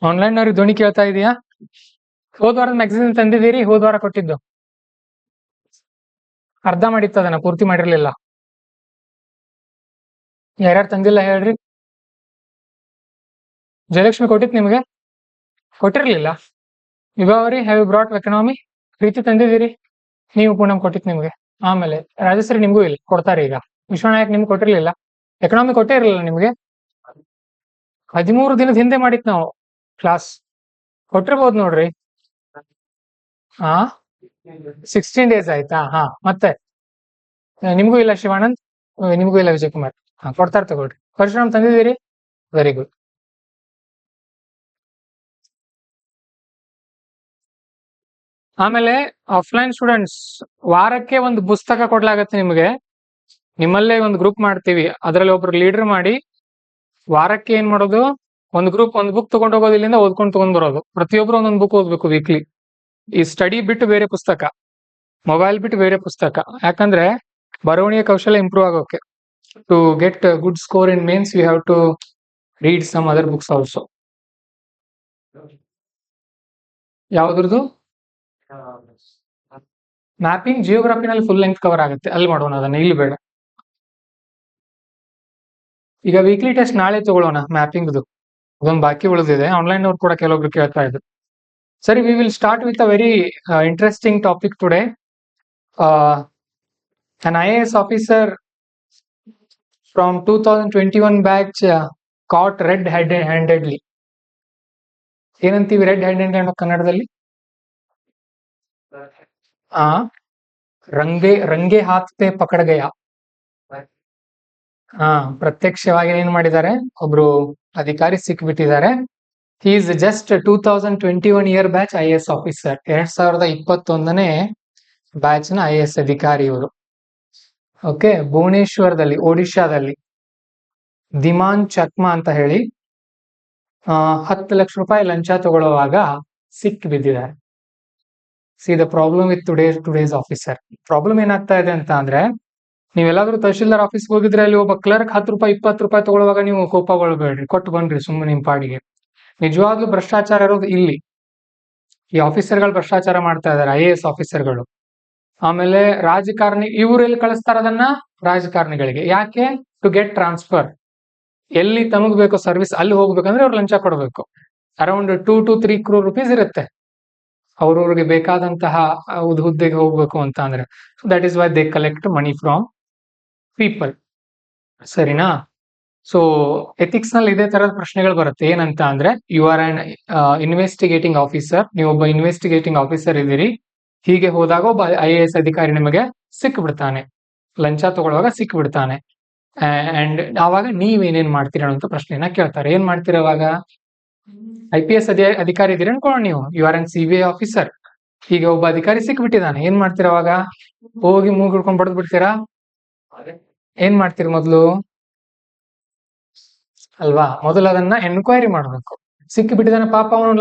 Online ಅವ್ರಿಗೆ ಧ್ವನಿ ಕೇಳ್ತಾ ಇದೆಯಾ? ಹೋದ್ ವಾರದ ಮ್ಯಾಗಝಿನ್ ತಂದಿದ್ದೀರಿ? ಹೋದ್ ವಾರ ಕೊಟ್ಟಿದ್ದು ಅರ್ಧ ಮಾಡಿತ್ತು, ಅದನ್ನ ಪೂರ್ತಿ ಮಾಡಿರ್ಲಿಲ್ಲ. ಯಾರ್ಯಾರು ತಂದಿಲ್ಲ ಹೇಳ್ರಿ. ಜಯಲಕ್ಷ್ಮಿ ಕೊಟ್ಟಿತ್ತು ನಿಮ್ಗೆ? ಕೊಟ್ಟಿರ್ಲಿಲ್ಲ. ವಿಭಾವರಿ ಹ್ಯಾವ್ ಯು ಬ್ರಾಟ್ ಎಕನಾಮಿ? ಪ್ರೀತಿ ತಂದಿದ್ದೀರಿ? ನೀವು ಪೂನಂ ಕೊಟ್ಟಿತ್ತು ನಿಮ್ಗೆ. ಆಮೇಲೆ ರಾಜಶ್ರೀ ನಿಮ್ಗೂ ಇಲ್ಲ, ಕೊಡ್ತಾರೆ ಈಗ. ವಿಶ್ವನಾಯಕ್ ನಿಮ್ಗೆ ಕೊಟ್ಟಿರ್ಲಿಲ್ಲ. ಎಕನಾಮಿ ಕೊಟ್ಟೇ ಇರಲಿಲ್ಲ ನಿಮ್ಗೆ. 13 ದಿನದ ಹಿಂದೆ ಮಾಡಿತ್ ನಾವು ಕ್ಲಾಸ್. ಕೊಟ್ಟಿರ್ಬೋದು ನೋಡ್ರಿ. ಹಾ 16 ಡೇಸ್ ಆಯ್ತಾ? ಹಾ ಮತ್ತೆ ನಿಮ್ಗೂ ಇಲ್ಲ ಶಿವಾನಂದ್, ನಿಮ್ಗೂ ಇಲ್ಲ ವಿಜಯ್ ಕುಮಾರ್. ಹಾ ಕೊಡ್ತಾರೆ ತಗೊಳ್ರಿ. ಪರಶುರಾಮ್ ತಂದಿದ್ದೀರಿ? Very good. ಆಮೇಲೆ ಆಫ್ಲೈನ್ ಸ್ಟೂಡೆಂಟ್ಸ್, ವಾರಕ್ಕೆ ಒಂದು ಪುಸ್ತಕ ಕೊಡ್ಲಾಗತ್ತೆ ನಿಮಗೆ. ನಿಮ್ಮಲ್ಲೇ ಒಂದು ಗ್ರೂಪ್ ಮಾಡ್ತೀವಿ, ಅದರಲ್ಲಿ ಒಬ್ರು ಲೀಡರ್ ಮಾಡಿ ವಾರಕ್ಕೆ ಏನ್ ಮಾಡೋದು, ಒಂದು ಗ್ರೂಪ್ ಒಂದು ಬುಕ್ ತಗೊಂಡು ಹೋಗೋದು, ಇಲ್ಲಿಂದ ಓದ್ಕೊಂಡು ತಗೊಂಡ್ ಬರೋದು. ಪ್ರತಿಯೊಬ್ರು ಒಂದೊಂದು ಬುಕ್ ಓದ್ಬೇಕು ವೀಕ್ಲಿ. ಈ ಸ್ಟಡಿ ಬಿಟ್ಟು ಬೇರೆ ಪುಸ್ತಕ, ಮೊಬೈಲ್ ಬಿಟ್ಟು ಬೇರೆ ಪುಸ್ತಕ. ಯಾಕಂದ್ರೆ ಬರವಣಿಗೆ ಕೌಶಲ್ಯ ಇಂಪ್ರೂವ್ ಆಗೋಕೆ. To get good score in mains you have to read some other books also. ಯಾವ್ದ್ರದ್ದು? ಮ್ಯಾಪಿಂಗ್ ಜಿಯೋಗ್ರಫಿನಲ್ಲಿ ಫುಲ್ ಲೆಂತ್ ಕವರ್ ಆಗುತ್ತೆ, ಅಲ್ಲಿ ಮಾಡೋಣ ಅದನ್ನ, ಇಲ್ಲಿ ಬೇಡ. ಈಗ ವೀಕ್ಲಿ ಟೆಸ್ಟ್ ನಾಳೆ ತಗೊಳ್ಳೋಣ ಮ್ಯಾಪಿಂಗ್ದು. ಅದೊಂದು ಬಾಕಿ ಉಳಿದಿದೆ, ಆನ್ಲೈನ್ ಅವ್ರು ಕೂಡ ಕೆಲವೊಬ್ರು ಕೇಳ್ತಾ ಇದ್ರು. ಸರಿ, we will start with a very interesting topic today. An IAS officer from 2021 batch caught red-handedly. ಏನಂತೀವಿ ರೆಡ್ ಹ್ಯಾಂಡೆಡ್ ಕನ್ನಡದಲ್ಲಿ? ರಂಗೆ ಹಾತ್ ಪೇ ಪಕಡ್ ಗಯಾ. ಪ್ರತ್ಯಕ್ಷವಾಗಿ ಏನ್ ಮಾಡಿದ್ದಾರೆ, ಒಬ್ರು ಅಧಿಕಾರಿ ಸಿಕ್ಬಿಟ್ಟಿದ್ದಾರೆ. He is just 2021 year batch IAS officer. 2021ನೇ ಬ್ಯಾಚ್ ನ IAS ಅಧಿಕಾರಿ ಇವರು. ಓಕೆ, ಭುವನೇಶ್ವರದಲ್ಲಿ, ಒಡಿಶಾದಲ್ಲಿ ದಿಮಾನ್ ಚಕ್ಮಾ ಅಂತ ಹೇಳಿ 10 ಲಕ್ಷ ರೂಪಾಯಿ ಲಂಚ ತಗೊಳ್ಳುವಾಗ ಸಿಕ್ ಬಿದ್ದಿದ್ದಾರೆ. C the problem with today's officer. Problem ಏನಾಗ್ತಾ ಇದೆ ಅಂತ ಅಂದ್ರೆ, ನೀವೆಲ್ಲಾದ್ರೂ ತಹಶೀಲ್ದಾರ್ ಆಫೀಸ್ಗೆ ಹೋಗಿದ್ರೆ ಅಲ್ಲಿ ಒಬ್ಬ ಕ್ಲರ್ಕ್ 10 ರೂಪಾಯಿ 20 ರೂಪಾಯಿ ತಗೊಳ್ಳುವಾಗ ನೀವು ಕೋಪಗೊಳ್ಬೇಡ್ರಿ, ಕೊಟ್ಟು ಬನ್ರಿ ಸುಮ್ಮನೆ ನಿಮ್ ಪಾಡಿಗೆ. ನಿಜವಾಗ್ಲೂ ಭ್ರಷ್ಟಾಚಾರ ಇರೋದು ಇಲ್ಲಿ. ಈ ಆಫೀಸರ್ಗಳು ಭ್ರಷ್ಟಾಚಾರ ಮಾಡ್ತಾ ಇದಾರೆ, IAS ಆಫೀಸರ್ಗಳು. ಆಮೇಲೆ ರಾಜಕಾರಣಿ, ಇವ್ರು ಎಲ್ಲಿ ಕಳಿಸ್ತಾರ ಅದನ್ನ? ರಾಜಕಾರಣಿಗಳಿಗೆ. ಯಾಕೆ? To get transfer. ಎಲ್ಲಿ ತಮಗ್ ಬೇಕೋ ಸರ್ವಿಸ್ ಅಲ್ಲಿ ಹೋಗ್ಬೇಕಂದ್ರೆ ಅವ್ರು ಲಂಚ ಕೊಡಬೇಕು. ಅರೌಂಡ್ 2 to 3 crore rupees ಇರುತ್ತೆ ಅವ್ರವ್ರಿಗೆ ಬೇಕಾದಂತಹ ಹುದ್ದೆಗೆ ಹೋಗ್ಬೇಕು ಅಂತ ಅಂದ್ರೆ. So that is why they collect money from people. ಸರಿನಾ? ಸೊ ಎಥಿಕ್ಸ್ ನಲ್ಲಿ ಇದೇ ತರದ ಪ್ರಶ್ನೆಗಳು ಬರುತ್ತೆ. ಏನಂತ ಅಂದ್ರೆ, you are an investigating officer, ನೀವೊಬ್ಬ ಇನ್ವೆಸ್ಟಿಗೇಟಿಂಗ್ ಆಫೀಸರ್ ಇದ್ದೀರಿ. ಹೀಗೆ ಹೋದಾಗ ಒಬ್ಬ IAS ಅಧಿಕಾರಿ ನಿಮಗೆ ಸಿಕ್ ಬಿಡ್ತಾನೆ, ಲಂಚ ತಗೊಳ್ಳುವಾಗ ಸಿಕ್ ಬಿಡ್ತಾನೆ. ಅಂಡ್ ಆವಾಗ ನೀವೇನೇನ್ ಮಾಡ್ತೀರ ಅಂತ ಪ್ರಶ್ನೆನ ಕೇಳ್ತಾರೆ. ಏನ್ ಮಾಡ್ತೀರ ಅವಾಗ? IPS ಅಧಿಕಾರಿ ಇದ್ದೀರಿ ಅನ್ಕೊಳ್ಳೋಣ ನೀವು, you are an CBI officer. ಹೀಗೆ ಒಬ್ಬ ಅಧಿಕಾರಿ ಸಿಕ್ಬಿಟ್ಟಿದ್ದಾನೆ, ಏನ್ ಮಾಡ್ತೀರ ಅವಾಗ? ಹೋಗಿ ಮೂಗ್ ಹಿಡ್ಕೊಂಡ್ ಬಡ್ದು ಬಿಡ್ತೀರಾ? ಏನ್ ಮಾಡ್ತೀರಿ ಮೊದ್ಲು? ಅಲ್ವಾ, ಮೊದಲು ಅದನ್ನ ಎನ್ಕ್ವೈರಿ ಮಾಡ್ಬೇಕು. ಸಿಕ್ಕಿ ಬಿಟ್ಟಿದ್ದಾನೆ ಪಾಪ, ಅವನು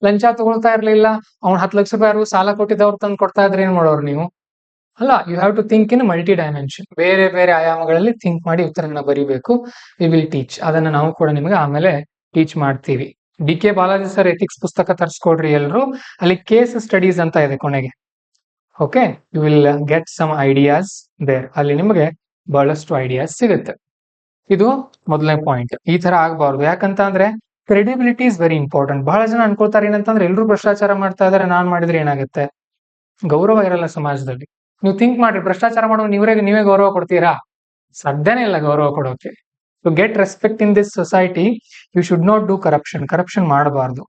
ಲಂಚ ತಗೊಳ್ತಾ ಇರ್ಲಿಲ್ಲ, ಅವ್ನು 10 ಲಕ್ಷ ರೂಪಾಯಿ ಸಾಲ ಕೊಟ್ಟಿದ್ದವ್ರು ತಂದು ಕೊಡ್ತಾ ಇದ್ರೆ ಏನ್ ಮಾಡೋರು ನೀವು? ಅಲ್ಲ, you have to think in multi dimension. ಬೇರೆ ಬೇರೆ ಆಯಾಮಗಳಲ್ಲಿ ಥಿಂಕ್ ಮಾಡಿ ಉತ್ತರನ ಬರಿಬೇಕು. ವಿ ವಿಲ್ ಟೀಚ್, ಅದನ್ನ ನಾವು ಕೂಡ ನಿಮಗೆ ಆಮೇಲೆ ಟೀಚ್ ಮಾಡ್ತೀವಿ. DK ಬಾಲಾಜಿ ಸರ್ ಎಥಿಕ್ಸ್ ಪುಸ್ತಕ ತರಿಸ್ಕೊಡ್ರಿ ಎಲ್ರು. ಅಲ್ಲಿ ಕೇಸ್ ಸ್ಟಡೀಸ್ ಅಂತ ಇದೆ ಕೊನೆಗೆ. Okay, you will get some ideas there. ಅಲ್ಲಿ ನಿಮಗೆ ಬಹಳಷ್ಟು ಐಡಿಯಾಸ್ ಸಿಗುತ್ತೆ. ಇದು ಮೊದಲನೇ ಪಾಯಿಂಟ್. ಈ ತರ ಆಗಬಾರ್ದು. ಯಾಕಂತ ಅಂದ್ರೆ ಕ್ರೆಡಿಬಿಲಿಟಿ ಇಸ್ ವೆರಿ ಇಂಪಾರ್ಟೆಂಟ್. ಬಹಳ ಜನ ಅನ್ಕೋತಾರೆ ಏನಂತಂದ್ರೆ, ಎಲ್ರು ಭ್ರಷ್ಟಾಚಾರ ಮಾಡ್ತಾ ಇದಾರೆ, ನಾನ್ ಮಾಡಿದ್ರೆ ಏನಾಗುತ್ತೆ? ಗೌರವ ಇರಲ್ಲ ಸಮಾಜದಲ್ಲಿ. ನೀವು ಥಿಂಕ್ ಮಾಡ್ರಿ, ಭ್ರಷ್ಟಾಚಾರ ಮಾಡೋ ನೀವೇ ಗೌರವ ಕೊಡ್ತೀರಾ? ಸಾಧ್ಯನೇ ಇಲ್ಲ ಗೌರವ ಕೊಡೋಕೆ. To get respect in this society you should not do corruption. Corruption ಮಾಡಬಾರ್ದು.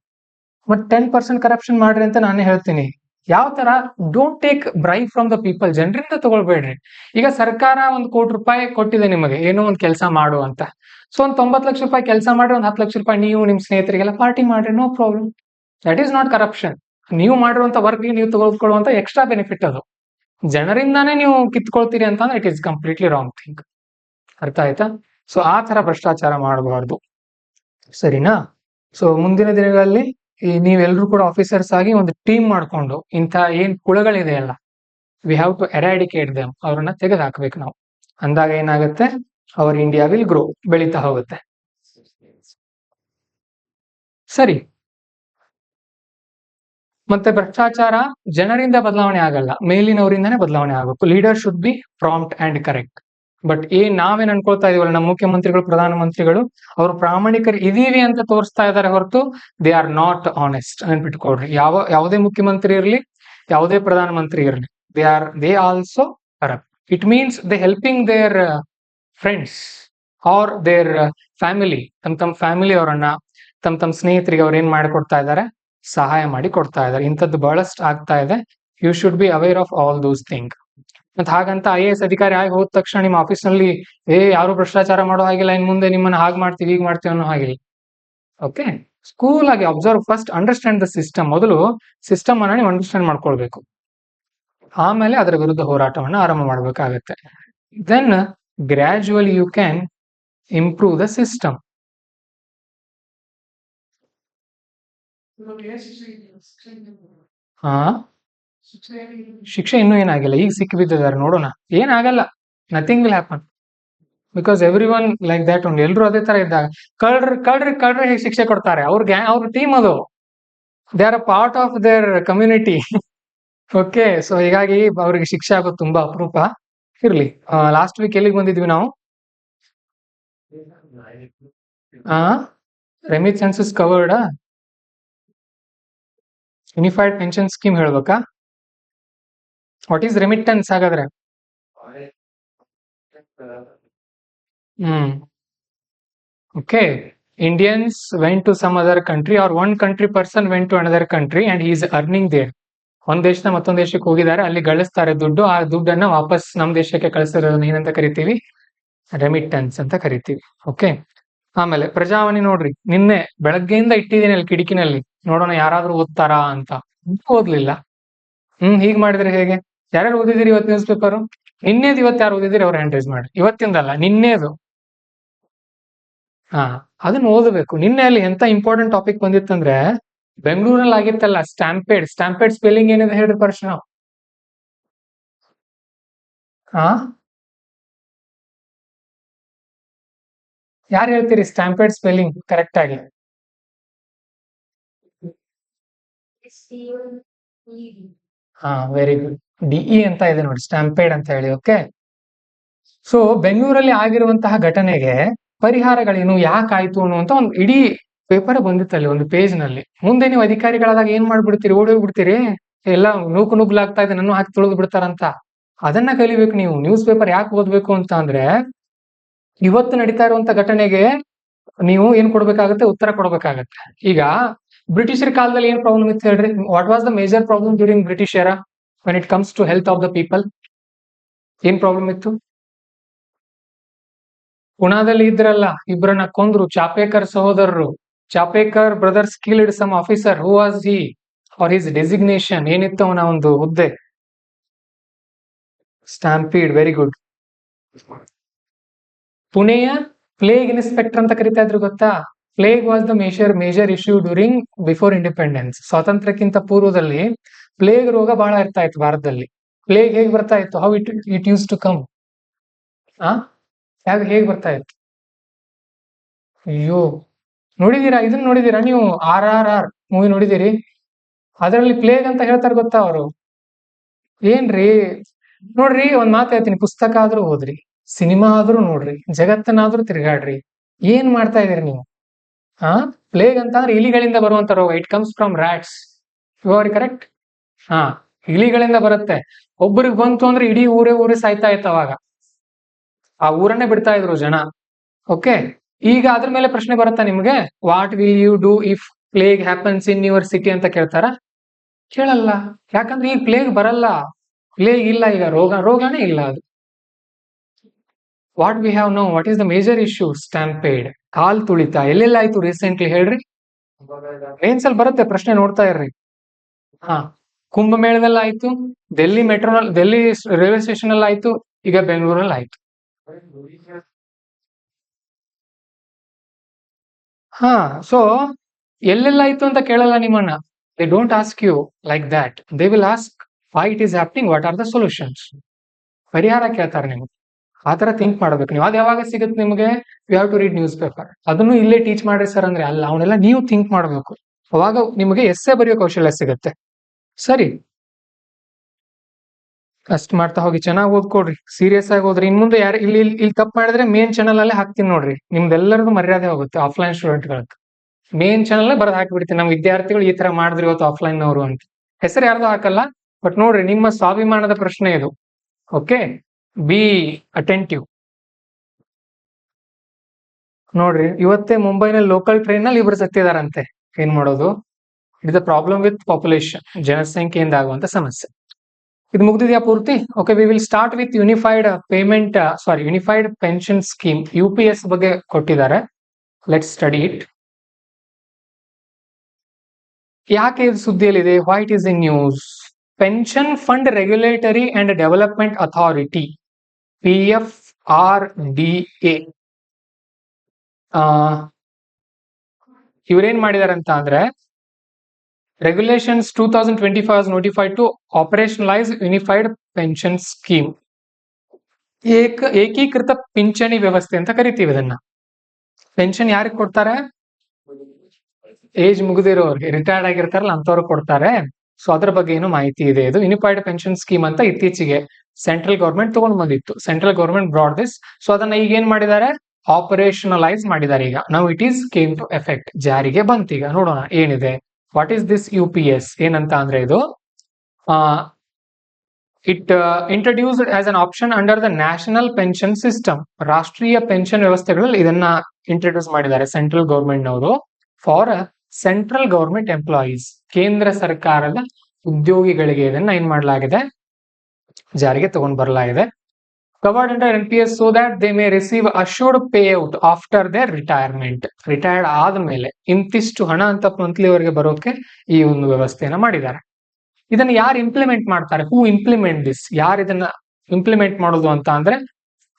ಮತ್ 10% ಕರಪ್ಷನ್ ಮಾಡ್ರಿ ಅಂತ ನಾನೇ ಹೇಳ್ತೀನಿ. ಯಾವ ತರ? Don't take bribe from the people. ಜನರಿಂದ ತಗೊಳ್ಬೇಡ್ರಿ. ಈಗ ಸರ್ಕಾರ 1 ಕೋಟಿ ರೂಪಾಯಿ ಕೊಟ್ಟಿದೆ ನಿಮಗೆ, ಏನೋ ಒಂದು ಕೆಲಸ ಮಾಡು ಅಂತ. ಸೊ ಒಂದು 90 ಲಕ್ಷ ರೂಪಾಯಿ ಕೆಲಸ ಮಾಡ್ರಿ, 10 ಲಕ್ಷ ರೂಪಾಯಿ ನೀವು ನಿಮ್ ಸ್ನೇಹಿತರಿಗೆಲ್ಲ ಪಾರ್ಟಿ ಮಾಡ್ರಿ, no problem. That is not corruption. ನೀವು ಮಾಡಿರುವಂತ ವರ್ಕ್ ನೀವು ತಗೊಳ್ಕೊಳ್ಳುವಂತ ಎಕ್ಸ್ಟ್ರಾ ಬೆನಿಫಿಟ್ ಅದು. ಜನರಿಂದಾನೇ ನೀವು ಕಿತ್ಕೊಳ್ತೀರಿ ಅಂತಂದ್ರೆ it is completely wrong thing. ಅರ್ಥ ಆಯ್ತಾ? ಸೊ ಆ ತರ ಭ್ರಷ್ಟಾಚಾರ ಮಾಡಬಾರ್ದು. ಸರಿನಾ? ಸೊ ಮುಂದಿನ ದಿನಗಳಲ್ಲಿ ನೀವೆಲ್ಲರೂ ಕೂಡ ಆಫೀಸರ್ಸ್ ಆಗಿ ಒಂದು ಟೀಮ್ ಮಾಡ್ಕೊಂಡು ಇಂಥ ಏನ್ ಕುಳಗಳಿದೆ ಅಲ್ಲ, we have to eradicate them. ಅವ್ರನ್ನ ತೆಗೆದು ಹಾಕ್ಬೇಕು ನಾವು. ಅಂದಾಗ ಏನಾಗುತ್ತೆ? ಅವರ್ ಇಂಡಿಯಾ ವಿಲ್ ಗ್ರೋ, ಬೆಳೀತಾ ಹೋಗುತ್ತೆ. ಸರಿ, ಮತ್ತೆ ಭ್ರಷ್ಟಾಚಾರ ಜನರಿಂದ ಬದಲಾವಣೆ ಆಗಲ್ಲ, ಮೇಲಿನವರಿಂದಾನೇ ಬದಲಾವಣೆ ಆಗಬೇಕು. Leader should be prompt and correct. But ನಾವೇನ್ ಅನ್ಕೊಳ್ತಾ ಇದೀವಲ್ಲ, ನಮ್ಮ ಮುಖ್ಯಮಂತ್ರಿಗಳು, ಪ್ರಧಾನಮಂತ್ರಿಗಳು ಅವರು ಪ್ರಾಮಾಣಿಕರು ಇದೀವಿ ಅಂತ ತೋರಿಸ್ತಾ ಇದ್ದಾರೆ ಹೊರತು ದೇ ಆರ್ ನಾಟ್ ಆನೆಸ್ಟ್ ಅನ್ಬಿಟ್ಕೊಡ್ರಿ. ಯಾವುದೇ ಮುಖ್ಯಮಂತ್ರಿ ಇರಲಿ, ಯಾವುದೇ ಪ್ರಧಾನಮಂತ್ರಿ ಇರಲಿ, they also corrupt. It means they helping there friends are their family, ತಮ್ಮ ಫ್ಯಾಮಿಲಿ ಅವರನ್ನ, ತಮ್ಮ ಸ್ನೇಹಿತರಿಗೆ ಅವ್ರು ಏನ್ ಮಾಡಿಕೊಡ್ತಾ ಇದ್ದಾರೆ, ಸಹಾಯ ಮಾಡಿ ಕೊಡ್ತಾ ಇದ್ದಾರೆ. ಇಂಥದ್ದು ಬಹಳಷ್ಟು ಆಗ್ತಾ ಇದೆ. You should be aware of all those thing. ಮತ್ತೆ ಹಾಗಂತ IAS ಅಧಿಕಾರಿ ಆಗಿ ಹೋದ ತಕ್ಷಣ ನಿಮ್ಮ ಆಫೀಸ್ ನಲ್ಲಿ ಯಾರು ಭ್ರಷ್ಟಾಚಾರ ಮಾಡೋ ಹಾಗಿಲ್ಲ, ಇನ್ ಮುಂದೆ ನಿಮ್ಮನ್ನ ಹಾಗೆ ಮಾಡ್ತೀವಿ, ಹೀಗೆ ಮಾಡ್ತೀವಿ ಅನ್ನೋ ಹಾಗಿಲ್ಲ. ಓಕೆ, ಸ್ಕೂಲ್ ಆಗಿ observe, first understand the system. ಮೊದಲು ಸಿಸ್ಟಮ್ ಅನ್ನ ನೀವು ಅಂಡರ್ಸ್ಟ್ಯಾಂಡ್ ಮಾಡ್ಕೊಳ್ಬೇಕು, ಆಮೇಲೆ ಅದರ ವಿರುದ್ಧ ಹೋರಾಟವನ್ನು ಆರಂಭ ಮಾಡಬೇಕಾಗತ್ತೆ. Then gradually you can improve the system. ಹಾ, ಶಿಕ್ಷೆ ಇನ್ನೂ ಏನಾಗಿಲ್ಲ, ಈಗ ಸಿಕ್ಕಿ ಬಿದ್ದಿದ್ದಾರೆ, ನೋಡೋಣ. ಏನಾಗಲ್ಲ, nothing will happen, because every one like that only. ಎಲ್ರು ಅದೇ ತರ ಇದ್ದಾಗ ಕಳ್ರ ಹೇಗೆ ಶಿಕ್ಷೆ ಕೊಡ್ತಾರೆ, ಅವ್ರ ಟೀಮ್ ಅದು, they are a part of their community. Okay, so ಹೀಗಾಗಿ ಅವ್ರಿಗೆ ಶಿಕ್ಷೆ ಆಗೋದು ತುಂಬಾ ಅಪರೂಪ. ಇರ್ಲಿ, ಲಾಸ್ಟ್ ವೀಕ್ ಎಲ್ಲಿಗೆ ಬಂದಿದ್ವಿ ನಾವು? Remittances covered, unified pension scheme ಹೇಳ್ಬೇಕಾ? ವಾಟ್ ಈಸ್ ರೆಮಿಟೆನ್ಸ್ ಹಾಗಾದ್ರೆ? Okay, Indians went to some other country or one country person went to another country and he is earning there. ಒಂದ್ ದೇಶದ ಮತ್ತೊಂದ್ ದೇಶಕ್ಕೆ ಹೋಗಿದ್ದಾರೆ, ಅಲ್ಲಿ ಗಳಿಸ್ತಾರೆ ದುಡ್ಡು, ಆ ದುಡ್ಡನ್ನ ವಾಪಸ್ ನಮ್ ದೇಶಕ್ಕೆ ಕಳಿಸಿರೋದನ್ನ ಏನಂತ ಕರಿತೀವಿ? ರೆಮಿಟೆನ್ಸ್ ಅಂತ ಕರಿತೀವಿ. ಓಕೆ, ಆಮೇಲೆ ಪ್ರಜಾವಾಣಿ ನೋಡ್ರಿ, ನಿನ್ನೆ ಬೆಳಗ್ಗೆಯಿಂದ ಇಟ್ಟಿದ್ದೀನಿ ಅಲ್ಲಿ ಕಿಟಕಿನಲ್ಲಿ, ನೋಡೋಣ ಯಾರಾದ್ರೂ ಓದ್ತಾರಾ ಅಂತ. ಓದ್ಲಿಲ್ಲ. ಹೀಗ್ ಮಾಡಿದ್ರೆ ಹೇಗೆ? ಯಾರ್ಯಾರು ಓದಿದಿರಿ ಇವತ್ತು ನ್ಯೂಸ್ ಪೇಪರ್? ನಿನ್ನೇದು ಇವತ್ತು ಯಾರು ಓದಿದಿರಿ ಅವ್ರ ಹ್ಯಾಂಡ್ ರೈಸ್ ಮಾಡಿ. ಇವತ್ತಿಂದಲ್ಲ, ನಿನ್ನೇದು. ಅದನ್ನ ಓದಬೇಕು. ನಿನ್ನೆ ಅಲ್ಲಿ ಎಂತ ಇಂಪಾರ್ಟೆಂಟ್ ಟಾಪಿಕ್ ಬಂದಿತ್ತಂದ್ರೆ, ಬೆಂಗಳೂರಲ್ಲಿ ಆಗಿತ್ತಲ್ಲ ಸ್ಟ್ಯಾಂಪೇಡ್ ಸ್ಪೆಲ್ಲಿಂಗ್ ಏನಿದೆ ಹೇಳಿದ್ರೆ ಪರ್ಶನ? ಯಾರು ಹೇಳ್ತೀರಿ ಸ್ಟ್ಯಾಂಪೇಡ್ ಸ್ಪೆಲ್ಲಿಂಗ್ ಕರೆಕ್ಟ್ ಆಗಿ? Very good. DE ಅಂತ ಇದೆ ನೋಡಿ, ಸ್ಟ್ಯಾಂಪೇಡ್ ಅಂತ ಹೇಳಿ. ಓಕೆ, ಸೊ ಬೆಂಗಳೂರಲ್ಲಿ ಆಗಿರುವಂತಹ ಘಟನೆಗೆ ಪರಿಹಾರಗಳೇನು, ಯಾಕಾಯ್ತು ಅನ್ನುವಂತ ಒಂದು ಇಡೀ ಪೇಪರ್ ಬಂದಿತ್ತಲ್ಲಿ, ಒಂದು ಪೇಜ್ ನಲ್ಲಿ. ಮುಂದೆ ನೀವು ಅಧಿಕಾರಿಗಳಾದಾಗ ಏನ್ ಮಾಡ್ಬಿಡ್ತೀರಿ? ಓಡಿ ಹೋಗ್ಬಿಡ್ತೀರಿ, ಎಲ್ಲ ನುಗ್ಲಾಗ್ತಾ ಇದೆ, ನನ್ನ ಹಾಕಿ ತುಳಿದು ಬಿಡ್ತಾರಂತ. ಅದನ್ನ ಕಲಿಬೇಕು ನೀವು. ನ್ಯೂಸ್ ಪೇಪರ್ ಯಾಕೆ ಓದ್ಬೇಕು ಅಂತ ಅಂದ್ರೆ, ಇವತ್ತು ನಡೀತಾ ಇರುವಂತ ಘಟನೆಗೆ ನೀವು ಏನ್ ಕೊಡ್ಬೇಕಾಗತ್ತೆ? ಉತ್ತರ ಕೊಡ್ಬೇಕಾಗತ್ತೆ. ಈಗ ಬ್ರಿಟಿಷರ ಕಾಲದಲ್ಲಿ ಏನ್ ಪ್ರಾಬ್ಲಮ್ ಇತ್ತು ಹೇಳ್ರಿ? What was the major problem during British era when it comes to health of the people? ಏನ್ ಪ್ರಾಬ್ಲಮ್ ಇತ್ತು? ಪುಣಾದಲ್ಲಿ ಇದ್ರಲ್ಲ, ಇಬ್ಬರನ್ನ ಕೊಂದ್ರು, ಚಾಪೇಕರ್ ಸಹೋದರರು. Chapekar brothers killed some officer. Who was he or his designation? ಏನಿತ್ತು ಅವನ ಒಂದು ಹುದ್ದೆ? ಸ್ಟಾಂಪೀಡ್. Very good. ಪುಣೆಯ ಪ್ಲೇಗ್ ಇನ್ಸ್ಪೆಕ್ಟರ್ ಅಂತ ಕರಿತಾ ಇದ್ರು, ಗೊತ್ತಾ? Plague was the major issue during before independence. ಸ್ವಾತಂತ್ರ್ಯಕ್ಕಿಂತ ಪೂರ್ವದಲ್ಲಿ ಪ್ಲೇಗ್ ರೋಗ ಬಹಳ ಇರ್ತಾ ಇತ್ತು ಭಾರತದಲ್ಲಿ. ಪ್ಲೇಗ್ ಹೇಗೆ ಬರ್ತಾ ಇತ್ತು? How it use to come? ಹೇಗೆ ಬರ್ತಾ ಇತ್ತು? ಅಯ್ಯೋ, ನೋಡಿದೀರಾ? ಇದನ್ನ ನೋಡಿದೀರಾ ನೀವು? RRR ಮೂವಿ ನೋಡಿದಿರಿ? ಅದರಲ್ಲಿ ಪ್ಲೇಗ್ ಅಂತ ಹೇಳ್ತಾರೆ, ಗೊತ್ತಾ ಅವರು? ಏನ್ರಿ ನೋಡ್ರಿ, ಒಂದ್ ಮಾತು ಹೇಳ್ತೀನಿ, ಪುಸ್ತಕ ಆದ್ರೂ ಓದ್ರಿ, ಸಿನಿಮಾ ಆದ್ರೂ ನೋಡ್ರಿ, ಜಗತ್ತನ್ನಾದ್ರೂ ತಿರ್ಗಾಡ್ರಿ, ಏನ್ ಮಾಡ್ತಾ ಇದೀರಿ ನೀವು? ಪ್ಲೇಗ್ ಅಂತ ಅಂದ್ರೆ ಇಲಿಗಳಿಂದ ಬರುವಂತ ರೋಗ. It comes from rats. You are correct. ಇಲಿಗಳಿಂದ ಬರುತ್ತೆ. ಒಬ್ಬರಿಗೆ ಬಂತು ಅಂದ್ರೆ ಇಡೀ ಊರೇ ಸಾಯ್ತಾ ಇತ್ತು ಅವಾಗ. ಆ ಊರನ್ನೇ ಬಿಡ್ತಾ ಇದ್ರು ಜನ. ಓಕೆ, ಈಗ ಅದ್ರ ಮೇಲೆ ಪ್ರಶ್ನೆ ಬರುತ್ತಾ ನಿಮ್ಗೆ? What will you do if plague happens in your city ಅಂತ ಕೇಳ್ತಾರ? ಕೇಳಲ್ಲ. ಯಾಕಂದ್ರೆ ಈಗ ಪ್ಲೇಗ್ ಬರಲ್ಲ, ಪ್ಲೇಗ್ ಇಲ್ಲ, ಈಗ ರೋಗನೇ ಇಲ್ಲ ಅದು. What we have no, what is the major issue? Stampede, ಕಾಲ್ ತುಳಿತ. ಎಲ್ಲೆಲ್ಲಾಯ್ತು ರೀಸೆಂಟ್ಲಿ ಹೇಳ್ರಿ? ಏನ್ಸಲ್ ಬರುತ್ತೆ ಪ್ರಶ್ನೆ, ನೋಡ್ತಾ ಇರ್ರಿ. ಕುಂಭಮೇಳದಲ್ಲಿ ಆಯ್ತು, ಡೆಲ್ಲಿ ರೈಲ್ವೆ ಸ್ಟೇಷನ್ ಅಲ್ಲಿ ಆಯ್ತು, ಈಗ ಬೆಂಗಳೂರಲ್ಲಿ ಆಯ್ತು. ಸೊ ಎಲ್ಲೆಲ್ಲಾಯ್ತು ಅಂತ ಕೇಳಲ್ಲ ನಿಮ್ಮನ್ನ. They don't ask you like that. They will ask why it is happening, what are the solutions. ಪರಿಹಾರ ಕೇಳ್ತಾರೆ ನಿಮ್ಗೆ. ಆತರ ಥಿಂಕ್ ಮಾಡ್ಬೇಕು ನೀವು. ಅದು ಯಾವಾಗ ಸಿಗುತ್ತೆ ನಿಮ್ಗೆ? You have to read news paper. ಅದನ್ನು ಇಲ್ಲೇ ಟೀಚ್ ಮಾಡ್ರಿ ಸರ್ ಅಂದ್ರೆ ಅಲ್ಲ, ಅವನ್ನೆಲ್ಲ ನೀವು ಥಿಂಕ್ ಮಾಡ್ಬೇಕು. ಅವಾಗ ನಿಮಗೆ ಎಸ್ಸೆ ಬರೆಯೋ ಕೌಶಲ್ಯ ಸಿಗುತ್ತೆ. ಸರಿ, ಅಷ್ಟ್ ಮಾಡ್ತಾ ಹೋಗಿ, ಚೆನ್ನಾಗಿ ಓದ್ಕೊಡ್ರಿ, ಸೀರಿಯಸ್ ಆಗಿ ಓದ್ರಿ. ಇನ್ ಮುಂದೆ ಯಾರು ಇಲ್ಲಿ ತಪ್ಪು ಮಾಡಿದ್ರೆ ಮೇನ್ ಚಾನಲ್ ಅಲ್ಲೇ ಹಾಕ್ತೀನಿ ನೋಡ್ರಿ, ನಿಮ್ದೆಲ್ಲರದು ಮರ್ಯಾದೆ ಹೋಗುತ್ತೆ ಆಫ್ಲೈನ್ ಸ್ಟೂಡೆಂಟ್ ಮೇನ್ ಚಾನಲ್ ಬರೆದು ಹಾಕಿಬಿಡ್ತೀನಿ, ನಮ್ಮ ವಿದ್ಯಾರ್ಥಿಗಳು ಈ ತರ ಮಾಡಿದ್ರು ಇವತ್ತು ಆಫ್ಲೈನ್ ಅವರು ಅಂತ. ಹೆಸರು ಯಾರ್ದು ಹಾಕಲ್ಲ, ಬಟ್ ನೋಡ್ರಿ ನಿಮ್ಮ ಸ್ವಾಭಿಮಾನದ ಪ್ರಶ್ನೆ ಇದು. Okay, B attentive. ನೋಡ್ರಿ ಇವತ್ತೇ ಮುಂಬೈನಲ್ಲಿ ಲೋಕಲ್ ಟ್ರೈನ್ ನಲ್ಲಿ ಇಬ್ರು ಸತ್ತಿದಾರಂತೆ. ಏನ್ ಮಾಡೋದು? It is a problem with population, ಜನಸಂಖ್ಯೆಯಿಂದ ಆಗುವಂತ ಸಮಸ್ಯೆ. ಇದು ಮುಗ್ದಿದ್ಯಾ ಪೂರ್ತಿ? Okay, we will start with unified payment unified pension scheme, UPS ಬಗ್ಗೆ ಕೊಟ್ಟಿದ್ದಾರೆ. Let study it. ಯಾಕೆ ಇದು ಸುದ್ದಿಯಲ್ಲಿದೆ? Why it is in news? Pension fund regulatory and development authority, PFRDA, ಇವ್ರೇನ್ ಮಾಡಿದಾರಂತ ಅಂದ್ರೆ, regulations 2025 notified to operationalize unified pension scheme. ಏಕೀಕೃತ ಪಿಂಚಣಿ ವ್ಯವಸ್ಥೆ ಅಂತ ಕರಿತೀವಿ ಇದನ್ನ. ಪೆನ್ಷನ್ ಯಾರಿಗೆ ಕೊಡ್ತಾರೆ? ಏಜ್ ಮುಗಿದಿರೋರ್ಗೆ, ರಿಟೈರ್ಡ್ ಆಗಿರ್ತಾರಲ್ಲ ಅಂತವ್ರು ಕೊಡ್ತಾರೆ. ಸೊ ಅದ್ರ ಬಗ್ಗೆ ಏನು ಮಾಹಿತಿ ಇದೆ. ಇದು ಯುನಿಫೈಡ್ ಪೆನ್ಷನ್ ಸ್ಕೀಮ್ ಅಂತ ಇತ್ತೀಚೆಗೆ ಸೆಂಟ್ರಲ್ ಗೌರ್ಮೆಂಟ್ ತಗೊಂಡ್ ಬಂದಿತ್ತು. Central government brought this. So ಅದನ್ನ ಈಗ ಏನ್ ಮಾಡಿದ್ದಾರೆ? ಆಪರೇಷನಲೈಸ್ ಮಾಡಿದ್ದಾರೆ. ಈಗ ನಾವು it is came to effect, ಜಾರಿಗೆ ಬಂತು. ಈಗ ನೋಡೋಣ ಏನಿದೆ. What is this UPS? ಏನಂತ ಅಂದ್ರೆ ಇದು it introduced as an option under the national pension system. ರಾಷ್ಟ್ರೀಯ ಪೆನ್ಷನ್ ವ್ಯವಸ್ಥೆಗಳಲ್ಲಿ ಇದನ್ನ ಇಂಟ್ರೊಡ್ಯೂಸ್ ಮಾಡಿದ್ದಾರೆ ಸೆಂಟ್ರಲ್ ಗೌರ್ಮೆಂಟ್ ನವರು. ಫಾರ್ ಸೆಂಟ್ರಲ್ ಗೌರ್ಮೆಂಟ್ ಎಂಪ್ಲಾಯೀಸ್, ಕೇಂದ್ರ ಸರ್ಕಾರದ ಉದ್ಯೋಗಿಗಳಿಗೆ ಇದನ್ನ ಏನ್ ಮಾಡಲಾಗಿದೆ? ಜಾರಿಗೆ ತಗೊಂಡ್ ಬರಲಾಗಿದೆ. Covered under NPS so that they may receive assured payout after their retirement. Retired ಆದ್ಮೇಲೆ ಇಂತಿಷ್ಟು ಹಣ ಅಂತ ಮಂತ್ಲಿ ಅವರಿಗೆ ಬರೋಕೆ ಈ ಒಂದು ವ್ಯವಸ್ಥೆಯನ್ನ ಮಾಡಿದ್ದಾರೆ. ಇದನ್ನ ಯಾರು ಇಂಪ್ಲಿಮೆಂಟ್ ಮಾಡ್ತಾರೆ? ಹೂ ಇಂಪ್ಲಿಮೆಂಟ್ ದಿಸ್? ಯಾರು ಇದನ್ನ ಇಂಪ್ಲಿಮೆಂಟ್ ಮಾಡೋದು ಅಂತ ಅಂದ್ರೆ,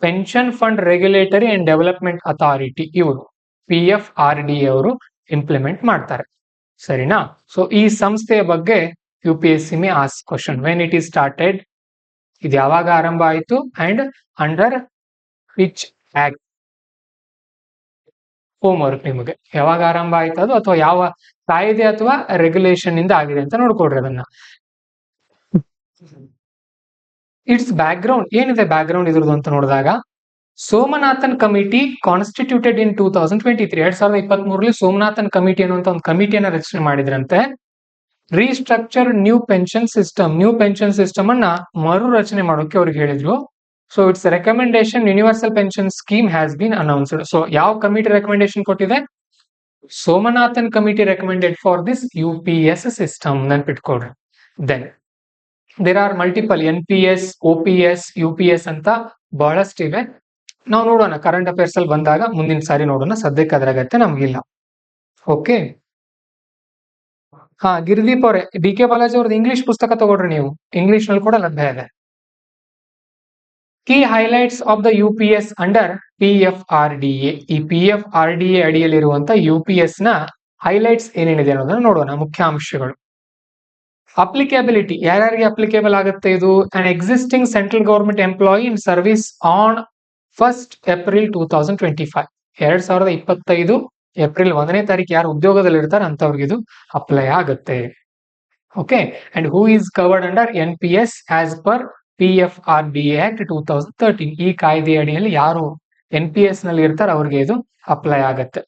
pension fund regulatory and development authority, ಇವರು PFRDA ಅವರು ಇಂಪ್ಲಿಮೆಂಟ್ ಮಾಡ್ತಾರೆ. ಸರಿನಾ? ಸೊ ಈ ಸಂಸ್ಥೆಯ ಬಗ್ಗೆ UPSC may ask question, when it is started, ಇದು ಯಾವಾಗ ಆರಂಭ ಆಯಿತು, and under which act. Home work ನಿಮಗೆ, ಯಾವಾಗ ಆರಂಭ ಆಯ್ತು ಅದು, ಅಥವಾ ಯಾವ ಕಾಯ್ದೆ ಅಥವಾ ರೆಗ್ಯುಲೇಷನ್ ಇಂದ ಆಗಿದೆ ಅಂತ ನೋಡ್ಕೊಡ್ರಿ ಅದನ್ನ. ಇಟ್ಸ್ ಬ್ಯಾಕ್ ಗ್ರೌಂಡ್ ಏನಿದೆ? ಬ್ಯಾಕ್ ಗ್ರೌಂಡ್ ಇದ್ರದ್ದು ಅಂತ ನೋಡಿದಾಗ, Somanathan committee constituted in 2023, 2023 Somanathan committee ಅನ್ನುವಂತ ಒಂದು ಕಮಿಟಿಯನ್ನ ರಚನೆ ಮಾಡಿದ್ರಂತೆ. Restructure new pension system, new pension system ಅನ್ನ ಮರು ರಚನೆ ಮಾಡೋಕೆ ಅವ್ರಿಗೆ ಹೇಳಿದ್ರು. So its recommendation universal pension scheme has been announced. So ಯಾವ ಕಮಿಟಿ ರೆಕಮೆಂಡೇಶನ್ ಕೊಟ್ಟಿದೆ? Somanathan committee recommended for this UPS system, ನೆನ್ಪಿಟ್ಕೊಡ್ರಿ. Then there are multiple NPS, OPS, UPS ಅಂತ ಬಹಳಷ್ಟಿವೆ. ನಾವು ನೋಡೋಣ ಕರೆಂಟ್ ಅಫೇರ್ಸ್ ಅಲ್ಲಿ ಬಂದಾಗ, ಮುಂದಿನ ಸಾರಿ ನೋಡೋಣ. ಸದ್ಯಕ್ಕೆ ಅದರ ಅಗತ್ಯ ನಮ್ಗಿಲ್ಲ. ಓಕೆ, ಗಿರಿದೀಪ್ ಅವರೇ, DK ಬಾಲಾಜಿ ಅವ್ರದ್ದು ಇಂಗ್ಲಿಷ್ ಪುಸ್ತಕ ತಗೊಳ್ರಿ ನೀವು, ಇಂಗ್ಲಿಷ್ ನಲ್ಲಿ ಕೂಡ ಲಭ್ಯ ಇದೆ. Key highlights of the UPS under PFRDA. ಈ PFRDA ಅಡಿಯಲ್ಲಿರುವಂತ UPS ನ ಹೈಲೈಟ್ಸ್ ಏನೇನಿದೆ ಅನ್ನೋದನ್ನ ನೋಡೋಣ. ಮುಖ್ಯಾಂಶಗಳು. ಅಪ್ಲಿಕೇಬಿಲಿಟಿ, ಯಾರ್ಯಾರಿಗೆ ಅಪ್ಲಿಕೇಬಲ್ ಆಗುತ್ತೆ ಇದು? An existing central government employee in service on 1st April 2025, 2025 April 1ನೇ ತಾರೀಕು ಯಾರು ಉದ್ಯೋಗದಲ್ಲಿ ಇರ್ತಾರೆ ಅಂತವ್ರಿಗೆ ಇದು ಅಪ್ಲೈ ಆಗುತ್ತೆ. Okay, and who is covered under NPS as per PFRDA Act 2013. ಈ ಕಾಯ್ದೆ ಅಡಿಯಲ್ಲಿ ಯಾರು NPS ನಲ್ಲಿ ಇರ್ತಾರೆ ಅವ್ರಿಗೆ ಇದು ಅಪ್ಲೈ ಆಗುತ್ತೆ.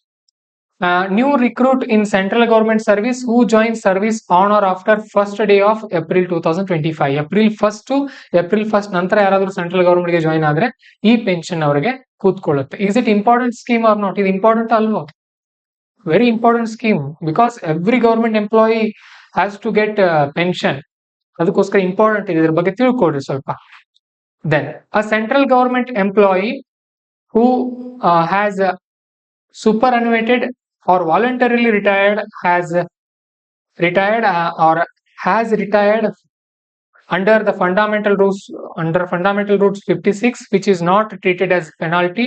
New recruit in central government service who join service on or after 1st day of April 2025. April 1 ನಂತರ ಯಾರಾದ್ರೂ ಸೆಂಟ್ರಲ್ ಗವರ್ಮೆಂಟ್ ಗೆ ಜಾಯಿನ್ ಆದ್ರೆ ಈ ಪೆನ್ಷನ್ ಅವರಿಗೆ ಕೂತ್ಕೊಳ್ಳುತ್ತೆ. Is it important scheme or not? ಇದು ಇಂಪಾರ್ಟೆಂಟ್ ಅಲ್ವಾ? Very important scheme, because every government employee has to get pension. ಅದಕ್ಕೋಸ್ಕರ ಇಂಪಾರ್ಟೆಂಟ್ ಇದೆ, ಇದ್ರ ಬಗ್ಗೆ ತಿಳ್ಕೊಳ್ರಿ ಸ್ವಲ್ಪ. Then a central government employee who has superannuated or voluntarily retired has retired under the fundamental rules 56, which is not treated as penalty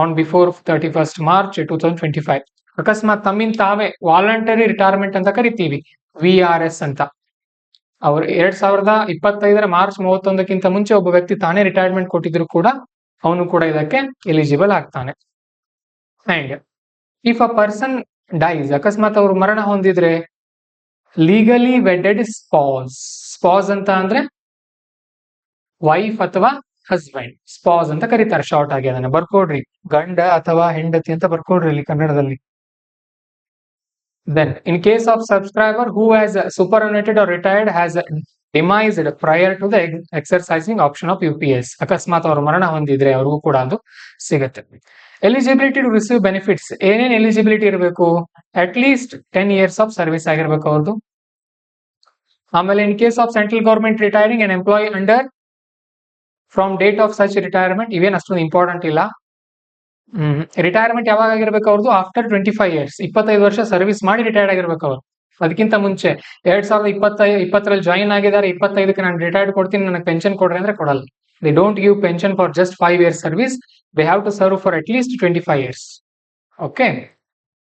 on before 31st March 2025. ಅಕಸ್ಮಾತ್ ತಮ್ಮಿಂದ ತಾವೇ voluntary retirement ಅಂತ ಕರಿತೀವಿ, VRS ಅಂತ. ಅವರು 2025 ಮಾರ್ಚ್ 31ಕ್ಕಿಂತ ಮುಂಚೆ ಒಬ್ಬ ವ್ಯಕ್ತಿ ತಾನೇ ರಿಟೈರ್ಮೆಂಟ್ ಕೊಟ್ಟಿದ್ರು ಕೂಡ ಅವನು ಕೂಡ ಇದಕ್ಕೆ ಎಲಿಜಿಬಲ್ ಆಗ್ತಾನೆ. And if a person dies, ಅಕಸ್ಮಾತ್ ಅವರು ಮರಣ ಹೊಂದಿದ್ರೆ ಲೀಗಲಿ ವೆಡೆಡ್ ಸ್ಪಾಸ್ ಅಂತ ಅಂದ್ರೆ ವೈಫ್ ಅಥವಾ ಹಸ್ಬೆಂಡ್, ಸ್ಪಾಸ್ ಅಂತ ಕರೀತಾರೆ ಶಾರ್ಟ್ ಆಗಿ. ಅದನ್ನ ಬರ್ಕೊಡ್ರಿ, ಗಂಡ ಅಥವಾ ಹೆಂಡತಿ ಅಂತ ಬರ್ಕೊಡ್ರಿ ಇಲ್ಲಿ ಕನ್ನಡದಲ್ಲಿ. Then, in case of subscriber who has superannuated or retired has demised prior to the exercising option of UPS, ಅಕಸ್ಮಾತ್ ಅವರು ಮರಣ ಹೊಂದಿದ್ರೆ ಅವ್ರಿಗೂ ಕೂಡ ಅದು ಸಿಗುತ್ತೆ. ಎಲಿಜಿಬಿಲಿಟಿ ಟು ರಿಸೀವ್ ಬೆನಿಫಿಟ್ಸ್, ಏನೇನ್ ಎಲಿಜಿಬಿಲಿಟಿ ಇರಬೇಕು? At least 10 years of service ಆಗಿರ್ಬೇಕು ಅವ್ರದ್ದು. ಆಮೇಲೆ in case of central government retiring and employ under from date of such retirement, ಇವೇನ್ ಅಷ್ಟೊಂದು ಇಂಪಾರ್ಟೆಂಟ್ ಇಲ್ಲ. ರಿಟೈರ್ಮೆಂಟ್ ಯಾವಾಗ ಆಗಿರ್ಬೇಕು ಅವ್ರದ್ದು? ಆಫ್ಟರ್ 25 years, 25 ವರ್ಷ ಸರ್ವಿಸ್ ಮಾಡಿ ರಿಟೈರ್ಡ್ ಆಗಿರ್ಬೇಕು ಅವ್ರು. ಅದಕ್ಕಿಂತ ಮುಂಚೆ 2020 ಜಾಯಿನ್ ಆಗಿದ್ದಾರೆ, 25ಕ್ಕೆ ನಾನು ರಿಟೈರ್ಡ್ ಕೊಡ್ತೀನಿ, ನನಗೆ ಪೆನ್ಷನ್ ಕೊಡ್ರಿ ಅಂದ್ರೆ ಕೊಡಲ್ಲ. They don't give pension for just 5 years service, they have to serve for at least 25 years. Okay.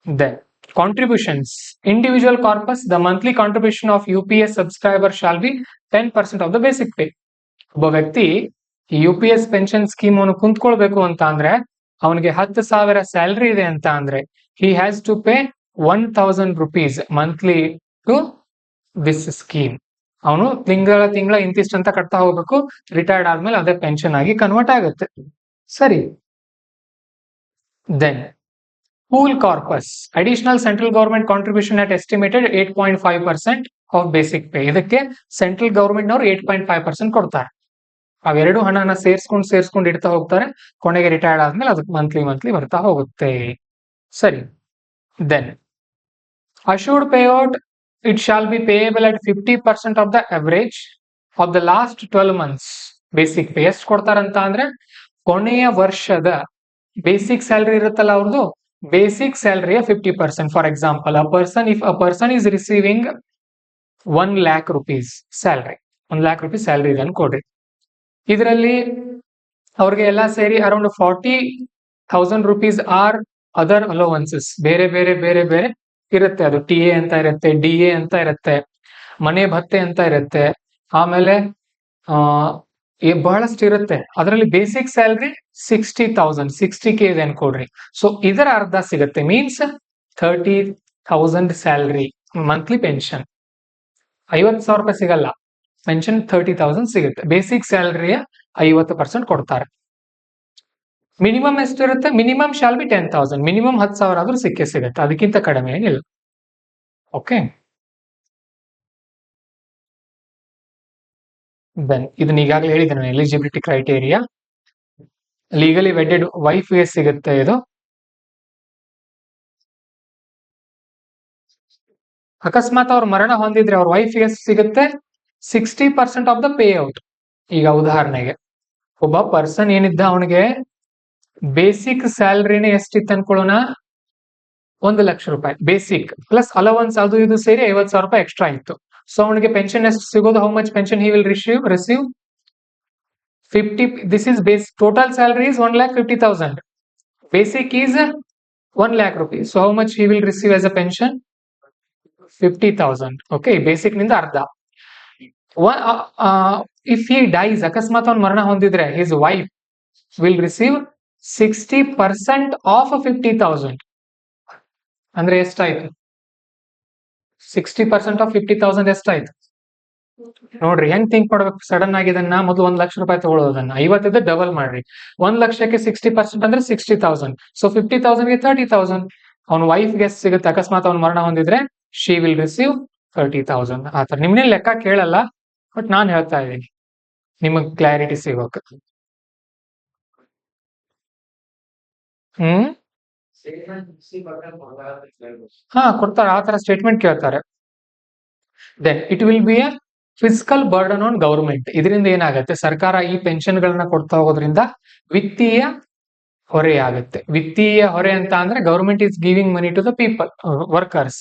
Then contributions, individual corpus, the monthly contribution of UPS subscriber shall be 10% of the basic pay. ಒಬ್ಬ ವ್ಯಕ್ತಿ ಈ UPS pension scheme ಅನ್ನು ಕುಂತ್ಕೊಳ್ಬೇಕು ಅಂತ ಅಂದ್ರೆ ಅವನಿಗೆ 10,000 salary ಇದೆ ಅಂತ ಅಂದ್ರೆ he has to pay 1,000 rupees monthly to this scheme. ಅವನು ತಿಂಗಳ ಇಂತಿಷ್ಟು ಅಂತ ಕಟ್ತಾ ಹೋಗ್ಬೇಕು. ರಿಟೈರ್ಡ್ ಆದ್ಮೇಲೆ ಅದೇ ಪೆನ್ಷನ್ ಆಗಿ ಕನ್ವರ್ಟ್ ಆಗುತ್ತೆ. ಸರಿ. Then pool corpus, additional central government contribution at estimated 8.5% of basic pay. ಇದಕ್ಕೆ ಸೆಂಟ್ರಲ್ ಗವರ್ಮೆಂಟ್ ನವರು 8.5% ಕೊಡ್ತಾರೆ. ಅವೆರಡು ಹಣನ ಸೇರ್ಸ್ಕೊಂಡು ಇಡ್ತಾ ಹೋಗ್ತಾರೆ. ಕೊನೆಗೆ ರಿಟೈರ್ಡ್ ಆದ್ಮೇಲೆ ಅದಕ್ಕೆ ಮಂತ್ಲಿ ಬರ್ತಾ ಹೋಗುತ್ತೆ. ಸರಿ. Then assured payout, it shall be payable at 50% of the average of the last 12 months basic pay. ಎಷ್ಟು ಕೊಡ್ತಾರಂತ ಅಂದ್ರೆ ಕೊನೆಯ ವರ್ಷದ ಬೇಸಿಕ್ ಸ್ಯಾಲರಿ ಇರುತ್ತಲ್ಲ ಅವ್ರದ್ದು, ಬೇಸಿಕ್ ಸ್ಯಾಲರಿಯ 50%. For example, if a person is receiving 1 lakh rupees salary, 1 lakh rupees salary ಇದೆ ಅನ್ಕೊಡ್ರಿ. ಇದರಲ್ಲಿ ಅವ್ರಿಗೆ ಎಲ್ಲ ಸೇರಿ around 40,000 rupees or other allowances, ಬೇರೆ ಇರುತ್ತೆ. ಅದು TA ಅಂತ ಇರುತ್ತೆ, DA ಅಂತ ಇರುತ್ತೆ, ಮನೆ ಭತ್ತೆ ಅಂತ ಇರುತ್ತೆ, ಆಮೇಲೆ ಬಹಳಷ್ಟು ಇರುತ್ತೆ. ಅದರಲ್ಲಿ ಬೇಸಿಕ್ ಸ್ಯಾಲರಿ 60,000, 60K ಇದೆ ಅನ್ಕೊಡ್ರಿ. ಸೊ ಇದರ ಅರ್ಧ ಸಿಗುತ್ತೆ, ಮೀನ್ಸ್ 30,000 ಸ್ಯಾಲರಿ ಮಂತ್ಲಿ ಪೆನ್ಷನ್. 50,000 ರೂಪಾಯಿ ಸಿಗಲ್ಲ, ಪೆನ್ಷನ್ 30,000 ಸಿಗುತ್ತೆ. ಬೇಸಿಕ್ ಸ್ಯಾಲರಿಯ 50% ಕೊಡ್ತಾರೆ. ಮಿನಿಮಮ್ ಎಷ್ಟಿರುತ್ತೆ? Minimum shall be 10,000. ಮಿನಿಮಮ್ 10,000 ಆದ್ರೂ ಸಿಗುತ್ತೆ, ಅದಕ್ಕಿಂತ ಕಡಿಮೆ ಏನಿಲ್ಲ. ಓಕೆ. ದೆನ್ ಇದನ್ನ ಈಗಾಗಲೇ ಹೇಳಿದ್ದೇನೆ, ಎಲಿಜಿಬಿಲಿಟಿ ಕ್ರೈಟೇರಿಯಾ. ಲೀಗಲಿ ವೆಡೆಡ್ ವೈಫ್ಗೆ ಸಿಗುತ್ತೆ ಇದು. ಅಕಸ್ಮಾತ್ ಅವ್ರ ಮರಣ ಹೊಂದಿದ್ರೆ ಅವ್ರ ವೈಫ್ಗೆ ಸಿಗುತ್ತೆ 60% ಆಫ್ ದ ಪೇ ಔಟ್. ಈಗ ಉದಾಹರಣೆಗೆ ಒಬ್ಬ ಪರ್ಸನ್ ಏನಿದ್ದ, ಅವನಿಗೆ ಬೇಸಿಕ್ ಸ್ಯಾಲರಿನೇ ಎಷ್ಟಿತ್ತು ಅನ್ಕೊಳ್ಳೋಣ, 1 ಲಕ್ಷ ರೂಪಾಯಿ ಬೇಸಿಕ್ ಪ್ಲಸ್ ಅಲವನ್ಸ್ ಅದು ಇದು ಸೇರಿ 50,000 ರೂಪಾಯಿ ಎಕ್ಸ್ಟ್ರಾ ಇತ್ತು. ಸೊ ಅವನಿಗೆ ಪೆನ್ಷನ್ ಎಷ್ಟು ಸಿಗೋದು? How much pension he will receive 50. This is base total salary is 1,50,000. Basic is 1 lakh rupees. So how much he will receive as a pension? 50,000. Okay, basic ನಿಂದ ಅರ್ಧ. ಇಫ್ ಹಿ ಡೈಸ್, ಅಕಸ್ಮಾತ್ ಅವ್ನು ಮರಣ ಹೊಂದಿದ್ರೆ, his wife will receive 60% of 50,000. ಅಂದ್ರೆ ಎಷ್ಟಾಯ್ತು? 60% of 50,000 ಎಷ್ಟಾಯ್ತು ನೋಡ್ರಿ. ಹೆಂಗ್ ಥಿಂಕ್ ಮಾಡ್ಬೇಕು ಸಡನ್ ಆಗಿ ಇದನ್ನ. ಮೊದಲು 1 ಲಕ್ಷ ರೂಪಾಯಿ ತಗೊಳ್ಳೋದನ್ನ 50 ಡಬಲ್ ಮಾಡ್ರಿ. 1 ಲಕ್ಷಕ್ಕೆ 60% ಅಂದ್ರೆ 60,000. ಸೊ 50,000ಗೆ 30,000. ಅವನ ವೈಫ್ಗೆ ಎಷ್ಟು ಸಿಗುತ್ತೆ? ಅಕಸ್ಮಾತ್ ಅವ್ನು ಮರಣ ಹೊಂದಿದ್ರೆ ಶಿ ವಿಲ್ ರಿಸೀವ್ 30,000. ಆತರ ನಿಮ್ನೇನ್ ಲೆಕ್ಕ ಕೇಳಲ್ಲ, ಬಟ್ ನಾನ್ ಹೇಳ್ತಾ ಇದ್ದೀನಿ ನಿಮಗ್ ಕ್ಲಾರಿಟಿ ಸಿಗೋಕೆ. ಕೊಡ್ತಾರೆ, ಆ ತರ ಸ್ಟೇಟ್ಮೆಂಟ್ ಕೇಳ್ತಾರೆ. Then it will be a fiscal burden on government. ಇದರಿಂದ ಏನಾಗುತ್ತೆ? ಸರ್ಕಾರ ಈ ಪೆನ್ಷನ್ ಗಳನ್ನ ಕೊಡ್ತಾ ಹೋಗೋದ್ರಿಂದ ವಿತ್ತೀಯ ಹೊರೆ ಆಗುತ್ತೆ. ವಿತ್ತೀಯ ಹೊರೆ ಅಂತ ಅಂದ್ರೆ government is giving money to the people, workers.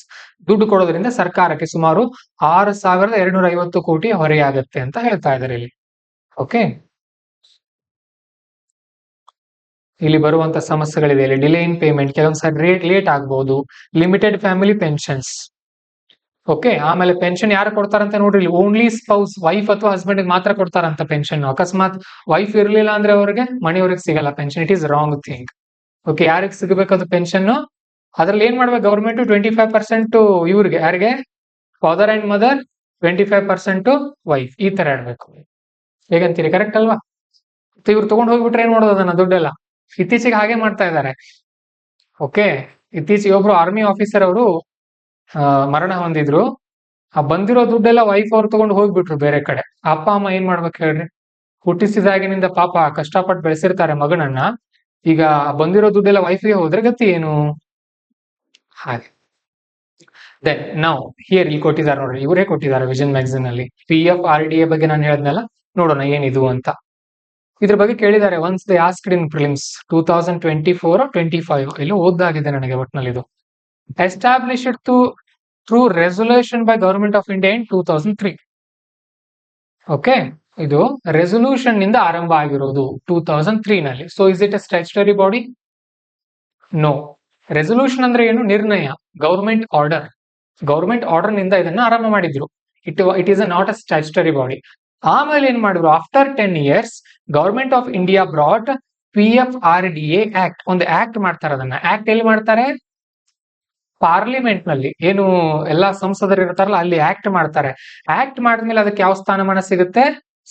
ದುಡ್ಡು ಕೊಡೋದ್ರಿಂದ ಸರ್ಕಾರಕ್ಕೆ ಸುಮಾರು 6,250 ಕೋಟಿ ಹೊರೆ ಆಗುತ್ತೆ ಅಂತ ಹೇಳ್ತಾ ಇದ್ದಾರೆ ಇಲ್ಲಿ. ಓಕೆ. ಇಲ್ಲಿ ಬರುವಂತ ಸಮಸ್ಯೆಗಳಿದೆ. ಇಲ್ಲಿ ಡಿಲೇ ಇನ್ ಪೇಮೆಂಟ್, ಕೆಲವೊಂದ್ಸರಿ ಲೇಟ್ ಆಗ್ಬಹುದು. Limited family pensions. ಓಕೆ. ಆಮೇಲೆ ಪೆನ್ಷನ್ ಯಾರು ಕೊಡ್ತಾರಂತ ನೋಡ್ರಿ, ಇಲ್ಲಿ ಓನ್ಲಿ ಸ್ಪೌಸ್, ವೈಫ್ ಅಥವಾ ಹಸ್ಬೆಂಡ್ ಮಾತ್ರ ಕೊಡ್ತಾರಂತ ಪೆನ್ಷನ್. ಅಕಸ್ಮಾತ್ ವೈಫ್ ಇರ್ಲಿಲ್ಲ ಅಂದ್ರೆ ಅವ್ರಿಗೆ ಮನೆಯವ್ರಿಗೆ ಸಿಗಲ್ಲ pension. It is wrong thing. Okay. ಯಾರಿಗೆ ಸಿಗಬೇಕದು ಪೆನ್ಷನ್? ಅದ್ರಲ್ಲಿ ಏನ್ ಮಾಡ್ಬೇಕು ಗವರ್ಮೆಂಟ್? 25% ಇವ್ರಿಗೆ, ಯಾರಿಗೆ? ಫಾದರ್ ಅಂಡ್ ಮದರ್ 25% ವೈಫ್, ಈ ತರ ಇಡ್ಬೇಕು. ಹೇಗಂತೀರಿ? ಕರೆಕ್ಟ್ ಅಲ್ವಾ? ಇವ್ರು ತಗೊಂಡು ಹೋಗ್ಬಿಟ್ರೆ ಏನ್ ಮಾಡೋದು ಅದನ್ನ ದುಡ್ಡೆಲ್ಲ? ಇತ್ತೀಚೆಗೆ ಹಾಗೆ ಮಾಡ್ತಾ ಇದ್ದಾರೆ. ಓಕೆ, ಇತ್ತೀಚೆಗೆ ಒಬ್ರು ಆರ್ಮಿ ಆಫೀಸರ್ ಅವರು ಮರಣ ಹೊಂದಿದ್ರು. ಆ ಬಂದಿರೋ ದುಡ್ಡೆಲ್ಲ ವೈಫ್ ಅವ್ರು ತಗೊಂಡು ಹೋಗ್ಬಿಟ್ರು ಬೇರೆ ಕಡೆ. ಅಪ್ಪ ಅಮ್ಮ ಏನ್ ಮಾಡ್ಬೇಕು ಹೇಳ್ರಿ? ಹುಟ್ಟಿಸಿದಾಗಿನಿಂದ ಪಾಪ ಕಷ್ಟಪಟ್ಟು ಬೆಳೆಸಿರ್ತಾರೆ ಮಗನನ್ನ. ಈಗ ಬಂದಿರೋ ದುಡ್ಡೆಲ್ಲ ವೈಫ್ಗೆ ಹೋದ್ರೆ ಗತಿ ಏನು? ಹಾಗೆ ದೆನ್ ನಾವು ಹಿಯರ್ ಇಲ್ಲಿ ಕೊಟ್ಟಿದ್ದಾರೆ ನೋಡ್ರಿ, ಇವರೇ ಕೊಟ್ಟಿದ್ದಾರೆ ವಿಷನ್ ಮ್ಯಾಗಝಿನ್ ಅಲ್ಲಿ. PFRDA ಬಗ್ಗೆ ನಾನು ಹೇಳಿದ್ನಲ್ಲ, ನೋಡೋಣ ಏನಿದು ಅಂತ. ಇದ್ರ ಬಗ್ಗೆ ಕೇಳಿದ್ದಾರೆ once they asked in prelims 2024-25 ಇಲ್ಲಿ ಓದ್ದಾಗಿದೆ ನನಗೆ ಒಟ್ನಲ್ಲಿ. ಇದು established through resolution by government of India in 2003. ಓಕೆ, ಇದು ರೆಸೊಲ್ಯೂಷನ್ ನಿಂದ ಆರಂಭ ಆಗಿರೋದು 2003 ನಲ್ಲಿ. So is it a statutory body? No. Resolution ಅಂದ್ರೆ ಏನು? ನಿರ್ಣಯ, ಗವರ್ಮೆಂಟ್ ಆರ್ಡರ್. ಗವರ್ಮೆಂಟ್ ಆರ್ಡರ್ ನಿಂದ ಇದನ್ನ ಆರಂಭ ಮಾಡಿದ್ರು. It is not a statutory body. ಆಮೇಲೆ ಏನ್ ಮಾಡಿದ್ರು? After 10 years government of India brought PFRDA act. ಒಂದು ಆಕ್ಟ್ ಮಾಡ್ತಾರೆ. ಅದನ್ನ ಆಕ್ಟ್ ಎಲ್ಲಿ ಮಾಡ್ತಾರೆ? ಪಾರ್ಲಿಮೆಂಟ್ ನಲ್ಲಿ. ಏನು ಎಲ್ಲಾ ಸಂಸದರು ಇರ್ತಾರಲ್ಲ, ಅಲ್ಲಿ ಆಕ್ಟ್ ಮಾಡ್ತಾರೆ. ಆಕ್ಟ್ ಮಾಡಿದ್ಮೇಲೆ ಅದಕ್ಕೆ ಯಾವ ಸ್ಥಾನಮಾನ ಸಿಗುತ್ತೆ?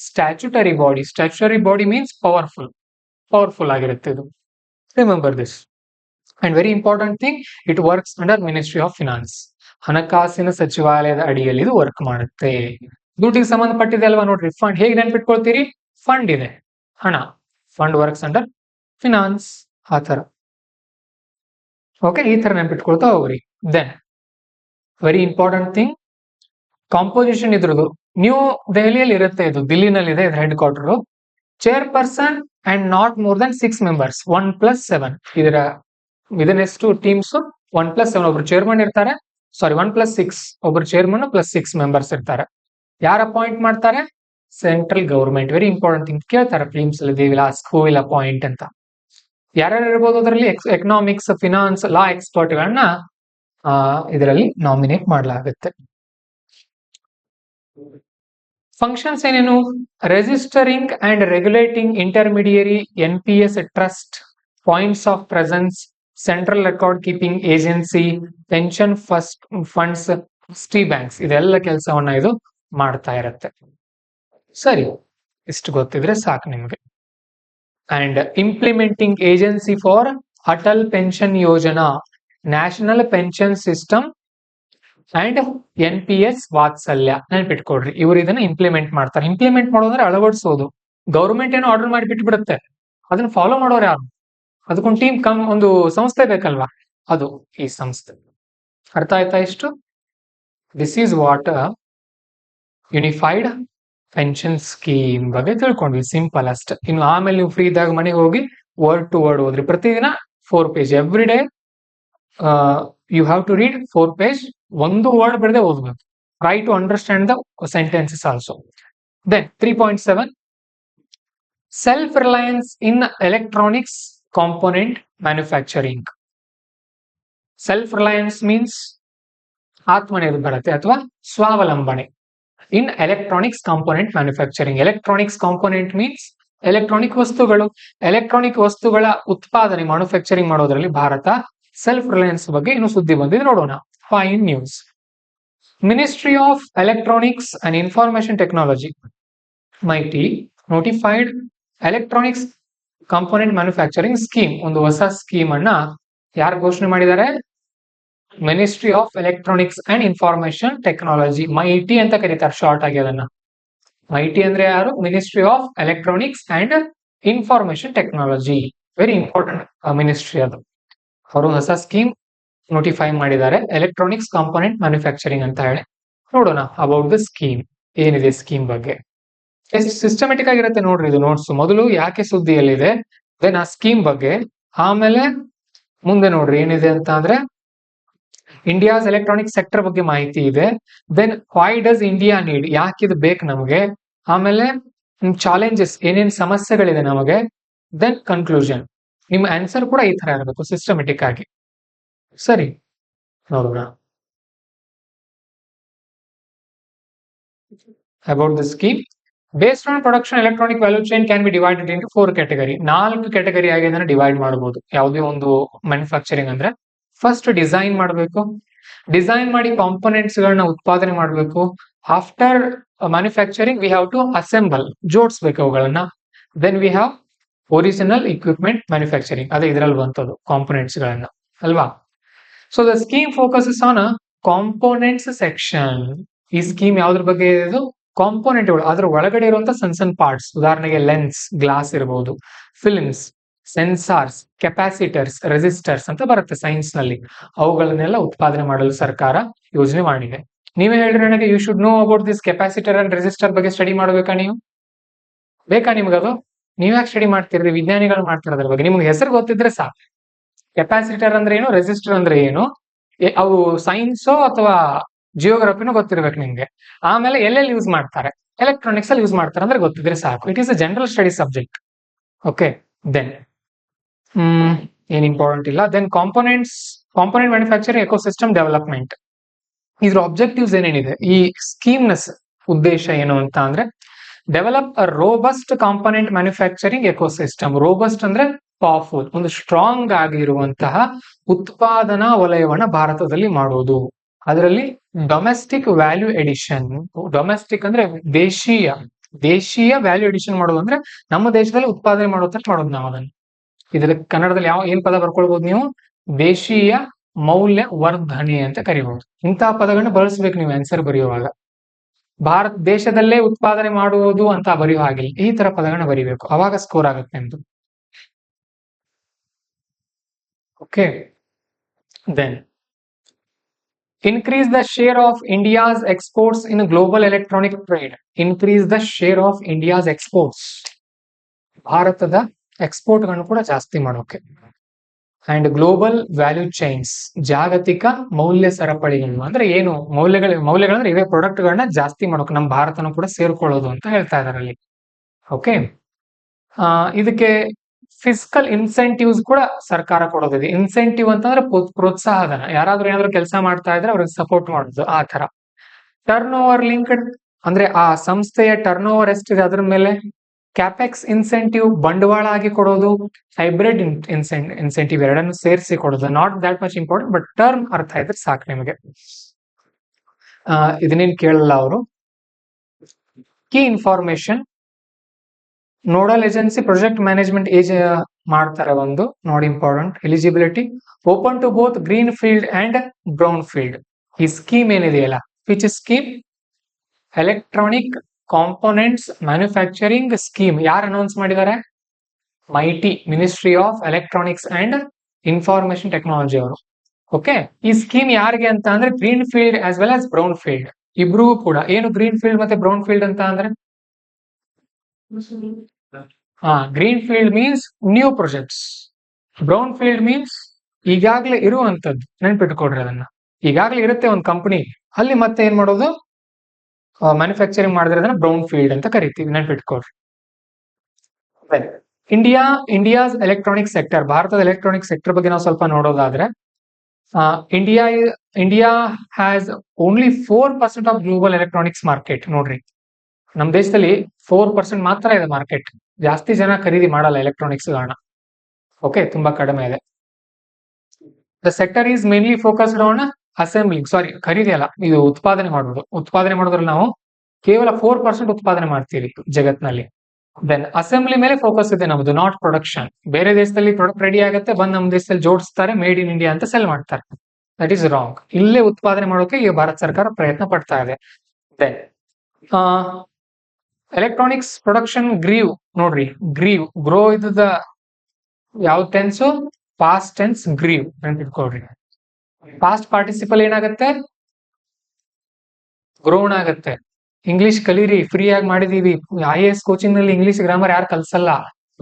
Statutory body. Statutory body means powerful ಆಗಿರುತ್ತೆ ಇದು. Remember this. And very important thing, it works under ministry of finance. ಹಣಕಾಸಿನ ಸಚಿವಾಲಯದ ಅಡಿಯಲ್ಲಿ ಇದು ವರ್ಕ್ ಮಾಡುತ್ತೆ. ದುಡ್ಡಿಗೆ ಸಂಬಂಧಪಟ್ಟಿದೆ ಅಲ್ವಾ? ನೋಡ್ರಿ, ಫಂಡ್ ಹೇಗೆ ನೆನ್ಪಿಟ್ಕೊಳ್ತೀರಿ? ಫಂಡ್ ಇದೆ, ಹಣ. ಫಂಡ್ ವರ್ಕ್ಸ್ ಅಂಡರ್ ಫಿನಾನ್ಸ್, ಆ ತರ. ಓಕೆ, ಈ ತರ ನೆನ್ಪಿಟ್ಕೊಳ್ತಾ ಹೋಗ್ರಿ. Then very important thing, composition ಇದ್ರದ್ದು ನ್ಯೂ ದೆಹಲಿಯಲ್ಲಿ ಇರುತ್ತೆ. ಇದು ದಿಲ್ಲಿನಲ್ಲಿದೆ, ಇದು headquarter. Chairperson and not more than 6 members, 1+7. ಇದನ್ನೆಷ್ಟು ಟೀಮ್ಸ್? 1+7. ಒಬ್ರು ಚೇರ್ಮನ್ ಇರ್ತಾರೆ, 1+6. ಒಬ್ರು ಚೇರ್ಮನ್ +6 members ಇರ್ತಾರೆ. ಯಾರು ಅಪಾಯಿಂಟ್ ಮಾಡ್ತಾರೆ? Central government. Very important thing ಕೇಳ್ತಾರೆ ಫಿಲಿಮ್ಸ್ ಅಲ್ಲಿ, they will ask who will appoint ಅಂತ. ಯಾರ್ಯಾರು ಇರ್ಬೋದು ಅದರಲ್ಲಿ? ಎಕನಾಮಿಕ್ಸ್, ಫಿನಾನ್ಸ್, ಲಾ ಎಕ್ಸ್ಪರ್ಟ್ಗಳನ್ನ ಇದರಲ್ಲಿ ನಾಮಿನೇಟ್ ಮಾಡಲಾಗುತ್ತೆ. ಫಂಕ್ಷನ್ಸ್ ಏನೇನು? Registering and regulating intermediary NPS trust, points of presence, central record keeping agency, pension funds, trustee banks, ಇದೆಲ್ಲ ಕೆಲಸವನ್ನ ಇದು ಮಾಡ್ತಾ ಇರತ್ತೆ. ಸರಿ, ಇಷ್ಟು ಗೊತ್ತಿದ್ರೆ ಸಾಕು ನಿಮ್ಗೆ. And implementing agency for Atal pension Yojana, national pension system and NPS Vatsalya. ನೆನ್ಪಿಟ್ಕೊಡ್ರಿ, ಇವರು ಇದನ್ನ ಇಂಪ್ಲಿಮೆಂಟ್ ಮಾಡ್ತಾರೆ. ಇಂಪ್ಲಿಮೆಂಟ್ ಮಾಡೋದ್ರೆ ಅಳವಡಿಸೋದು. ಗೌರ್ಮೆಂಟ್ ಏನೋ ಆರ್ಡರ್ ಮಾಡಿ ಬಿಟ್ಬಿಡುತ್ತೆ, ಅದನ್ನ ಫಾಲೋ ಮಾಡೋರು ಯಾರು? ಅದಕ್ಕೊಂದು ಟೀಮ್, ಒಂದು ಸಂಸ್ಥೆ ಬೇಕಲ್ವಾ? ಅದು ಈ ಸಂಸ್ಥೆ. ಅರ್ಥ ಆಯ್ತಾ ಇಷ್ಟು? This is what unified pension scheme ಬಗ್ಗೆ ತಿಳ್ಕೊಂಡ್ವಿ. ಸಿಂಪಲ್ ಅಷ್ಟೇ. ಇನ್ನು ಆಮೇಲೆ ನೀವು ಫ್ರೀ ಇದ್ದಾಗ ಮನೆಗೆ ಹೋಗಿ ವರ್ಡ್ ಟು ವರ್ಡ್ ಓದ್ರಿ. ಪ್ರತಿದಿನ 4 page every day. You have to read 4 page. ಒಂದು ವರ್ಡ್ ಬಿಡದೆ ಓದ್ಬೇಕು. Try to understand the sentences also. Then 3.7 self reliance in electronics component manufacturing. Self reliance means ಆತ್ಮನಿರ್ಭರತೆ ಅಥವಾ ಸ್ವಾವಲಂಬನೆ in electronics component manufacturing. Electronics component means electronic ವಸ್ತುಗಳು. Electronic ವಸ್ತುಗಳ ಉತ್ಪಾದನೆ, manufacturing ಮಾಡೋದ್ರಲ್ಲಿ ಭಾರತ ಸೆಲ್ಫ್ ರಿಲಯನ್ಸ್ ಬಗ್ಗೆ ಇನ್ನು ಸುದ್ದಿ ಬಂದಿದೆ, ನೋಡೋಣ. Fine news. Ministry of electronics and information technology MeitY notified electronics component manufacturing scheme. ಒಂದು ಹೊಸ ಸ್ಕೀಮ್ ಅನ್ನ ಯಾರು ಘೋಷಣೆ ಮಾಡಿದ್ದಾರೆ? Ministry of electronics and information technology, MeitY ಅಂತ ಕರೀತಾರೆ ಶಾರ್ಟ್ ಆಗಿ ಅದನ್ನ. MeitY ಅಂದ್ರೆ ಯಾರು? Ministry of electronics and information technology. Very important ministry ಅದು. ಅವರು ಹೊಸ ಸ್ಕೀಮ್ ನೋಟಿಫೈ ಮಾಡಿದ್ದಾರೆ, ಎಲೆಕ್ಟ್ರಾನಿಕ್ಸ್ ಕಾಂಪೋನೆಂಟ್ ಮ್ಯಾನುಫ್ಯಾಕ್ಚರಿಂಗ್ ಅಂತ ಹೇಳಿ. ನೋಡೋಣ ಅಬೌಟ್ ದ ಸ್ಕೀಮ್, ಏನಿದೆ ಸ್ಕೀಮ್ ಬಗ್ಗೆ. ಎಷ್ಟು ಸಿಸ್ಟಮೆಟಿಕ್ ಆಗಿರುತ್ತೆ ನೋಡ್ರಿ ಇದು ನೋಟ್ಸ್. ಮೊದಲು ಯಾಕೆ ಸುದ್ದಿಯಲ್ಲಿದೆ, ದೆನ್ ಆ ಸ್ಕೀಮ್ ಬಗ್ಗೆ, ಆಮೇಲೆ ಮುಂದೆ ನೋಡ್ರಿ ಏನಿದೆ ಅಂತ ಅಂದ್ರೆ ಇಂಡಿಯಾಸ್ ಎಲೆಕ್ಟ್ರಾನಿಕ್ ಸೆಕ್ಟರ್ ಬಗ್ಗೆ ಮಾಹಿತಿ ಇದೆ. Then why does India need, ಯಾಕೆ ಇದು ಬೇಕು ನಮಗೆ. ಆಮೇಲೆ ಚಾಲೆಂಜಸ್, ಏನೇನ್ ಸಮಸ್ಯೆಗಳಿದೆ ನಮಗೆ. Then conclusion. ನಿಮ್ಮ ಆನ್ಸರ್ ಕೂಡ ಈ ತರ ಇರಬೇಕು, ಸಿಸ್ಟಮೆಟಿಕ್ ಆಗಿ. ಸರಿ, ನೋಡೋಣ. About the scheme, based on production, electronic value chain can be divided into 4 category. 4 category ಆಗಿ ಇದನ್ನ ಡಿವೈಡ್ ಮಾಡಬಹುದು. ಯಾವುದೇ ಒಂದು ಮ್ಯಾನುಫ್ಯಾಕ್ಚರಿಂಗ್ ಅಂದ್ರೆ ಫಸ್ಟ್ ಡಿಸೈನ್ ಮಾಡಬೇಕು, ಡಿಸೈನ್ ಮಾಡಿ ಕಾಂಪೋನೆಂಟ್ಸ್ ಗಳನ್ನ ಉತ್ಪಾದನೆ ಮಾಡಬೇಕು. After manufacturing we have to assemble, ಜೋಡಿಸ್ಬೇಕು ಅವುಗಳನ್ನ. Then we have original equipment manufacturing, ಅದೇ ಇದರಲ್ಲಿ ಬಂತದ್ದು ಕಾಂಪೋನೆಂಟ್ಸ್ ಗಳನ್ನ, ಅಲ್ವಾ? So the scheme focuses on components section. ಈ ಸ್ಕೀಮ್ ಯಾವ್ದ್ರ ಬಗ್ಗೆ ಇದು? ಕಾಂಪೋನೆಂಟ್ಗಳು, ಅದ್ರ ಒಳಗಡೆ ಇರುವಂತಹ ಸಣ್ಣ ಸಣ್ಣ ಪಾರ್ಟ್ಸ್, ಉದಾಹರಣೆಗೆ ಲೆನ್ಸ್, ಗ್ಲಾಸ್ ಇರಬಹುದು, ಫಿಲ್ಮ್ಸ್, ಸೆನ್ಸಾರ್ಸ್, ಕೆಪಾಸಿಟರ್ಸ್, ರೆಸಿಸ್ಟರ್ಸ್ ಅಂತ ಬರುತ್ತೆ ಸೈನ್ಸ್ ನಲ್ಲಿ. ಅವುಗಳನ್ನೆಲ್ಲ ಉತ್ಪಾದನೆ ಮಾಡಲು ಸರ್ಕಾರ ಯೋಜನೆ ಮಾಡಿದೆ. ನೀವೇ ಹೇಳ್ರಿ ನನಗೆ, you should know about this capacitor and resistor ಬಗ್ಗೆ ಸ್ಟಡಿ ಮಾಡಬೇಕಾ ನೀವು? ಬೇಕಾ ನಿಮ್ಗದು? ನೀವ್ಯಾಕೆ ಸ್ಟಡಿ ಮಾಡ್ತಿರ್ರಿ? ವಿಜ್ಞಾನಿಗಳು ಮಾಡ್ತಾರೆ ಅದ್ರ ಬಗ್ಗೆ. ನಿಮ್ಗೆ ಹೆಸರು ಗೊತ್ತಿದ್ರೆ ಸಾಕು. ಕೆಪಾಸಿಟರ್ ಅಂದ್ರೆ ಏನು, ರೆಸಿಸ್ಟರ್ ಅಂದ್ರೆ ಏನು, ಅವು ಸೈನ್ಸೋ ಅಥವಾ ಜಿಯೋಗ್ರಫಿನೋ ಗೊತ್ತಿರ್ಬೇಕು ನಿಮ್ಗೆ. ಆಮೇಲೆ ಎಲ್ಲೆಲ್ಲಿ ಯೂಸ್ ಮಾಡ್ತಾರೆ, ಎಲೆಕ್ಟ್ರಾನಿಕ್ಸ್ ಅಲ್ಲಿ ಯೂಸ್ ಮಾಡ್ತಾರೆ ಅಂದ್ರೆ ಗೊತ್ತಿದ್ರೆ ಸಾಕು. It is a general study subject. Okay, then ಏನ್ ಇಂಪಾರ್ಟೆಂಟ್ ಇಲ್ಲ. Then component manufacturing ecosystem development. ಇದ್ರ ಆಬ್ಜೆಕ್ಟಿವ್ಸ್ ಏನೇನಿದೆ, ಈ ಸ್ಕೀಮ್ ನ ಉದ್ದೇಶ ಏನು ಅಂತ ಅಂದ್ರೆ, develop a robust component manufacturing ecosystem. Robust ಅಂದ್ರೆ ಪವರ್ಫುಲ್, ಒಂದು ಸ್ಟ್ರಾಂಗ್ ಆಗಿರುವಂತಹ ಉತ್ಪಾದನಾ ವಲಯವನ್ನ ಭಾರತದಲ್ಲಿ ಮಾಡೋದು. ಅದರಲ್ಲಿ ಡೊಮೆಸ್ಟಿಕ್ ವ್ಯಾಲ್ಯೂ ಎಡಿಷನ್. ಡೊಮೆಸ್ಟಿಕ್ ಅಂದ್ರೆ ದೇಶೀಯ ವ್ಯಾಲ್ಯೂ ಎಡಿಷನ್ ಮಾಡೋದು ಅಂದ್ರೆ ನಮ್ಮ ದೇಶದಲ್ಲಿ ಉತ್ಪಾದನೆ ಮಾಡೋದು ನಾವು ಅದನ್ನು. ಇದಕ್ಕೆ ಕನ್ನಡದಲ್ಲಿ ಏನ್ ಪದ ಬರ್ಕೊಳ್ಬಹುದು ನೀವು? ದೇಶೀಯ ಮೌಲ್ಯ ವರ್ಧನೆ ಅಂತ ಕರಿಬಹುದು. ಇಂತಹ ಪದಗಳನ್ನ ಬಳಸಬೇಕು ನೀವು ಆನ್ಸರ್ ಬರೆಯುವಾಗ. ಭಾರತ ದೇಶದಲ್ಲೇ ಉತ್ಪಾದನೆ ಮಾಡುವುದು ಅಂತ ಬರೆಯುವ ಹಾಗಿಲ್ಲ, ಈ ತರ ಪದಗಳನ್ನ ಬರಿಬೇಕು, ಅವಾಗ ಸ್ಕೋರ್ ಆಗುತ್ತೆ ಅಂತ. Okay, then increase the share of India's exports in global electronic trade. Increase the share of India's exports. ಭಾರತದ ಎಕ್ಸ್ಪೋರ್ಟ್ ಗಳನ್ನು ಕೂಡ ಜಾಸ್ತಿ ಮಾಡೋಕೆ. ಅಂಡ್ ಗ್ಲೋಬಲ್ ವ್ಯಾಲ್ಯೂ ಚೈನ್ಸ್, ಜಾಗತಿಕ ಮೌಲ್ಯ ಸರಪಳಿಗಳು ಅಂದ್ರೆ ಏನು? ಮೌಲ್ಯಗಳಂದ್ರೆ ಇವೇ ಪ್ರಾಡಕ್ಟ್ ಗಳನ್ನ ಜಾಸ್ತಿ ಮಾಡೋಕೆ ನಮ್ಮ ಭಾರತನೂ ಕೂಡ ಸೇರ್ಕೊಳ್ಳೋದು ಅಂತ ಹೇಳ್ತಾ ಇದಾರೆ ಅಲ್ಲಿ. ಓಕೆ, ಇದಕ್ಕೆ ಫಿಸಿಕಲ್ ಇನ್ಸೆಂಟಿವ್ಸ್ ಕೂಡ ಸರ್ಕಾರ ಕೊಡೋದಿದೆ. ಇನ್ಸೆಂಟಿವ್ ಅಂತಂದ್ರೆ ಪ್ರೋತ್ಸಾಹಧನ. ಯಾರಾದ್ರೂ ಏನಾದ್ರು ಕೆಲಸ ಮಾಡ್ತಾ ಇದ್ರೆ ಅವ್ರಿಗೆ ಸಪೋರ್ಟ್ ಮಾಡೋದು, ಆ ತರ. ಟರ್ನ್ ಓವರ್ ಲಿಂಕ್ಡ್ ಅಂದ್ರೆ ಆ ಸಂಸ್ಥೆಯ ಟರ್ನ್ ಓವರ್ ಎಷ್ಟಿದೆ ಅದ್ರ ಮೇಲೆ. ಕ್ಯಾಪೆಕ್ಸ್ ಇನ್ಸೆಂಟಿವ್ ಬಂಡವಾಳ ಆಗಿ ಕೊಡೋದು. ಹೈಬ್ರಿಡ್ ಇನ್ಸೆಂಟಿವ್ ಎರಡನ್ನು ಸೇರಿಸಿ ಕೊಡೋದು. Not that much important, but term ಅರ್ಥ ಇದ್ರೆ ಸಾಕು ನಿಮಗೆ. ಇದನ್ನೇನ್ ಕೇಳಲ್ಲ ಅವರು. Key information, nodal agency project management ಮಾಡ್ತಾರೆ ಒಂದು, ನೋಡಿ important. Eligibility open to both green field and brown field. ಈ ಸ್ಕೀಮ್ ಏನಿದೆಯಲ್ಲ, which scheme? Electronic components manufacturing scheme. ಯಾರು ಅನೌನ್ಸ್ ಮಾಡಿದ್ದಾರೆ? MeitY ministry of electronics and information technology ಅವರು. Okay, ಈ scheme ಯಾರಿಗೆ ಅಂತ ಅಂದ್ರೆ green field as well as brown field ಇಬ್ರಿಗೂ ಕೂಡ. ಏನು ಗ್ರೀನ್ ಫೀಲ್ಡ್ ಮತ್ತೆ ಬ್ರೌನ್ ಫೀಲ್ಡ್ ಅಂತ ಅಂದ್ರೆ? Green field means new projects, brown field means ಈಗಾಗಲೇ ಇರುವಂತದ್ದು. ನೆನ್ಪಿಟ್ಕೊಡ್ರಿ ಅದನ್ನ. ಈಗಾಗಲೇ ಇರುತ್ತೆ ಒಂದು ಕಂಪನಿ, ಅಲ್ಲಿ ಮತ್ತೆ ಏನ್ ಮಾಡೋದು? ಮ್ಯಾನುಫ್ಯಾಕ್ಚರಿಂಗ್ ಮಾಡಿದ್ರೆ ಅದನ್ನ ಬ್ರೌನ್ ಫೀಲ್ಡ್ ಅಂತ ಕರಿತೀವಿ, ನೆನ್ಪಿಟ್ಕೊಡ್ರಿ. ಇಂಡಿಯಾಸ್ ಎಲೆಕ್ಟ್ರಾನಿಕ್ ಸೆಕ್ಟರ್, ಭಾರತದ ಎಲೆಕ್ಟ್ರಾನಿಕ್ ಸೆಕ್ಟರ್ ಬಗ್ಗೆ ನಾವು ಸ್ವಲ್ಪ ನೋಡೋದಾದ್ರೆ, India has only 4% of global electronics market. ನೋಡ್ರಿ, ನಮ್ಮ ದೇಶದಲ್ಲಿ 4% ಮಾತ್ರ ಇದೆ ಮಾರ್ಕೆಟ್. ಜಾಸ್ತಿ ಜನ ಖರೀದಿ ಮಾಡಲ್ಲ ಎಲೆಕ್ಟ್ರಾನಿಕ್ಸ್ ಗಳನ್ನ. ಓಕೆ, ತುಂಬಾ ಕಡಿಮೆ ಇದೆ. The sector is mainly focused on assembling, ಖರೀದಿ ಅಲ್ಲ, ಇದು ಉತ್ಪಾದನೆ ಮಾಡೋದು. ಉತ್ಪಾದನೆ ಮಾಡೋದ್ರಲ್ಲಿ ನಾವು ಕೇವಲ 4% ಉತ್ಪಾದನೆ ಮಾಡ್ತೀವಿ ಜಗತ್ನಲ್ಲಿ. ದೆನ್ ಅಸೆಂಬ್ಲಿ ಮೇಲೆ ಫೋಕಸ್ ಇದೆ ನಮ್ದು, ನಾಟ್ ಪ್ರೊಡಕ್ಷನ್. ಬೇರೆ ದೇಶದಲ್ಲಿ ಪ್ರಾಡಕ್ಟ್ ರೆಡಿ ಆಗುತ್ತೆ, ಬಂದ್ ನಮ್ಮ ದೇಶದಲ್ಲಿ ಜೋಡಿಸ್ತಾರೆ, ಮೇಡ್ ಇನ್ ಇಂಡಿಯಾ ಅಂತ ಸೆಲ್ ಮಾಡ್ತಾರೆ. That is wrong. ಇಲ್ಲೇ ಉತ್ಪಾದನೆ ಮಾಡೋಕೆ ಈಗ ಭಾರತ ಸರ್ಕಾರ ಪ್ರಯತ್ನ ಪಡ್ತಾ ಇದೆ. Then electronics production grew. ನೋಡ್ರಿ, ಗ್ರೋ ಇದ್ದ ಯಾವ ಟೆನ್ಸು? Past tense grew. ನೆನ್ಪಿಟ್ಕೊಳ್ರಿ. ಪಾಸ್ಟ್ ಪಾರ್ಟಿಸಿಪಲ್ ಏನಾಗುತ್ತೆ? ಗ್ರೋನ್ ಆಗುತ್ತೆ. ಇಂಗ್ಲಿಷ್ ಕಲೀರಿ, ಫ್ರೀ ಆಗಿ ಮಾಡಿದೀವಿ. IAS ಕೋಚಿಂಗ್ ನಲ್ಲಿ ಇಂಗ್ಲಿಷ್ ಗ್ರಾಮರ್ ಯಾರು ಕಲ್ಸಲ್ಲ,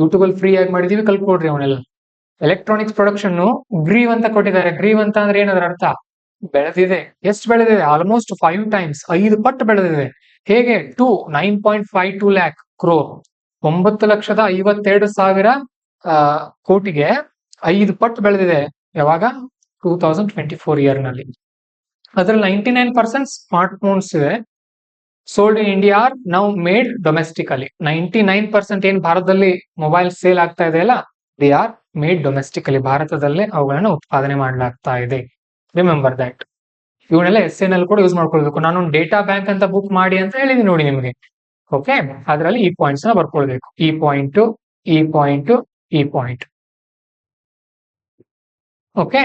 ಯೂಟ್ಯೂಬ್ ಅಲ್ಲಿ ಫ್ರೀ ಆಗಿ ಮಾಡಿದೀವಿ, ಕಲ್ಕೊಡ್ರಿ ಅವನ್ನೆಲ್ಲ. ಎಲೆಕ್ಟ್ರಾನಿಕ್ಸ್ ಪ್ರೊಡಕ್ಷನ್ ಗ್ರೀವ್ ಅಂತ ಕೊಟ್ಟಿದ್ದಾರೆ. ಗ್ರೀವ್ ಅಂತ ಅಂದ್ರೆ ಏನದ್ರ ಅರ್ಥ? ಬೆಳೆದಿದೆ. ಎಷ್ಟು ಬೆಳೆದಿದೆ? ಆಲ್ಮೋಸ್ಟ್ 5 ಟೈಮ್ಸ್, 5 ಪಟ್ಟು ಬೆಳೆದಿದೆ. ಹೇಗೆ? 9.52 lakh crore, 9,52,000 ಕೋಟಿಗೆ 5 ಪಟ್ಟು ಬೆಳೆದಿದೆ. ಯಾವಾಗ? 2024 ಇಯರ್ ನಲ್ಲಿ. ಅದ್ರಲ್ಲಿ 99% ಸ್ಮಾರ್ಟ್ ಫೋನ್ಸ್ ಇದೆ. Sold in India are now made domestically. 99% ಏನ್ ಭಾರತದಲ್ಲಿ ಮೊಬೈಲ್ ಸೇಲ್ ಆಗ್ತಾ ಇದೆ ಅಲ್ಲ, ದೇ ಆರ್ ಮೇಡ್ ಡೊಮೆಸ್ಟಿಕಲಿ. ಭಾರತದಲ್ಲೇ ಅವುಗಳನ್ನ ಉತ್ಪಾದನೆ ಮಾಡಲಾಗ್ತಾ ಇದೆ. Remember that. ಇವನ್ನೆಲ್ಲ SN ಅಲ್ಲಿ ಕೂಡ ಯೂಸ್ ಮಾಡ್ಕೊಳ್ಬೇಕು. ನಾನು ಡೇಟಾ ಬ್ಯಾಂಕ್ ಅಂತ ಬುಕ್ ಮಾಡಿ ಅಂತ ಹೇಳಿದೀನಿ ನೋಡಿ ನಿಮಗೆ. ಓಕೆ, ಅದರಲ್ಲಿ ಈ ಪಾಯಿಂಟ್ಸ್ ನ ಬರ್ಕೊಳ್ಬೇಕು. ಈ ಪಾಯಿಂಟ್, ಈ ಪಾಯಿಂಟ್, ಈ ಪಾಯಿಂಟ್. ಓಕೆ,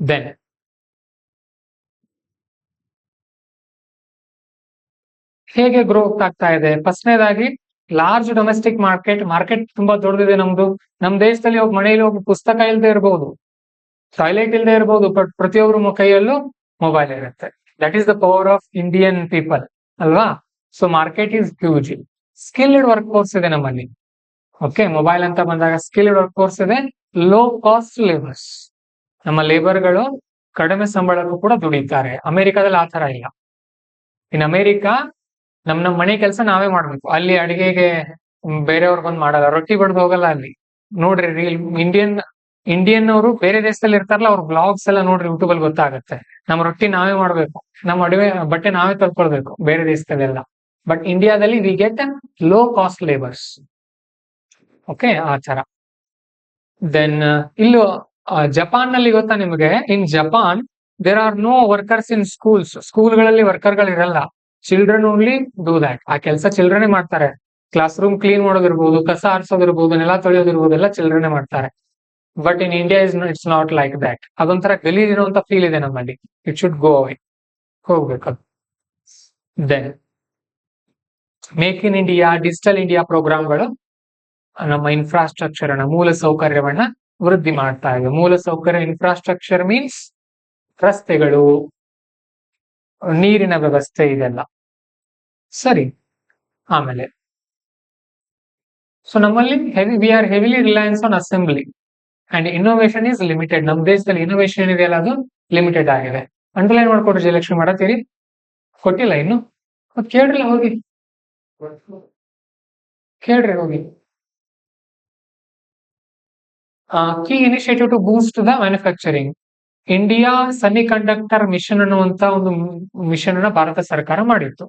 ದೆನ್ ಹೇಗೆ ಗ್ರೋ ಆಗ್ತಾ ಇದೆ? ಫಸ್ಟ್ನೇದಾಗಿ ಲಾರ್ಜ್ ಡೊಮೆಸ್ಟಿಕ್ ಮಾರ್ಕೆಟ್ ತುಂಬಾ ದೊಡ್ಡದಿದೆ ನಮ್ದು. ನಮ್ ದೇಶದಲ್ಲಿ ಒಬ್ಬ ಮನೆಯಲ್ಲಿ ಒಬ್ಬ ಪುಸ್ತಕ ಇಲ್ಲದೆ ಇರಬಹುದು, ಟಾಯ್ಲೆಟ್ ಇಲ್ಲದೆ ಇರಬಹುದು, ಬಟ್ ಪ್ರತಿಯೊಬ್ಬರು ಕೈಯಲ್ಲೂ ಮೊಬೈಲ್ ಇರುತ್ತೆ. That is the power of Indian people ಅಲ್ವಾ? So market is huge. Skilled workforce ಇದೆ ನಮ್ಮಲ್ಲಿ. ಓಕೆ, ಮೊಬೈಲ್ ಅಂತ ಬಂದಾಗ ಸ್ಕಿಲ್ಡ್ ವರ್ಕ್ ಫೋರ್ಸ್ ಇದೆ. ಲೋ ಕಾಸ್ಟ್ ಲೇಬರ್ಸ್, ನಮ್ಮ ಲೇಬರ್ಗಳು ಕಡಿಮೆ ಸಂಬಳಕ್ಕೂ ಕೂಡ ದುಡಿತಾರೆ. ಅಮೆರಿಕಾದಲ್ಲಿ ಆ ತರ ಇಲ್ಲ. ಇನ್ ಅಮೆರಿಕಾ ನಮ್ಮ ಮನೆ ಕೆಲಸ ನಾವೇ ಮಾಡ್ಬೇಕು. ಅಲ್ಲಿ ಅಡಿಗೆಗೆ ಬೇರೆಯವ್ರು ಬಂದ್ ಮಾಡಲ್ಲ, ರೊಟ್ಟಿ ಬಡ್ದು ಹೋಗಲ್ಲ ಅಲ್ಲಿ. ನೋಡ್ರಿ, ರೀಲ್ ಇಂಡಿಯನ್ ಅವರು ಬೇರೆ ದೇಶದಲ್ಲಿ ಇರ್ತಾರಲ್ಲ, ಅವ್ರ ಬ್ಲಾಗ್ಸ್ ಎಲ್ಲ ನೋಡ್ರಿ, ಯೂಟ್ಯೂಬ್ ಅಲ್ಲಿ ಗೊತ್ತಾಗುತ್ತೆ. ನಮ್ಮ ರೊಟ್ಟಿ ನಾವೇ ಮಾಡ್ಬೇಕು, ನಮ್ಮ ಬಟ್ಟೆ ನಾವೇ ತಗೊಳ್ಬೇಕು ಬೇರೆ ದೇಶದಲ್ಲೆಲ್ಲ. ಬಟ್ ಇಂಡಿಯಾದಲ್ಲಿ we get low cost labours. Okay, ಆ ತರ. ದೆನ್ ಇಲ್ಲೂ ಜಪಾನ್ ನಲ್ಲಿ ಗೊತ್ತಾ ನಿಮಗೆ? In Japan there are no workers in ಸ್ಕೂಲ್ಗಳಲ್ಲಿ ವರ್ಕರ್ಗಳು ಇರಲ್ಲ. Children only do that. ಆ ಕೆಲಸ ಚಿಲ್ಡ್ರನೇ ಮಾಡ್ತಾರೆ. ಕ್ಲಾಸ್ ರೂಮ್ ಕ್ಲೀನ್ ಮಾಡೋದಿರ್ಬೋದು, ಕಸ ಆರಿಸೋದಿರ್ಬೋದು, ನೆಲ ತೊಳೆಯೋದಿರ್ಬೋದು, ಎಲ್ಲ ಚಿಲ್ಡ್ರನೇ ಮಾಡ್ತಾರೆ. But in India it's not like that. ಅದೊಂಥರ ಗಲೀಜ್ ಇರುವಂತ ಫೀಲ್ ಇದೆ ನಮ್ಮಲ್ಲಿ. ಇಟ್ ಶುಡ್ ಗೋ ಅವೇ, ಹೋಗ್ಬೇಕು. Then make in India, digital India ಪ್ರೋಗ್ರಾಮ್ಗಳು ನಮ್ಮ ಇನ್ಫ್ರಾಸ್ಟ್ರಕ್ಚರ್ ಅನ್ನ, ಮೂಲ ಸೌಕರ್ಯವನ್ನ ವೃದ್ಧಿ ಮಾಡ್ತಾ ಇದೆ. ಮೂಲ ಸೌಕರ್ಯ, ಇನ್ಫ್ರಾಸ್ಟ್ರಕ್ಚರ್ ಮೀನ್ಸ್ ರಸ್ತೆಗಳು, ನೀರಿನ ವ್ಯವಸ್ಥೆ, ಇದೆಲ್ಲ ಸರಿ. ಆಮೇಲೆ ಸೊ ನಮ್ಮಲ್ಲಿ we are heavily reliance on assembly and innovation is limited. ನಮ್ಮ ದೇಶದಲ್ಲಿ ಇನ್ನೋವೇಷನ್ ಇದೆಯಲ್ಲ, ಅದು ಲಿಮಿಟೆಡ್ ಆಗಿದೆ. ಅಂಡರ್ಲೈನ್ ಮಾಡ್ಕೊಡ್ರಿ ಜಯಲಕ್ಷ್ಮಿ, ಮಾಡತ್ತೀರಿ? ಕೊಟ್ಟಿಲ್ಲ ಇನ್ನು? ಕೇಳ್ರಿ, ಹೋಗಿ ಕೇಳ್ರಿ, ಹೋಗಿ. Key initiative to boost the manufacturing. India semi conductor mission ಅನ್ನುವಂತ ಒಂದು ಮಿಷನ್ ಅನ್ನ ಭಾರತ ಸರ್ಕಾರ ಮಾಡಿತ್ತು.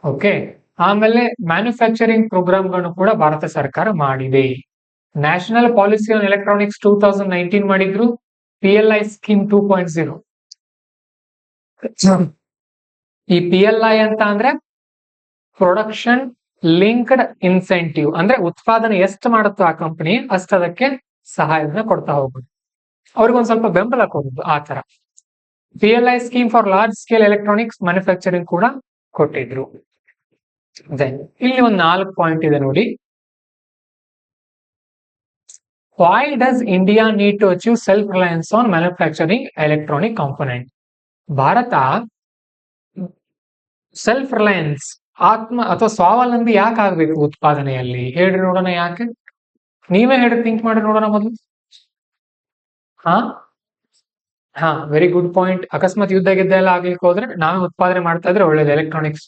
ಓಕೆ, ಆಮೇಲೆ ಮ್ಯಾನುಫ್ಯಾಕ್ಚರಿಂಗ್ ಪ್ರೋಗ್ರಾಮ್ಗಳನ್ನು ಕೂಡ ಭಾರತ ಸರ್ಕಾರ ಮಾಡಿದೆ. ನ್ಯಾಷನಲ್ ಪಾಲಿಸಿ ಆನ್ ಎಲೆಕ್ಟ್ರಾನಿಕ್ಸ್ 2019 ಮಾಡಿದ್ರು. PLI scheme 2.0. ಈ PLI ಅಂತ ಅಂದ್ರೆ ಪ್ರೊಡಕ್ಷನ್ ಲಿಂಕ್ಡ್ ಇನ್ಸೆಂಟಿವ್, ಅಂದ್ರೆ ಉತ್ಪಾದನೆ ಎಷ್ಟು ಮಾಡುತ್ತೋ ಆ ಕಂಪನಿ ಅಷ್ಟು ಅದಕ್ಕೆ ಸಹಾಯಧನ ಕೊಡ್ತಾ ಹೋಗುದು, ಅವ್ರಿಗೊಂದ್ ಸ್ವಲ್ಪ ಬೆಂಬಲ ಕೊಡುದು, ಆ ತರ. PLI scheme for large scale electronics manufacturing ಕೂಡ ಕೊಟ್ಟಿದ್ರು. ದೆನ್ ಇಲ್ಲಿ ಒಂದು 4 ಪಾಯಿಂಟ್ ಇದೆ ನೋಡಿ. Why does India need to achieve self reliance on manufacturing electronic component? Bharat self reliance, ಆತ್ಮ ಅಥವಾ ಸ್ವಾವಲಂಬಿ ಯಾಕೆ ಆಗ್ಬೇಕು ಉತ್ಪಾದನೆಯಲ್ಲಿ? ಹೇಳ್ರಿ ನೋಡೋಣ, ಯಾಕೆ? ನೀವೇ ಹೇಳಿ, ಥಿಂಕ್ ಮಾಡಿ ನೋಡೋಣ ಮೊದಲು. ಹಾ, ವೆರಿ ಗುಡ್ ಪಾಯಿಂಟ್. ಅಕಸ್ಮಾತ್ ಯುದ್ಧ ಗಿದ್ದ ಎಲ್ಲ ಆಗ್ಲಿಕ್ಕೆ ಹೋದ್ರೆ ನಾವೇ ಉತ್ಪಾದನೆ ಮಾಡ್ತಾ ಇದ್ರೆ ಒಳ್ಳೇದು ಎಲೆಕ್ಟ್ರಾನಿಕ್ಸ್.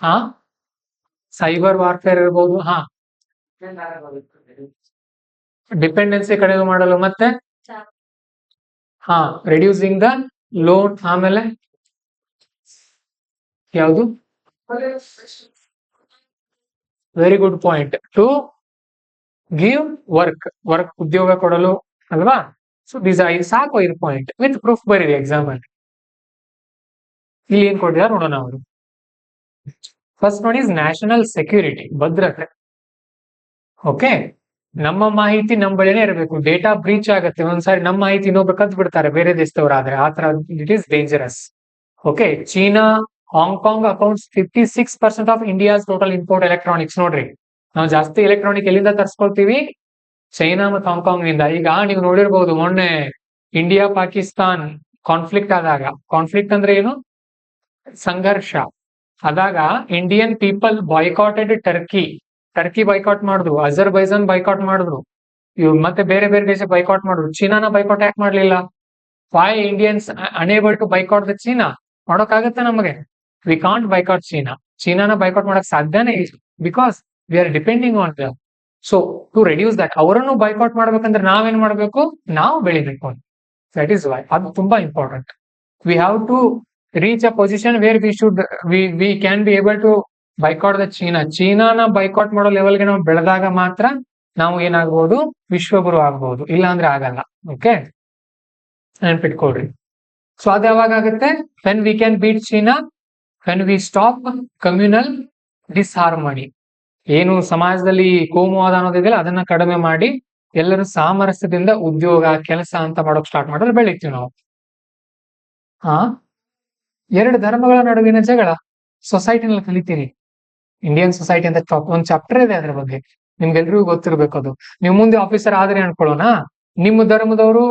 ಹಾ, ಸೈಬರ್ ವಾರ್ಫೇರ್ ಇರ್ಬೋದು. ಹಾ, ಡಿಪೆಂಡೆನ್ಸಿ ಕಡಿಮೆ ಮಾಡಲು, ಮತ್ತೆ ಹಾ, ರೆಡ್ಯೂಸಿಂಗ್ ದ ಲೋನ್. ಆಮೇಲೆ ಯಾವುದು? Very good point. To give work ಉದ್ಯೋಗ ಕೊಡಲು ಅಲ್ವಾ? ಸೊ ದಿಸ್ ಸಾಕು 5 ಪಾಯಿಂಟ್ ವಿತ್ ಪ್ರೂಫ್ ಬರೀರಿ ಎಕ್ಸಾಮ್ ಅಲ್ಲಿ. ಇಲ್ಲಿ ಏನ್ ಕೊಟ್ಟಿದ್ದಾರೆ ನೋಡೋಣ ಅವರು. First one is national security, ಭದ್ರತೆ. ಓಕೆ, ನಮ್ಮ ಮಾಹಿತಿ ನಮ್ಮ ಬಳಿನೇ ಇರಬೇಕು. ಡೇಟಾ ಬ್ರೀಚ್ ಆಗುತ್ತೆ ಒಂದ್ಸಾರಿ, ನಮ್ಮ ಮಾಹಿತಿ ಇನ್ನೊಬ್ರು ಕದ್ದು ಬಿಡ್ತಾರೆ ಬೇರೆ ದೇಶದವರಾದ್ರೆ, ಆ ತರ it is dangerous. Okay, China, Hong Kong accounts 56% of India's total import electronics. ನೋಡ್ರಿ, ನಾವು ಜಾಸ್ತಿ ಎಲೆಕ್ಟ್ರಾನಿಕ್ ಎಲ್ಲಿಂದ ತರಿಸ್ಕೊಳ್ತೀವಿ? ಚೈನಾ ಮತ್ತು ಹಾಂಗ್ಕಾಂಗ್ ನಿಂದ. ಈಗ ನೀವು ನೋಡಿರ್ಬಹುದು, ಮೊನ್ನೆ ಇಂಡಿಯಾ ಪಾಕಿಸ್ತಾನ್ ಕಾನ್ಫ್ಲಿಕ್ಟ್ ಆದಾಗ, ಕಾನ್ಫ್ಲಿಕ್ಟ್ ಅಂದ್ರೆ ಏನು? ಸಂಘರ್ಷ ಆದಾಗ ಇಂಡಿಯನ್ ಪೀಪಲ್ ಬಾಯ್ಕಾಟೆಡ್ ಟರ್ಕಿ ಬೈಕಾಟ್ ಮಾಡಿದ್ರು, ಅಜರ್ಬೈಜಾನ್ ಬೈಕಾಟ್ ಮಾಡಿದ್ರು, ಇವ್ ಮತ್ತೆ ಬೇರೆ ಬೇರೆ ದೇಶ ಬೈಕಾಟ್ ಮಾಡಿದ್ರು. ಚೀನಾನ ಬೈಕಾಟ್ ಯಾಕೆ ಮಾಡ್ಲಿಲ್ಲ? Why Indians unable to boycott the China? ಮಾಡೋಕ್ಕಾಗತ್ತೆ ನಮಗೆ? ವಿ ಕಾಂಟ್ ಬೈಕಾಟ್ ಚೀನಾನ ಬೈಕಾಟ್ ಮಾಡಕ್ ಸಾಧ್ಯನೇ ಇಲ್ಲ, because we are depending on them. So to reduce that, ಅವರನ್ನು ಬೈಕಾಟ್ ಮಾಡ್ಬೇಕಂದ್ರೆ ನಾವೇನ್ ಮಾಡ್ಬೇಕು? ನಾವು ಬೆಳಿಬೇಕು. ದಟ್ ಈಸ್ ವೈ ಅದು ತುಂಬಾ important. We have to reach a position where we can be able to boycott the ಚೀನಾನ ಬೈಕಾಟ್ ಮಾಡೋ ಲೆವೆಲ್ಗೆ ನಾವು ಬೆಳೆದಾಗ ಮಾತ್ರ ನಾವು ಏನಾಗ್ಬೋದು? ವಿಶ್ವಗುರು ಆಗ್ಬಹುದು, ಇಲ್ಲ ಅಂದ್ರೆ ಆಗಲ್ಲ. ಓಕೆ, ನೆನ್ಪಿಟ್ಕೊಳ್ರಿ. ಸೊ ಅದು ಯಾವಾಗ ಆಗುತ್ತೆ? When we can beat China, when we stop communal disharmony. ಏನು ಸಮಾಜದಲ್ಲಿ ಕೋಮುವಾದ ಅನ್ನೋದಿದೆಯಲ್ಲ ಅದನ್ನ ಕಡಿಮೆ ಮಾಡಿ ಎಲ್ಲರೂ ಸಾಮರಸ್ಯದಿಂದ ಉದ್ಯೋಗ ಕೆಲಸ ಅಂತ ಮಾಡೋಕ್ ಸ್ಟಾರ್ಟ್ ಮಾಡಿದ್ರೆ ಬೆಳಿತೀವಿ ನಾವು. ಹಾ, ಎರಡು ಧರ್ಮಗಳ ನಡುವಿನ ಜಗಳ ಸೊಸೈಟಿನಲ್ಲಿ ಕಲಿತೀರಿ. ಇಂಡಿಯನ್ ಸೊಸೈಟಿ ಅಂತ ಒಂದು ಚಾಪ್ಟರ್ ಇದೆ ಅದ್ರ ಬಗ್ಗೆ, ನಿಮ್ಗೆಲ್ರಿಗೂ ಗೊತ್ತಿರ್ಬೇಕು ಅದು. ನೀವು ಮುಂದೆ ಆಫೀಸರ್ ಆದ್ರೆ ಅನ್ಕೊಳ್ಳೋಣ, ನಿಮ್ಮ ಧರ್ಮದವರು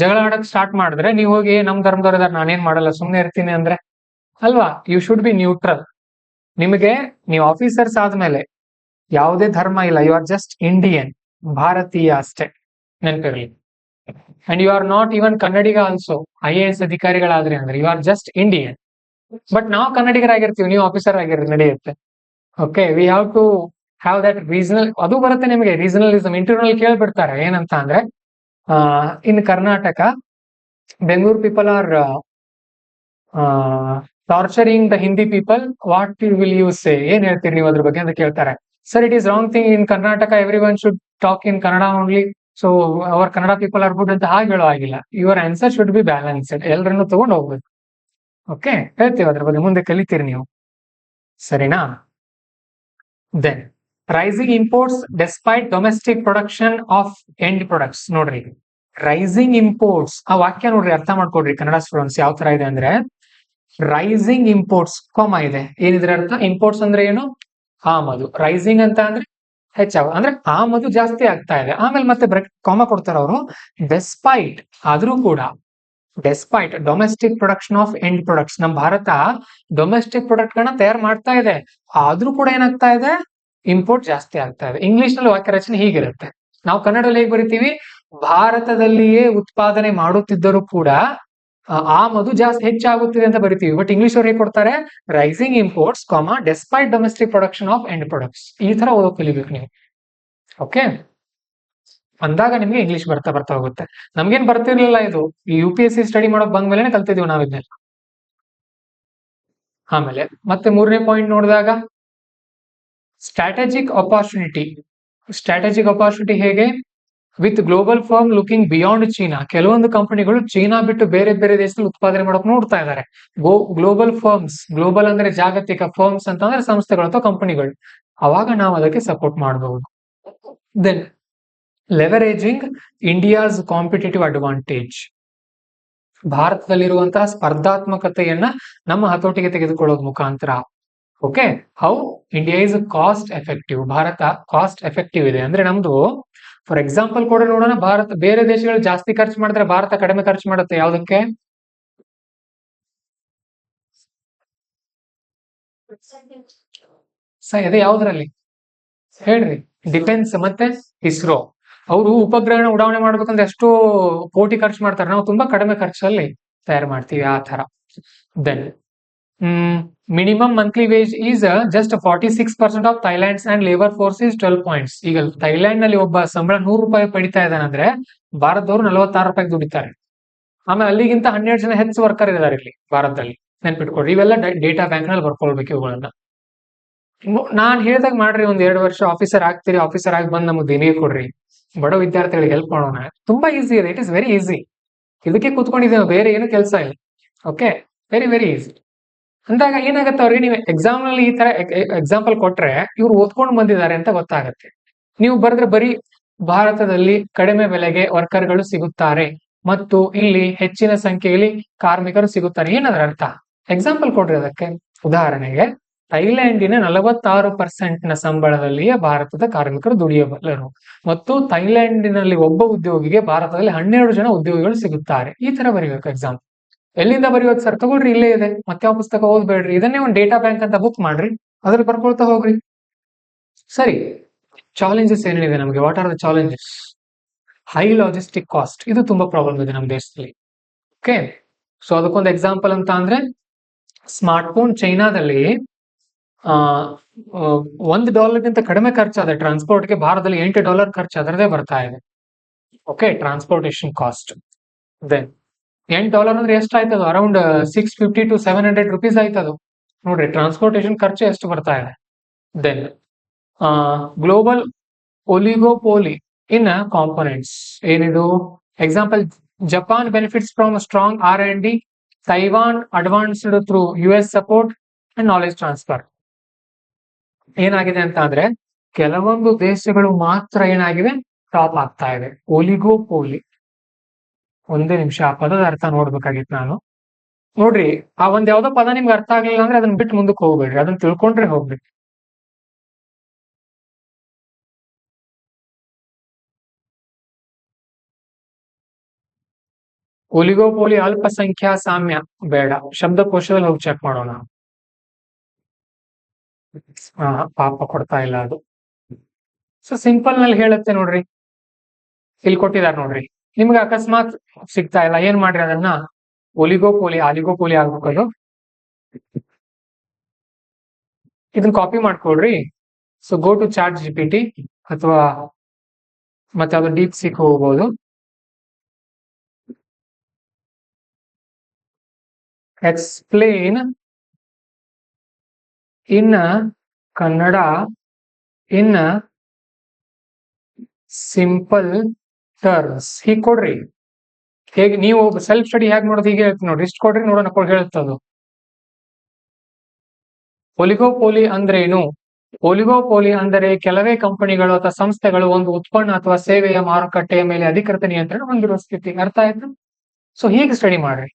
ಜಗಳ ಆಡಕ್ ಸ್ಟಾರ್ಟ್ ಮಾಡಿದ್ರೆ ನೀವು ಹೋಗಿ ನಮ್ ಧರ್ಮದವ್ರ ಇದಾರೆ ನಾನೇನ್ ಮಾಡಲ್ಲ ಸುಮ್ನೆ ಇರ್ತೀನಿ ಅಂದ್ರೆ ಅಲ್ವಾ? You should be neutral. ನಿಮಗೆ ನೀವು ಆಫೀಸರ್ಸ್ ಆದ್ಮೇಲೆ ಯಾವುದೇ ಧರ್ಮ ಇಲ್ಲ, ಯು ಆರ್ ಜಸ್ಟ್ ಇಂಡಿಯನ್, ಭಾರತೀಯ ಅಷ್ಟೇ, ನೆನಪಿರ್ಲಿ. And you are not even Kannadiga also. IAS ಅಧಿಕಾರಿಗಳಾದ್ರಿ ಅಂದ್ರೆ you are just Indian. But ನಾವು ಕನ್ನಡಿಗರಾಗಿರ್ತೀವಿ, ನೀವು ಆಫೀಸರ್ ಆಗಿರ್ರಿ, ನಡೆಯುತ್ತೆ. Okay, we have to have that regional. ಅದು ಬರುತ್ತೆ ನಿಮಗೆ ರೀಸನಲಿಸಮ್. ಇಂಟರ್ವ್ಯೂನಲ್ಲಿ ಕೇಳ್ಬಿಡ್ತಾರೆ ಏನಂತ ಅಂದ್ರೆ, in Karnataka Bengaluru people are torturing the Hindi people, what will you say? ಏನ್ ಹೇಳ್ತೀರಿ ನೀವು ಅದ್ರ ಬಗ್ಗೆ ಅಂತ ಕೇಳ್ತಾರೆ. Sir, it is wrong thing. In Karnataka every one should talk in Kannada only, so our Kannada people are good ಅಂತ ಹಾಗೆ ಹೇಳೋ ಆಗಿಲ್ಲ. Your answer should be balanced. ಎಲ್ಲರನ್ನು ತಗೊಂಡು ಹೋಗ್ಬೇಕು. ಓಕೆ, ಹೇಳ್ತೀವಿ ಅದ್ರ ಬಗ್ಗೆ, ಮುಂದೆ ಕಲಿತೀರಿ ನೀವು, ಸರಿನಾ? Then rising imports despite domestic production of end products. ನೋಡ್ರಿ, ರೈಸಿಂಗ್ ಇಂಪೋರ್ಟ್ಸ್, ಆ ವಾಕ್ಯ ನೋಡ್ರಿ, ಅರ್ಥ ಮಾಡ್ಕೊಡ್ರಿ ಕನ್ನಡ ಸ್ಟೂಡೆಂಟ್ಸ್. ಯಾವ ತರ ಇದೆ ಅಂದ್ರೆ, ರೈಸಿಂಗ್ ಇಂಪೋರ್ಟ್ಸ್ ಕಾಮ ಇದೆ. ಏನಿದ್ರೆ ಅರ್ಥ? ಇಂಪೋರ್ಟ್ಸ್ ಅಂದ್ರೆ ಏನು? ಆಮದು. ರೈಸಿಂಗ್ ಅಂತ ಅಂದ್ರೆ ಹೆಚ್ಚಾಗ, ಅಂದ್ರೆ ಆಮದು ಜಾಸ್ತಿ ಆಗ್ತಾ ಇದೆ. ಆಮೇಲೆ ಮತ್ತೆ ಬ್ರೇಕ್ ಕಾಮ ಕೊಡ್ತಾರೆ ಅವರು. ಡೆಸ್ಪೈಟ್, ಆದ್ರೂ ಕೂಡ, despite domestic production of end products. ನಮ್ಮ ಭಾರತ ಡೊಮೆಸ್ಟಿಕ್ ಪ್ರಾಡಕ್ಟ್ ಗಳನ್ನ ತಯಾರು ಮಾಡ್ತಾ ಇದೆ, ಆದ್ರೂ ಕೂಡ ಏನಾಗ್ತಾ ಇದೆ? ಇಂಪೋರ್ಟ್ ಜಾಸ್ತಿ ಆಗ್ತಾ ಇದೆ. ಇಂಗ್ಲಿಷ್ ನಲ್ಲಿ ವಾಕ್ಯ ರಚನೆ ಹೀಗಿರುತ್ತೆ. ನಾವು ಕನ್ನಡದಲ್ಲಿ ಹೇಗೆ ಬರಿತೀವಿ? ಭಾರತದಲ್ಲಿಯೇ ಉತ್ಪಾದನೆ ಮಾಡುತ್ತಿದ್ದರೂ ಕೂಡ ಆಮದು ಜಾಸ್ತಿ ಹೆಚ್ಚಾಗುತ್ತಿದೆ ಅಂತ ಬರಿತೀವಿ. ಬಟ್ ಇಂಗ್ಲಿಷ್ ಅವ್ರು ಹೇಗೆ ಕೊಡ್ತಾರೆ? ರೈಸಿಂಗ್ ಇಂಪೋರ್ಟ್ಸ್ ಕಾಮ despite domestic production of end products. ಈ ತರ ಓದೋಕ್ ಕಲಿಬೇಕು ನೀವು. ಓಕೆ, ಅಂದಾಗ ನಿಮ್ಗೆ ಇಂಗ್ಲಿಷ್ ಬರ್ತಾ ಬರ್ತಾ ಹೋಗುತ್ತೆ. ನಮ್ಗೇನ್ ಬರ್ತಿರ್ಲಿಲ್ಲ ಇದು, UPSC ಸ್ಟಡಿ ಮಾಡೋಕ್ ಬಂದ್ಮೇಲೆ ಕಲ್ತಿದೀವಿ ನಾವ್ ಇದನ್ನೆಲ್ಲ. ಆಮೇಲೆ ಮತ್ತೆ ಮೂರನೇ ಪಾಯಿಂಟ್ ನೋಡಿದಾಗ, ಸ್ಟ್ರಾಟಜಿಕ್ ಅಪಾರ್ಚುನಿಟಿ. ಸ್ಟ್ರಾಟಜಿಕ್ ಅಪಾರ್ಚುನಿಟಿ ಹೇಗೆ? With global firm looking beyond China. ಕೆಲವೊಂದು ಕಂಪನಿಗಳು ಚೀನಾ ಬಿಟ್ಟು ಬೇರೆ ಬೇರೆ ದೇಶದಲ್ಲಿ ಉತ್ಪಾದನೆ ಮಾಡಕ್ ನೋಡ್ತಾ ಇದ್ದಾರೆ. ಗ್ಲೋಬಲ್ ಫರ್ಮ್ಸ್, ಗ್ಲೋಬಲ್ ಅಂದ್ರೆ ಜಾಗತಿಕ, ಫರ್ಮ್ಸ್ ಅಂತ ಅಂದ್ರೆ ಸಂಸ್ಥೆಗಳು ಅಥವಾ ಕಂಪನಿಗಳು. ಅವಾಗ ನಾವು ಅದಕ್ಕೆ ಸಪೋರ್ಟ್ ಮಾಡಬಹುದು. Then leveraging India's competitive advantage. ಭಾರತದಲ್ಲಿರುವಂತಹ ಸ್ಪರ್ಧಾತ್ಮಕತೆಯನ್ನ ನಮ್ಮ ಹತೋಟಿಗೆ ತೆಗೆದುಕೊಳ್ಳೋದ್ ಮುಖಾಂತರ. Okay, how India is cost effective. Bharat cost effective ಇದೆ ಅಂದ್ರೆ ನಮ್ದು, ಫಾರ್ ಎಕ್ಸಾಂಪಲ್ ಕೂಡ ನೋಡೋಣ, ಭಾರತ ಬೇರೆ ದೇಶಗಳು ಜಾಸ್ತಿ ಖರ್ಚು ಮಾಡಿದ್ರೆ ಭಾರತ ಕಡಿಮೆ ಖರ್ಚು ಮಾಡುತ್ತೆ. ಯಾವ್ದಕ್ಕೆ? ಅದೇ ಯಾವ್ದ್ರಲ್ಲಿ ಹೇಳ್ರಿ? ಡಿಫೆನ್ಸ್ ಮತ್ತೆ ಇಸ್ರೋ. ಅವರು ಉಪಗ್ರಹನ ಉಡಾವಣೆ ಮಾಡ್ಬೇಕಂದ್ರೆ ಎಷ್ಟೋ ಕೋಟಿ ಖರ್ಚು ಮಾಡ್ತಾರೆ, ನಾವು ತುಂಬಾ ಕಡಿಮೆ ಖರ್ಚಲ್ಲಿ ತಯಾರು ಮಾಡ್ತೀವಿ, ಆ ತರ. Then minimum monthly wage is just 46% of Thailand's and labour force is 12 points. ಈಗ ಥೈಲ್ಯಾಂಡ್ ನಲ್ಲಿ ಒಬ್ಬ ಸಂಬಳ 100 ರೂಪಾಯಿ ಪಡಿತಾ ಇದ್ದಾನಂದ್ರೆ ಭಾರತದವರು 46 ರೂಪಾಯಿ ದುಡಿತಾರೆ. ಆಮೇಲೆ ಅಲ್ಲಿಗಿಂತ 12 ಜನ ಹೆಚ್ಚು ವರ್ಕರ್ ಇದ್ದಾರೆ ಇಲ್ಲಿ ಭಾರತದಲ್ಲಿ, ನೆನ್ಪಿಟ್ಕೊಡ್ರಿ. ಇವೆಲ್ಲ ಡೇಟಾ ಬ್ಯಾಂಕ್ ನಲ್ಲಿ ಬರ್ಕೊಳ್ಬೇಕು ಇವುಗಳನ್ನ. ನಾನ್ ಹೇಳ್ದಾಗ ಮಾಡ್ರಿ, ಒಂದ್ 2 ವರ್ಷ ಆಫೀಸರ್ ಆಗ್ತೀರಿ, ಆಫೀಸರ್ ಆಗಿ ಬಂದ್ ನಮ್ಗೆ ದೇಣಿಗೆ ಕೊಡ್ರಿ, ಬಡ ವಿದ್ಯಾರ್ಥಿಗಳಿಗೆ ಹೆಲ್ಪ್ ಮಾಡೋಣ. ತುಂಬಾ ಈಸಿ ಇದೆ, ಇಟ್ ಇಸ್ ವೆರಿ ಈಸಿ. ಇದಕ್ಕೆ ಕೂತ್ಕೊಂಡಿದ್ದೇವೆ, ಬೇರೆ ಏನು ಕೆಲಸ ಇಲ್ಲ. Okay, very very easy. ಅಂದಾಗ ಏನಾಗುತ್ತೆ ಅವ್ರಿಗೆ, ನೀವು ಎಕ್ಸಾಮ್ ನಲ್ಲಿ ಈ ತರ ಎಕ್ಸಾಂಪಲ್ ಕೊಟ್ರೆ ಇವ್ರು ಓದ್ಕೊಂಡು ಬಂದಿದ್ದಾರೆ ಅಂತ ಗೊತ್ತಾಗತ್ತೆ. ನೀವು ಬರೆದ್ರೆ ಬರೀ ಭಾರತದಲ್ಲಿ ಕಡಿಮೆ ಬೆಲೆಗೆ ವರ್ಕರ್ಗಳು ಸಿಗುತ್ತಾರೆ ಮತ್ತು ಇಲ್ಲಿ ಹೆಚ್ಚಿನ ಸಂಖ್ಯೆಯಲ್ಲಿ ಕಾರ್ಮಿಕರು ಸಿಗುತ್ತಾರೆ, ಏನಾದ್ರ ಅರ್ಥ? ಎಕ್ಸಾಂಪಲ್ ಕೊಡ್ರಿ ಅದಕ್ಕೆ. ಉದಾಹರಣೆಗೆ, ಥೈಲ್ಯಾಂಡಿನ 46% ನ ಸಂಬಳದಲ್ಲಿಯೇ ಭಾರತದ ಕಾರ್ಮಿಕರು ದುಡಿಯಬಲ್ಲರು ಮತ್ತು ಥೈಲ್ಯಾಂಡಿನಲ್ಲಿ ಒಬ್ಬ ಉದ್ಯೋಗಿಗೆ ಭಾರತದಲ್ಲಿ 12 ಜನ ಉದ್ಯೋಗಿಗಳು ಸಿಗುತ್ತಾರೆ. ಈ ತರ ಬರೀಬೇಕು ಎಕ್ಸಾಂಪಲ್. ಎಲ್ಲಿಂದ ಬರೆಯೋದು ಸರ್? ತಗೊಳ್ರಿ, ಇಲ್ಲೇ ಇದೆ, ಮತ್ತೆ ಯಾವ ಪುಸ್ತಕ ಓದ್ಬೇಡ್ರಿ, ಇದನ್ನೇ ಒಂದು ಡೇಟಾ ಬ್ಯಾಂಕ್ ಅಂತ ಬುಕ್ ಮಾಡ್ರಿ, ಅದ್ರಲ್ಲಿ ಬರ್ಕೊಳ್ತಾ ಹೋಗ್ರಿ. ಸರಿ, ಚಾಲೆಂಜಸ್ ಏನಿದೆ ನಮಗೆ? What are the challenges? High logistic cost, ಇದು ತುಂಬಾ ಪ್ರಾಬ್ಲಮ್ ಇದೆ ನಮ್ಮ ದೇಶದಲ್ಲಿ. ಓಕೆ, ಸೊ ಅದಕ್ಕೊಂದು ಎಕ್ಸಾಂಪಲ್ ಅಂತ ಅಂದ್ರೆ, ಸ್ಮಾರ್ಟ್ ಫೋನ್ ಚೈನಾದಲ್ಲಿ $1 ಕಡಿಮೆ ಖರ್ಚಾದ್ರೆ ಟ್ರಾನ್ಸ್ಪೋರ್ಟ್ಗೆ, ಭಾರತದಲ್ಲಿ $8 ಖರ್ಚು ಅದರದೇ ಬರ್ತಾ ಇದೆ. Okay, transportation cost. ದೆನ್ $8 ಅಂದ್ರೆ ಎಷ್ಟಾಯ್ತದು? ಅರೌಂಡ್ 650 to 700 rupees ಆಯ್ತದು. ನೋಡ್ರಿ, ಟ್ರಾನ್ಸ್ಪೋರ್ಟೇಷನ್ ಖರ್ಚು ಎಷ್ಟು ಬರ್ತಾ ಇದೆ. Then global oligopoly in components. ಏನಿದು? Example Japan benefits from a strong R&D. Taiwan advanced through US support and knowledge transfer. ಏನಾಗಿದೆ ಅಂತ ಅಂದ್ರೆ ಕೆಲವೊಂದು ದೇಶಗಳು ಮಾತ್ರ ಏನಾಗಿವೆ ಟಾಪ್ ಆಗ್ತಾ ಇದೆ. ಒಲಿಗೋಪೋಲಿ. ಒಂದೇ ನಿಮಿಷ ಆ ಪದದ ಅರ್ಥ ನೋಡ್ಬೇಕಾಗಿತ್ತು ನಾನು. ನೋಡ್ರಿ, ಆ ಒಂದ್ ಯಾವ್ದೋ ಪದ ನಿಮ್ಗೆ ಅರ್ಥ ಆಗ್ಲಿಲ್ಲ ಅಂದ್ರೆ ಅದನ್ನ ಬಿಟ್ಟು ಮುಂದಕ್ಕೆ ಹೋಗ್ಬೇಡ್ರಿ, ಅದನ್ನ ತಿಳ್ಕೊಂಡ್ರೆ ಹೋಗ್ರಿ. ಒಲಿಗೋಪೋಲಿ ಅಲ್ಪಸಂಖ್ಯಾ ಸಾಮ್ಯ ಬೇಡ, ಶಬ್ದಕೋಶದಲ್ಲಿ ಹೋಗಿ ಚೆಕ್ ಮಾಡೋಣ. ಪಾಪ ಕೊಡ್ತಾ ಇಲ್ಲ ಅದು. ಸೊ ಸಿಂಪಲ್ ನಲ್ಲಿ ಹೇಳುತ್ತೆ ನೋಡ್ರಿ, ಇಲ್ಲಿ ಕೊಟ್ಟಿದ್ದಾರೆ ನೋಡ್ರಿ. ನಿಮ್ಗೆ ಅಕಸ್ಮಾತ್ ಸಿಗ್ತಾ ಇಲ್ಲ, ಏನ್ ಮಾಡ್ರಿ ಅದನ್ನ ಒಲಿಗೋಪೋಲಿ ಆಲಿಗೋಪೋಲಿ ಆಗ್ಬೇಕದು. ಇದನ್ನ ಕಾಪಿ ಮಾಡ್ಕೊಳ್ರಿ. So go to chat GPT ಅಥವಾ ಮತ್ತೆ ಅದು ಡೀಪ್ ಸಿಕ್ ಹೋಗ್ಬೋದು. Explain in Kannada in simple terms ಹೀಗೆ ಕೊಡ್ರಿ. ಹೇಗೆ ನೀವು ಸೆಲ್ಫ್ ಸ್ಟಡಿ ಹೇಗೆ ಮಾಡೋದು ಹೀಗೆ ಹೇಳ್ತೀನಿ ನೋಡ್ರಿ. ಇಷ್ಟು ಕೊಡ್ರಿ ನೋಡೋಣ, ಹೇಳುತ್ತದು. ಒಲಿಗೋಪೋಲಿ ಅಂದ್ರೇನು? ಒಲಿಗೋಪೋಲಿ ಅಂದರೆ ಕೆಲವೇ ಕಂಪನಿಗಳು ಅಥವಾ ಸಂಸ್ಥೆಗಳು ಒಂದು ಉತ್ಪನ್ನ ಅಥವಾ ಸೇವೆಯ ಮಾರುಕಟ್ಟೆಯ ಮೇಲೆ ಅಧಿಕೃತ ನಿಯಂತ್ರಣ ಹೊಂದಿರುವ ಸ್ಥಿತಿ. ಅರ್ಥ ಆಯ್ತು? ಸೊ ಹೀಗೆ ಸ್ಟಡಿ ಮಾಡ್ರಿ,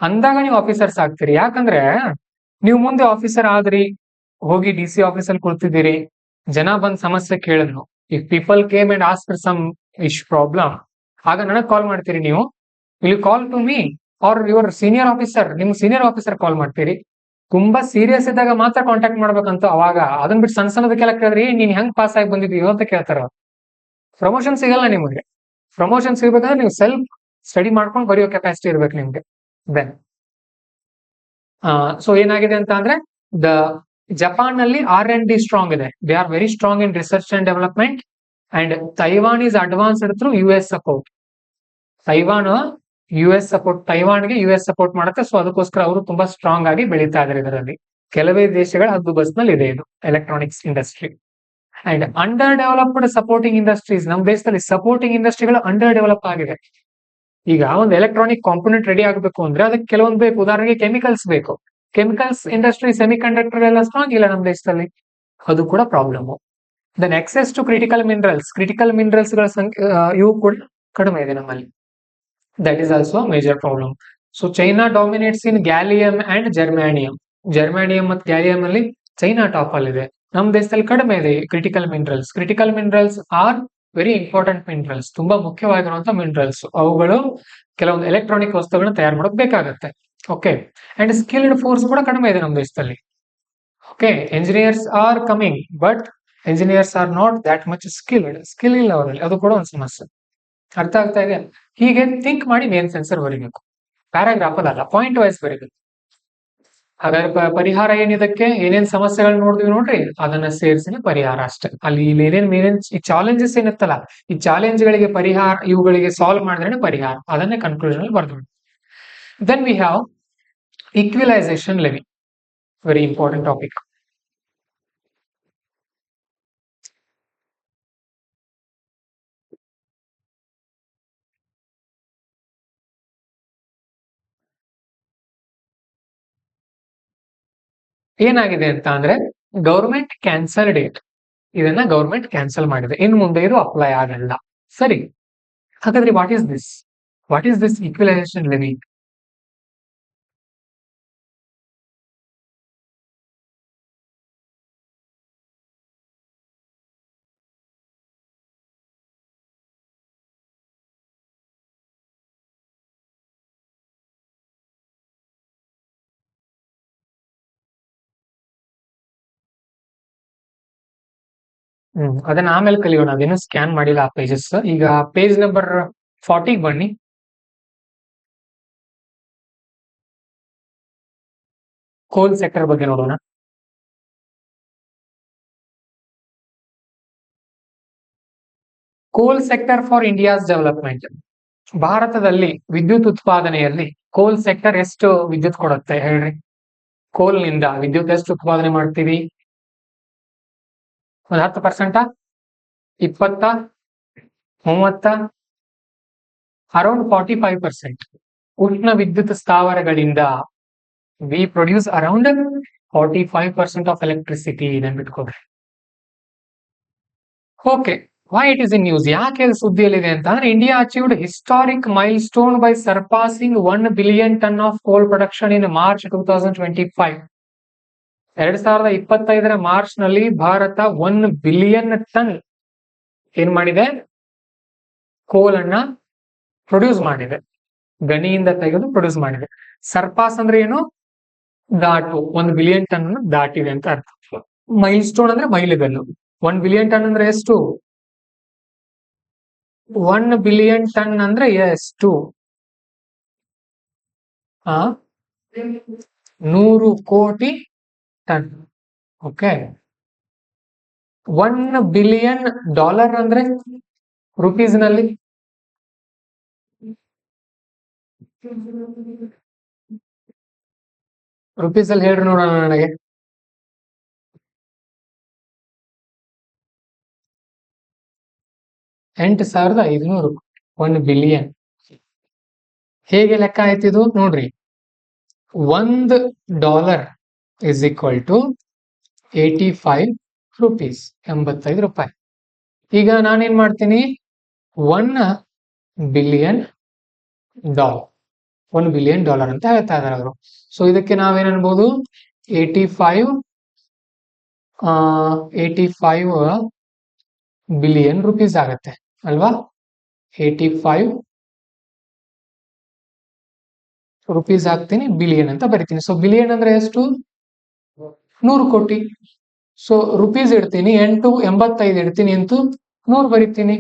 ಅಂದಾಗ ನೀವು ಆಫೀಸರ್ಸ್ ಆಗ್ತೀರಿ. ಯಾಕಂದ್ರೆ ನೀವು ಮುಂದೆ ಆಫೀಸರ್ ಆದ್ರಿ, ಹೋಗಿ DC ಆಫೀಸಲ್ಲಿ ಕುಳಿತಿದ್ದೀರಿ, ಜನ ಬಂದ್ ಸಮಸ್ಯೆ ಕೇಳಿದ್ರು. If people came and ask some problem, ಆಗ ನನಗ್ ಕಾಲ್ ಮಾಡ್ತೀರಿ ನೀವು. Will call to me or your senior officer. ನಿಮ್ ಸೀನಿಯರ್ ಆಫೀಸರ್ ಕಾಲ್ ಮಾಡ್ತೀರಿ. ತುಂಬಾ ಸೀರಿಯಸ್ ಇದ್ದಾಗ ಮಾತ್ರ ಕಾಂಟ್ಯಾಕ್ಟ್ ಮಾಡ್ಬೇಕಂತ. ಅವಾಗ ಅದನ್ನ ಬಿಟ್ಟು ಸಣ್ಣ ಸಣ್ಣದಕ್ಕೆಲ್ಲ ಕೇಳಿದ್ರಿ ನೀನ್ ಹೆಂಗ್ ಪಾಸ್ ಆಗಿ ಬಂದಿದ್ದೀವಿ ಅಂತ ಕೇಳ್ತಾರ. ಪ್ರಮೋಷನ್ ಸಿಗಲ್ಲ ನಿಮಗೆ. ಪ್ರಮೋಷನ್ ಸಿಗ್ಬೇಕಂದ್ರೆ ನೀವು ಸೆಲ್ಫ್ ಸ್ಟಡಿ ಮಾಡ್ಕೊಂಡು ಬರೆಯೋ ಕೆಪಾಸಿಟಿ ಇರ್ಬೇಕು ನಿಮ್ಗೆ. ದೆನ್ ಸೊ ಏನಾಗಿದೆ ಅಂತ ಅಂದ್ರೆ, ದ ಜಪಾನ್ ನಲ್ಲಿ R&D ಸ್ಟ್ರಾಂಗ್ ಇದೆ. They are very strong in research and development. And Taiwan is advanced through US support. Taiwan ತೈವಾನ್ಗೆ US ಸಪೋರ್ಟ್ ಮಾಡುತ್ತೆ. ಸೊ ಅದಕ್ಕೋಸ್ಕರ ಅವರು ತುಂಬಾ ಸ್ಟ್ರಾಂಗ್ ಆಗಿ ಬೆಳೀತಾ ಇದ್ದಾರೆ. ಇದರಲ್ಲಿ ಕೆಲವೇ ದೇಶಗಳ ಹದ್ದು ಬಸ್ನಲ್ಲಿ ಇದೆ ಇದು electronics industry. And under developed supporting industries. ನಮ್ಮ ದೇಶದಲ್ಲಿ ಸಪೋರ್ಟಿಂಗ್ ಇಂಡಸ್ಟ್ರಿಗಳು ಅಂಡರ್ ಡೆವಲಪ್ ಆಗಿದೆ. ಈಗ ಒಂದು ಎಲೆಕ್ಟ್ರಾನಿಕ್ ಕಾಂಪೋನೆಂಟ್ ರೆಡಿ ಆಗಬೇಕು ಅಂದ್ರೆ ಅದಕ್ಕೆ ಕೆಲವೊಂದು ಬೇಕು. ಉದಾಹರಣೆಗೆ ಕೆಮಿಕಲ್ಸ್ ಬೇಕು. ಕೆಮಿಕಲ್ಸ್ ಇಂಡಸ್ಟ್ರಿ, ಸೆಮಿ ಕಂಡಕ್ಟರ್ ಎಲ್ಲ ಸ್ಟ್ರಾಂಗ್ ಇಲ್ಲ ನಮ್ಮ ದೇಶದಲ್ಲಿ. ಅದು ಕೂಡ problem. Then access to critical minerals. Critical minerals ಗಳ ಸಂಖ್ಯೆ ಇವು ಕೂಡ ಕಡಿಮೆ ಇದೆ ನಮ್ಮಲ್ಲಿ. That is also major problem. So China dominates in gallium and germanium. Germanium ಮತ್ತು ಗ್ಯಾಲಿಯಂ ಅಲ್ಲಿ ಚೈನಾ ಟಾಪ್ ಅಲ್ಲಿ ಇದೆ. ನಮ್ಮ ದೇಶದಲ್ಲಿ ಕಡಿಮೆ ಇದೆ critical minerals. Critical minerals are very important minerals. ತುಂಬಾ ಮುಖ್ಯವಾಗಿರುವಂತಹ ಮಿನರಲ್ಸ್. ಅವುಗಳು ಕೆಲವೊಂದು ಎಲೆಕ್ಟ್ರಾನಿಕ್ ವಸ್ತುಗಳನ್ನ ತಯಾರು ಮಾಡೋಕ್ ಬೇಕಾಗತ್ತೆ. ಓಕೆ. ಅಂಡ್ ಸ್ಕಿಲ್ಡ್ ಫೋರ್ಸ್ ಕೂಡ ಕಡಿಮೆ ಇದೆ ನಮ್ಮ ದೇಶದಲ್ಲಿ. Okay. Engineers are coming, but engineers are not that much skilled. Skill ಇಲ್ಲ ಅವರಲ್ಲಿ, ಅದು ಕೂಡ ಒಂದು ಸಮಸ್ಯೆ. ಅರ್ಥ ಆಗ್ತಾ ಇದೆ? ಹೀಗೆ ಥಿಂಕ್ ಮಾಡಿ ಮೇನ್ ಸೆನ್ಸರ್ ಬರೀಬೇಕು. ಪ್ಯಾರಾಗ್ರಾಫ್ ಅಲ್ಲ, ಪಾಯಿಂಟ್ ವೈಸ್ ಬರೀಬೇಕು. ಹಾಗಾದ್ರೆ ಪರಿಹಾರ ಏನಿದಕ್ಕೆ? ಏನೇನ್ ಸಮಸ್ಯೆಗಳು ನೋಡಿದ್ವಿ ನೋಡ್ರಿ, ಅದನ್ನ ಸೇರಿಸಿನ ಪರಿಹಾರ ಅಷ್ಟೇ. ಅಲ್ಲಿ ಇಲ್ಲಿ ಏನೇನ್ ಈ ಚಾಲೆಂಜಸ್ ಏನಿತ್ತಲ್ಲ, ಈ ಚಾಲೆಂಜ್ ಗಳಿಗೆ ಪರಿಹಾರ, ಇವುಗಳಿಗೆ ಸಾಲ್ವ್ ಮಾಡಿದ್ರೆ ಪರಿಹಾರ. ಅದನ್ನೇ ಕನ್ಕ್ಲೂಷನ್ ಅಲ್ಲಿ ಬರ್ದು. Then we have equalisation levy. Very important topic. ಏನಾಗಿದೆ ಅಂತ ಅಂದ್ರೆ, ಗೌರ್ಮೆಂಟ್ ಕ್ಯಾನ್ಸಲ್ ಡೇಟ್, ಇದನ್ನ ಗೌರ್ಮೆಂಟ್ ಕ್ಯಾನ್ಸಲ್ ಮಾಡಿದೆ. ಇನ್ನು ಮುಂದೆ ಇದು ಅಪ್ಲೈ ಆಗಲ್ಲ. ಸರಿ, ಹಾಗಾದ್ರೆ what is this? What is this equalisation levy? ಅದನ್ನ ಆಮೇಲೆ ಕಲಿಯೋಣ. ಅದೇನು ಸ್ಕ್ಯಾನ್ ಮಾಡಿಲ್ಲ ಆ ಪೇಜಸ್. ಈಗ ಪೇಜ್ ನಂಬರ್ 40 ಬನ್ನಿ. ಕೋಲ್ ಸೆಕ್ಟರ್ ಬಗ್ಗೆ ನೋಡೋಣ. ಕೋಲ್ ಸೆಕ್ಟರ್ ಫಾರ್ ಇಂಡಿಯಾಸ್ ಡೆವಲಪ್ಮೆಂಟ್. ಭಾರತದಲ್ಲಿ ವಿದ್ಯುತ್ ಉತ್ಪಾದನೆಯಲ್ಲಿ ಕೋಲ್ ಸೆಕ್ಟರ್ ಎಷ್ಟು ವಿದ್ಯುತ್ ಕೊಡುತ್ತೆ ಹೇಳ್ರಿ? ಕೋಲ್ ನಿಂದ ವಿದ್ಯುತ್ ಎಷ್ಟು ಉತ್ಪಾದನೆ ಮಾಡ್ತೀವಿ? ಒಂದು 10%, 20, 30? ಅರೌಂಡ್ 45%. ಉಷ್ಣ ವಿದ್ಯುತ್ ಸ್ಥಾವರಗಳಿಂದ we produce around 45% of electricity. ನೆನ್ಪಿಟ್ಕೊಡ್ರಿ. Okay, why it is in news? ಯಾಕೆ ಅದು ಸುದ್ದಿಯಲ್ಲಿದೆ ಅಂತ ಅಂದ್ರೆ, India achieved historic milestone by surpassing 1 billion ton of coal production in March 2025. 2025 March ನಲ್ಲಿ ಭಾರತ 1 ಬಿಲಿಯನ್ ಟನ್ ಏನ್ ಮಾಡಿದೆ? ಕೋಲ್ ಅನ್ನ ಪ್ರೊಡ್ಯೂಸ್ ಮಾಡಿದೆ. ಗಣಿಯಿಂದ ತೆಗೆದು ಪ್ರೊಡ್ಯೂಸ್ ಮಾಡಿದೆ. ಸರ್ಪಾಸ್ ಅಂದ್ರೆ ಏನು? ದಾಟು. 1 ಬಿಲಿಯನ್ ಟನ್ ಅನ್ನು ದಾಟಿದೆ ಅಂತ ಅರ್ಥ. ಮೈಲ್ ಸ್ಟೋನ್ ಅಂದ್ರೆ ಮೈಲುಗಲ್ಲು. 1 ಬಿಲಿಯನ್ ಟನ್ ಅಂದ್ರೆ ಎಷ್ಟು? 1 ಬಿಲಿಯನ್ ಟನ್ ಅಂದ್ರೆ ಎಷ್ಟು? 100 ಕೋಟಿ ಟನ್. ಓಕೆ. 1 ಬಿಲಿಯನ್ ಡಾಲರ್ ಅಂದ್ರೆ ರುಪೀಸ್ ನಲ್ಲಿ ರುಪೀಸ್ ಅಲ್ಲಿ ಹೇಳ್ರಿ ನೋಡೋಣ ನನಗೆ. 8,500. 1 ಬಿಲಿಯನ್. ಹೇಗೆ ಲೆಕ್ಕ ಆಯ್ತಿದು ನೋಡ್ರಿ. $1 ಇಸ್ ಈಕ್ವಲ್ ಟು 85 ರುಪೀಸ್, 85 ರೂಪಾಯಿ. ಈಗ ನಾನೇನ್ ಮಾಡ್ತೀನಿ? 1 ಬಿಲಿಯನ್ ಡಾಲರ್, $1 ಬಿಲಿಯನ್ ಅಂತ ಹೇಳ್ತಾ ಇದಾರೆ ಅವರು. ಸೊ ಇದಕ್ಕೆ ನಾವೇನ್ ಅನ್ಬೋದು? 85 ಬಿಲಿಯನ್ ರುಪೀಸ್ ಆಗತ್ತೆ ಅಲ್ವಾ? 85 ರುಪೀಸ್ ಹಾಕ್ತೀನಿ, ಬಿಲಿಯನ್ ಅಂತ ಬರಿತೀನಿ. ಸೊ ಬಿಲಿಯನ್ ಅಂದ್ರೆ ಎಷ್ಟು? 100 ಕೋಟಿ. ಸೊ ರುಪೀಸ್ ಇಡ್ತೀನಿ, 85 ಇಡ್ತೀನಿ, 100 ಬರಿತೀನಿ.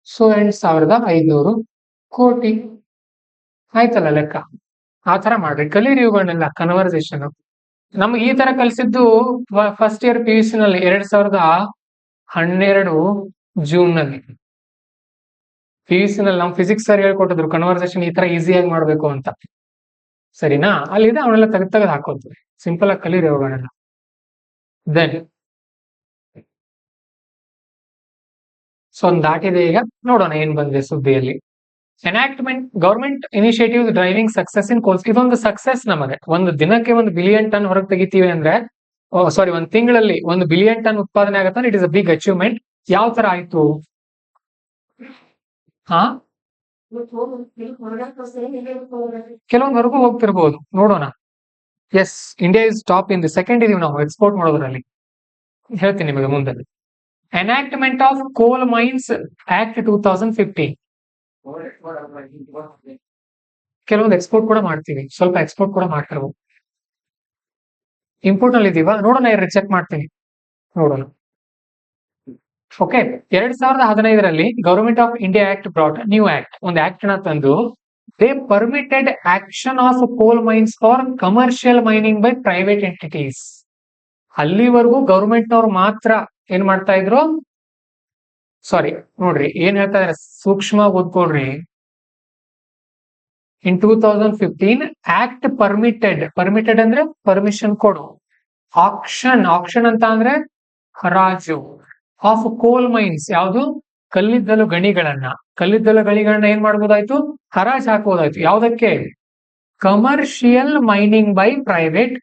ಸೊ 8,500 ಕೋಟಿ ಆಯ್ತಲ್ಲ ಲೆಕ್ಕ. ಆ ತರ ಮಾಡ್ರಿ, ಕಲೀರಿ ಇವುಗಳನ್ನೆಲ್ಲ. ಕನ್ವರ್ಸೇಷನ್ ನಮ್ಗೆ ಈ ತರ ಕಲಿಸಿದ್ದು ಫಸ್ಟ್ ಇಯರ್ PUC ನಲ್ಲಿ 2012 ಜೂನ್ ನಲ್ಲಿ. PUC ನಲ್ಲಿ ನಮ್ ಫಿಸಿಕ್ಸ್ ಸರ್ ಹೇಳ್ಕೊಟ್ಟಿದ್ರು ಕನ್ವರ್ಸೇಷನ್ ಈ ತರ ಈಸಿಯಾಗಿ ಮಾಡ್ಬೇಕು ಅಂತ. ಸರಿನಾ? ಅಲ್ಲಿದೆ, ಅವನ್ನೆಲ್ಲ ತೆಗೆದು ಹಾಕೋದು. ಸಿಂಪಲ್ ಆಗಿ ಕಲೀರಿ ಅವುಗಳನ್ನೆಲ್ಲ. ದೆನ್ ಸೊ ಒಂದು ದಾಟಿದೆ. ಈಗ ನೋಡೋಣ ಏನ್ ಬಂದಿದೆ ಸುದ್ದಿಯಲ್ಲಿ. Enactment government initiative driving success in coals. ಇದೊಂದು ಸಕ್ಸಸ್ ನಮಗೆ. ಒಂದು ದಿನಕ್ಕೆ 1 ಬಿಲಿಯನ್ ಟನ್ ಹೊರಗೆ ತೆಗಿತೀವಿ ಅಂದ್ರೆ, ಸಾರಿ, ಒಂದು ತಿಂಗಳಲ್ಲಿ 1 ಬಿಲಿಯನ್ ಟನ್ ಉತ್ಪಾದನೆ ಆಗತ್ತೆ. It is a big achievement. ಯಾವ ತರ ಆಯ್ತು? ಕೆಲವೊಂದ್ವರೆಗೂ ಹೋಗ್ತಿರ್ಬೋದು, ನೋಡೋಣ. Yes, India is top in the. Second ಇದೀವಿ ನಾವು ಎಕ್ಸ್ಪೋರ್ಟ್ ಮಾಡೋದ್ರಲ್ಲಿ. ಹೇಳ್ತೀನಿ ನಿಮಗೆ ಮುಂದೆ. Enactment of coal mines act 2015. ಕೆಲವೊಂದು ಎಕ್ಸ್ಪೋರ್ಟ್ ಕೂಡ ಮಾಡ್ತೀವಿ, ಸ್ವಲ್ಪ ಎಕ್ಸ್ಪೋರ್ಟ್ ಕೂಡ ಮಾಡ್ತಿರ್ಬೋದು. ಇಂಪೋರ್ಟ್ ನಲ್ಲಿ ಇದೀವಾ? ನೋಡೋಣ, ಚೆಕ್ ಮಾಡ್ತೀನಿ, ನೋಡೋಣ. ಓಕೆ, 2015ರಲ್ಲಿ government of India act brought new act, ಒಂದು ಆಕ್ಟ್ ನ ತಂದು they permitted auction of coal mines for commercial mining by private entities. ಅಲ್ಲಿವರೆಗೂ ಗವರ್ಮೆಂಟ್ ನವರು ಮಾತ್ರ ಏನ್ ಮಾಡ್ತಾ ಇದ್ರು? ಸಾರಿ, ನೋಡ್ರಿ ಏನ್ ಹೇಳ್ತಾ ಇದಾರೆ, ಸೂಕ್ಷ್ಮ ಓದ್ಕೊಳ್ರಿ. ಇನ್ 2015 ಆಕ್ಟ್ ಪರ್ಮಿಟೆಡ್ ಅಂದ್ರೆ ಪರ್ಮಿಷನ್ ಕೊಡು. ಆಕ್ಷನ್ ಅಂತ ಅಂದ್ರೆ ಹರಾಜು. ಆಫ್ ಕೋಲ್ ಮೈನ್ಸ್, ಯಾವುದು? ಕಲ್ಲಿದ್ದಲು ಗಣಿಗಳನ್ನ ಏನ್ ಮಾಡ್ಬೋದಾಯ್ತು? ಹರಾಜ್ ಹಾಕಬಹುದಾಯ್ತು. ಯಾವ್ದಕ್ಕೆ? Commercial mining by private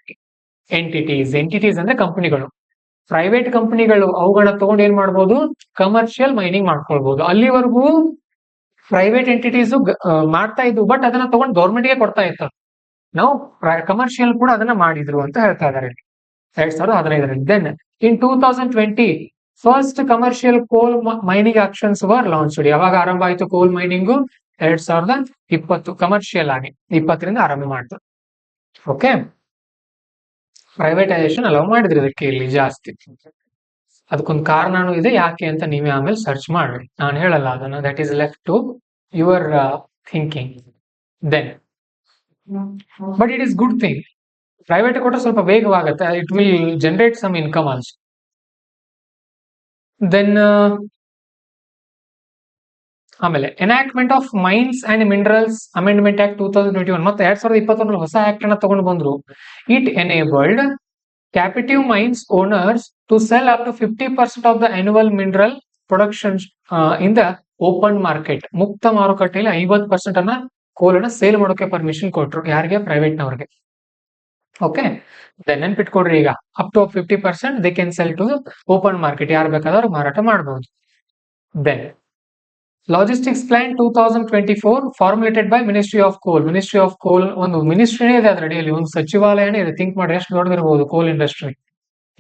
entities ಅಂದ್ರೆ ಕಂಪನಿಗಳು. ಪ್ರೈವೇಟ್ ಕಂಪನಿಗಳು ಅವುಗಳನ್ನ ತಗೊಂಡು ಏನ್ ಮಾಡ್ಬೋದು? ಕಮರ್ಷಿಯಲ್ ಮೈನಿಂಗ್ ಮಾಡ್ಕೊಳ್ಬಹುದು. ಅಲ್ಲಿವರೆಗೂ ಪ್ರೈವೇಟ್ ಎಂಟಿಟೀಸ್ ಮಾಡ್ತಾ ಇದ್ವು, ಬಟ್ ಅದನ್ನ ತಗೊಂಡು ಗೌರ್ಮೆಂಟ್ಗೆ ಕೊಡ್ತಾ ಇತ್ತು. ನಾವು ಕಮರ್ಷಿಯಲ್ ಕೂಡ ಅದನ್ನ ಮಾಡಿದ್ರು ಅಂತ ಹೇಳ್ತಾ ಇದಾರೆ 2015ರಲ್ಲಿ. ದೆನ್ ಇನ್ 2020 first commercial coal mining actions var launched. ಯಾವಾಗ ಆರಂಭ ಆಯ್ತು ಕೋಲ್ ಮೈನಿಂಗು? 2020 ಕಮರ್ಷಿಯಲ್ ಆಗಿ 20ರಿಂದ ಆರಂಭ ಮಾಡ್ತು. ಓಕೆ, ಪ್ರೈವೇಟೈಸೇಷನ್ ಅಲೌ ಮಾಡಿದ್ರು ಇದಕ್ಕೆ ಇಲ್ಲಿ ಜಾಸ್ತಿ. ಅದಕ್ಕೊಂದು ಕಾರಣನೂ ಇದೆ, ಯಾಕೆ ಅಂತ ನೀವೇ ಆಮೇಲೆ ಸರ್ಚ್ ಮಾಡಿ, ನಾನು ಹೇಳಲ್ಲ ಅದನ್ನ. That is left to your thinking. Then but it is good thing. Private ಕೊಟ್ಟರೆ ಸ್ವಲ್ಪ ವೇಗವಾಗುತ್ತೆ. It will generate some income also. Then ಆಮೇಲೆ enactment of mines and minerals amendment act 2021. ಮತ್ತೆ 2021 ಹೊಸ ಆಕ್ಟ್ ಅನ್ನ ತಗೊಂಡು ಬಂದ್ರು. It enabled captive mines owners to sell up to 50% of the annual mineral production in the open market, ಮುಕ್ತ ಮಾರುಕಟ್ಟೆಯಲ್ಲಿ 50% ಅನ್ನ ಕೋಲ್ ಅನ್ನ ಸೇಲ್ ಮಾಡೋಕೆ ಪರ್ಮಿಷನ್ ಕೊಟ್ರು. ಯಾರಿಗೆ? ಪ್ರೈವೇಟ್ ನವರಿಗೆ. ಓಕೆ, ನೆನ್ಪಿಟ್ಕೊಡ್ರಿ, ಈಗ up to 50% they can sell to open market, ಯಾರು ಬೇಕಾದ್ರೂ ಮಾರಾಟ ಮಾಡಬಹುದು. Then logistics plan 2024 formulated by ministry of coal. Ministry of coal ಒಂದು ಮಿನಿಸ್ಟ್ರಿನೇ ಇದೆ ಅದ್ರ ಅಡಿಯಲ್ಲಿ, ಒಂದು ಸಚಿವಾಲಯನೇ ಇದೆ. ಥಿಂಕ್ ಮಾಡಿ ಎಷ್ಟು ದೊಡ್ಡದಿರಬಹುದು ಕೋಲ್ ಇಂಡಸ್ಟ್ರಿ.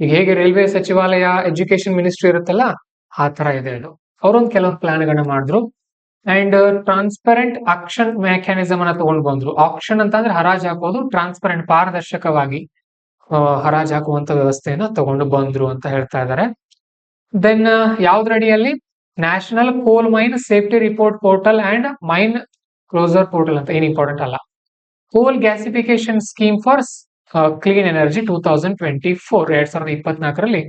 ಈಗ ಹೇಗೆ ರೈಲ್ವೆ ಸಚಿವಾಲಯ, ಎಜುಕೇಶನ್ ಮಿನಿಸ್ಟ್ರಿ ಇರುತ್ತಲ್ಲ, ಆ ತರ ಇದೆ ಅದು. ಅವರೊಂದು ಕೆಲವೊಂದು ಪ್ಲಾನ್ ಗಳನ್ನ ಮಾಡಿದ್ರು. ಅಂಡ್ ಟ್ರಾನ್ಸ್ಪರೆಂಟ್ ಆಕ್ಷನ್ ಮೆಕ್ಯಾನಿಸಮ್ ಅನ್ನ ತಗೊಂಡು ಬಂದ್ರು. ಆಕ್ಷನ್ ಅಂತ ಅಂದ್ರೆ ಹರಾಜ್ ಹಾಕೋದು, ಟ್ರಾನ್ಸ್ಪರೆಂಟ್ ಪಾರದರ್ಶಕವಾಗಿ ಹರಾಜ್ ಹಾಕುವಂತ ವ್ಯವಸ್ಥೆಯನ್ನ ತಗೊಂಡು ಬಂದ್ರು ಅಂತ ಹೇಳ್ತಾ ಇದ್ದಾರೆ. ದೆನ್ ಯಾವ್ದ್ರ ಅಡಿಯಲ್ಲಿ? National coal mine safety report portal and mine closure portal ಅಂತ, ಏನ್ ಇಂಪಾರ್ಟೆಂಟ್ ಅಲ್ಲ. Coal gasification scheme for clean energy 2024, 2024ರಲ್ಲಿ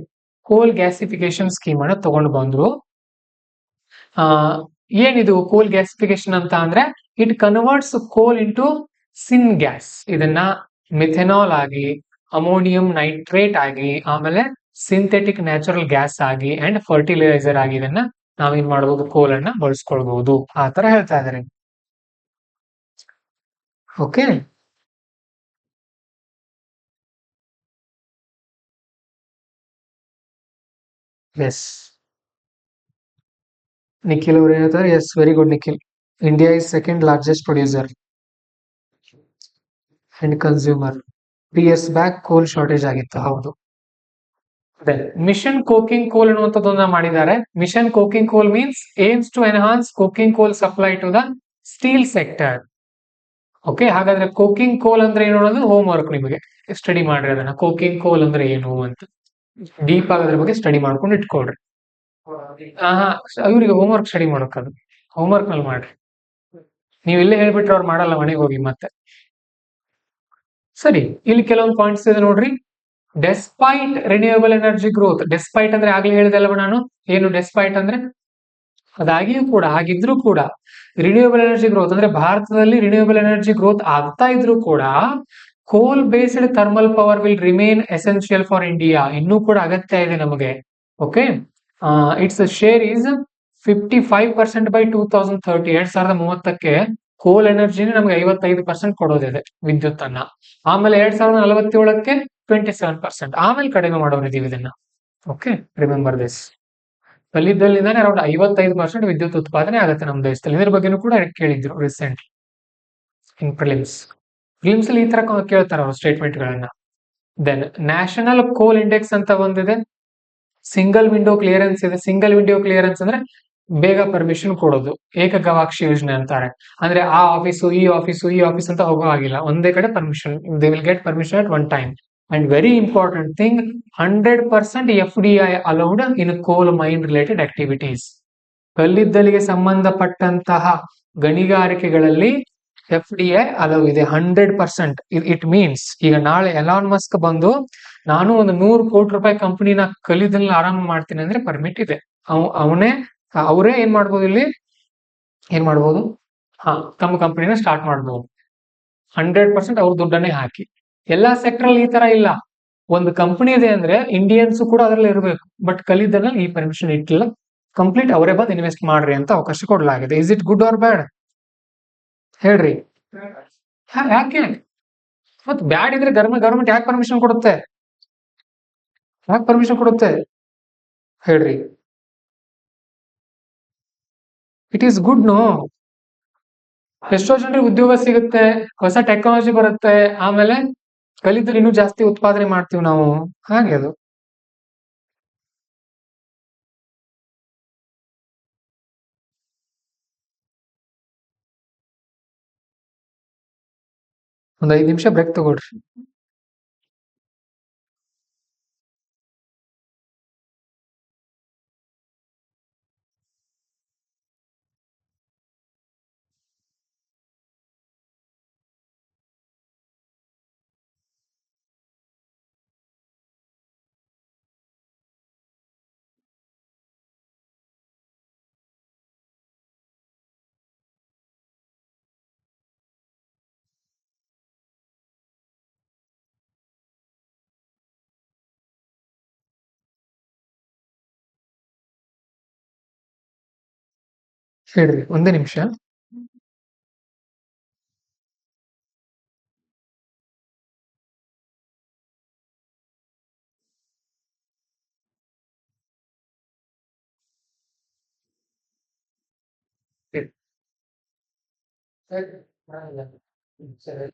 ಕೋಲ್ ಗ್ಯಾಸಿಫಿಕೇಶನ್ ಸ್ಕೀಮ್ ಅನ್ನ ತಗೊಂಡು ಬಂದ್ರು. ಏನಿದು ಕೋಲ್ ಗ್ಯಾಸಿಫಿಕೇಶನ್ ಅಂತ ಅಂದ್ರೆ, ಇಟ್ ಕನ್ವರ್ಟ್ಸ್ ಕೋಲ್ ಇಂಟು ಸಿನ್ ಗ್ಯಾಸ್. ಇದನ್ನ ಮಿಥೆನಾಲ್ ಆಗಿ, ಅಮೋನಿಯಂ ನೈಟ್ರೇಟ್ ಆಗಿ, ಆಮೇಲೆ ಸಿಂಥೆಟಿಕ್ ನ್ಯಾಚುರಲ್ ಗ್ಯಾಸ್ ಆಗಿ ಅಂಡ್ ಫರ್ಟಿಲೈಸರ್ ಆಗಿ ಇದನ್ನ ನಾವೇನ್ ಮಾಡಬಹುದು? ಕೋಲ್ ಅನ್ನ ಬಳಸ್ಕೊಳ್ಬಹುದು. ಆ ತರ ಹೇಳ್ತಾ ಇದಾರೆ. ಓಕೆ, ಎಸ್ ನಿಖಿಲ್ ಅವರು ಹೇಳ್ತಾರೆ. Yes, very good Nikhil. India is second largest producer and consumer. 3 years back coal shortage ಆಗಿತ್ತು. ಹೌದು. ಮಿಷನ್ ಕೋಕಿಂಗ್ ಕೋಲ್ ಅನ್ನುವಂಥದ್ದನ್ನ ಮಾಡಿದ್ದಾರೆ. Mission coking coal means aims to enhance coking coal supply to the steel sector. Okay, ಹಾಗಾದ್ರೆ coking ಕೋಲ್ ಅಂದ್ರೆ ಏನು ಅನ್ನೋದು ಹೋಮ್ ವರ್ಕ್, ನಿಮಗೆ ಸ್ಟಡಿ ಮಾಡ್ರಿ ಅದನ್ನ. ಕೋಕಿಂಗ್ ಕೋಲ್ ಅಂದ್ರೆ ಏನು ಅಂತ ಡೀಪ್ ಆಗಿ ಅದ್ರ ಬಗ್ಗೆ ಸ್ಟಡಿ ಮಾಡ್ಕೊಂಡು ಇಟ್ಕೊಳ್ರಿ. ಹಾ, ಇವ್ರಿಗೆ ಹೋಮ್ ವರ್ಕ್ ಸ್ಟಡಿ ಮಾಡೋಕದು, ಹೋಮ್ ವರ್ಕ್ ನಲ್ಲಿ ಮಾಡ್ರಿ. ನೀವು ಇಲ್ಲೇ ಹೇಳ್ಬಿಟ್ರೆ ಅವ್ರು ಮಾಡಲ್ಲ, ಮನೆಗೆ ಹೋಗಿ ಮತ್ತೆ. ಸರಿ, ಇಲ್ಲಿ ಕೆಲವೊಂದು ಪಾಯಿಂಟ್ಸ್ ಇದೆ ನೋಡ್ರಿ. Despite renewable energy growth. Despite ಅಂದ್ರೆ ಆಗ್ಲೇ ಹೇಳಿದಲ್ವ ನಾನು, ಏನು ಡೆಸ್ಪೈಟ್ ಅಂದ್ರೆ? ಅದಾಗಿಯೂ ಕೂಡ, ಹಾಗಿದ್ರು ಕೂಡ ರಿನ್ಯೂಯಬಲ್ ಎನರ್ಜಿ ಗ್ರೋತ್ ಅಂದ್ರೆ ಭಾರತದಲ್ಲಿ ರಿನ್ಯೂಯಬಲ್ ಎನರ್ಜಿ ಗ್ರೋತ್ ಆಗ್ತಾ ಇದ್ರು ಕೂಡ ಕೋಲ್ based thermal power will remain essential for India. ಇನ್ನೂ ಕೂಡ ಅಗತ್ಯ ಇದೆ ನಮಗೆ. Okay, it's share is 55% by 2030. 2030ಕ್ಕೆ ಕೋಲ್ ಎನರ್ಜಿನೇ ನಮ್ಗೆ 55% ಕೊಡೋದಿದೆ ವಿದ್ಯುತ್ ಅನ್ನ. ಆಮೇಲೆ 2047ಕ್ಕೆ 27%, ಆಮೇಲೆ ಕಡಿಮೆ ಮಾಡೋರಿದೀವಿ ಇದನ್ನ. Okay, remember this. ಕಲ್ಲಿದ್ದಲಿಂದಾನೆ ಅರೌಂಡ್ 55% ವಿದ್ಯುತ್ ಉತ್ಪಾದನೆ ಆಗುತ್ತೆ ನಮ್ಮ ದೇಶದಲ್ಲಿ. ಇದ್ರ ಬಗ್ಗೆನೂ ಕೂಡ ಕೇಳಿದ್ರು ರೀಸೆಂಟ್ ಇನ್ ಪ್ರಿಲಿಮ್ಸ್. ಪ್ರಿಲಿಮ್ಸ್ ಅಲ್ಲಿ ಈ ತರ ಕೇಳ್ತಾರೆ ಅವರು ಸ್ಟೇಟ್ಮೆಂಟ್ ಗಳನ್ನ. ದೆನ್ ನ್ಯಾಷನಲ್ ಕೋಲ್ ಇಂಡೆಕ್ಸ್ ಅಂತ ಒಂದಿದೆ. ಸಿಂಗಲ್ ವಿಂಡೋ ಕ್ಲಿಯರೆನ್ಸ್ ಇದೆ. ಸಿಂಗಲ್ ವಿಂಡೋ ಕ್ಲಿಯರೆನ್ಸ್ ಅಂದ್ರೆ ಬೇಗ ಪರ್ಮಿಷನ್ ಕೊಡೋದು, ಏಕ ಗವಾಕ್ಷಿ ಯೋಜನೆ ಅಂತಾರೆ. ಅಂದ್ರೆ ಆ ಆಫೀಸು ಈ ಆಫೀಸು ಈ ಆಫೀಸ್ ಅಂತ ಹೋಗೋ ಆಗಿಲ್ಲ, ಒಂದೇ ಕಡೆ permission, they will get permission at one time. And very important thing, 100% FDI allowed in ಕೋಲ್ ಮೈನ್ ರಿಲೇಟೆಡ್ ಆಕ್ಟಿವಿಟೀಸ್. ಕಲ್ಲಿದ್ದಲಿಗೆ ಸಂಬಂಧಪಟ್ಟಂತಹ ಗಣಿಗಾರಿಕೆಗಳಲ್ಲಿ FDI ಅಲೌ ಇದೆ 100%. ಇಟ್ ಮೀನ್ಸ್ ಈಗ ನಾಳೆ ಎಲಾನ್ ಮಸ್ಕ್ ಬಂದು ನಾನು ಒಂದು 100 ಕೋಟಿ ರೂಪಾಯಿ ಕಂಪನಿನ ಕಲ್ಲಿದ್ದಲಿನ ಆರಂಭ ಮಾಡ್ತೀನಿ ಅಂದ್ರೆ ಪರ್ಮಿಟ್ ಇದೆ. ಅವರೇ ಏನ್ ಮಾಡ್ಬೋದು, ಇಲ್ಲಿ ಏನ್ ಮಾಡ್ಬೋದು? ತಮ್ಮ ಕಂಪನಿನ ಸ್ಟಾರ್ಟ್ ಮಾಡ್ಬೋದು 100% ಅವ್ರ ದುಡ್ಡನ್ನೇ ಹಾಕಿ. ಎಲ್ಲಾ ಸೆಕ್ಟರ್ ಅಲ್ಲಿ ಈ ತರ ಇಲ್ಲ. ಒಂದು ಕಂಪನಿ ಇದೆ ಅಂದ್ರೆ ಇಂಡಿಯನ್ಸ್ ಕೂಡ ಅದರಲ್ಲಿ ಇರಬೇಕು. ಬಟ್ ಕಲ್ಲಿದ್ದಲಲ್ಲಿ ಈ ಪರ್ಮಿಷನ್ ಇಟ್ಟಿಲ್ಲ. ಕಂಪ್ಲೀಟ್ ಅವರೇ ಬಂದು ಇನ್ವೆಸ್ಟ್ ಮಾಡ್ರಿ ಅಂತ ಅವಕಾಶ ಕೊಡಲಾಗಿದೆ. ಇಸ್ ಇಟ್ ಗುಡ್ ಆರ್ ಬ್ಯಾಡ್? ಹೇಳ್ರಿ. ಯಾಕೆ ಮತ್ ಬ್ಯಾಡ್ ಇದ್ರೆ ಗವರ್ಮೆಂಟ್ ಯಾಕೆ ಪರ್ಮಿಷನ್ ಕೊಡುತ್ತೆ? ಯಾಕೆ ಪರ್ಮಿಷನ್ ಕೊಡುತ್ತೆ ಹೇಳ್ರಿ? It is good. ನೋ, ಎಷ್ಟೋ ಜನರಿಗೆ ಉದ್ಯೋಗ ಸಿಗುತ್ತೆ, ಹೊಸ ಟೆಕ್ನಾಲಜಿ ಬರುತ್ತೆ, ಆಮೇಲೆ ಕಲಿದ್ರೆ ಇನ್ನೂ ಜಾಸ್ತಿ ಉತ್ಪಾದನೆ ಮಾಡ್ತೀವಿ ನಾವು. ಹಾಗೆ ಅದು. ಒಂದು 5 ನಿಮಿಷ ಬ್ರೇಕ್ ತಗೊಳ್ರಿ. ಹೇಳ್ರಿ, ಒಂದೇ ನಿಮಿಷ. ಸರಿ.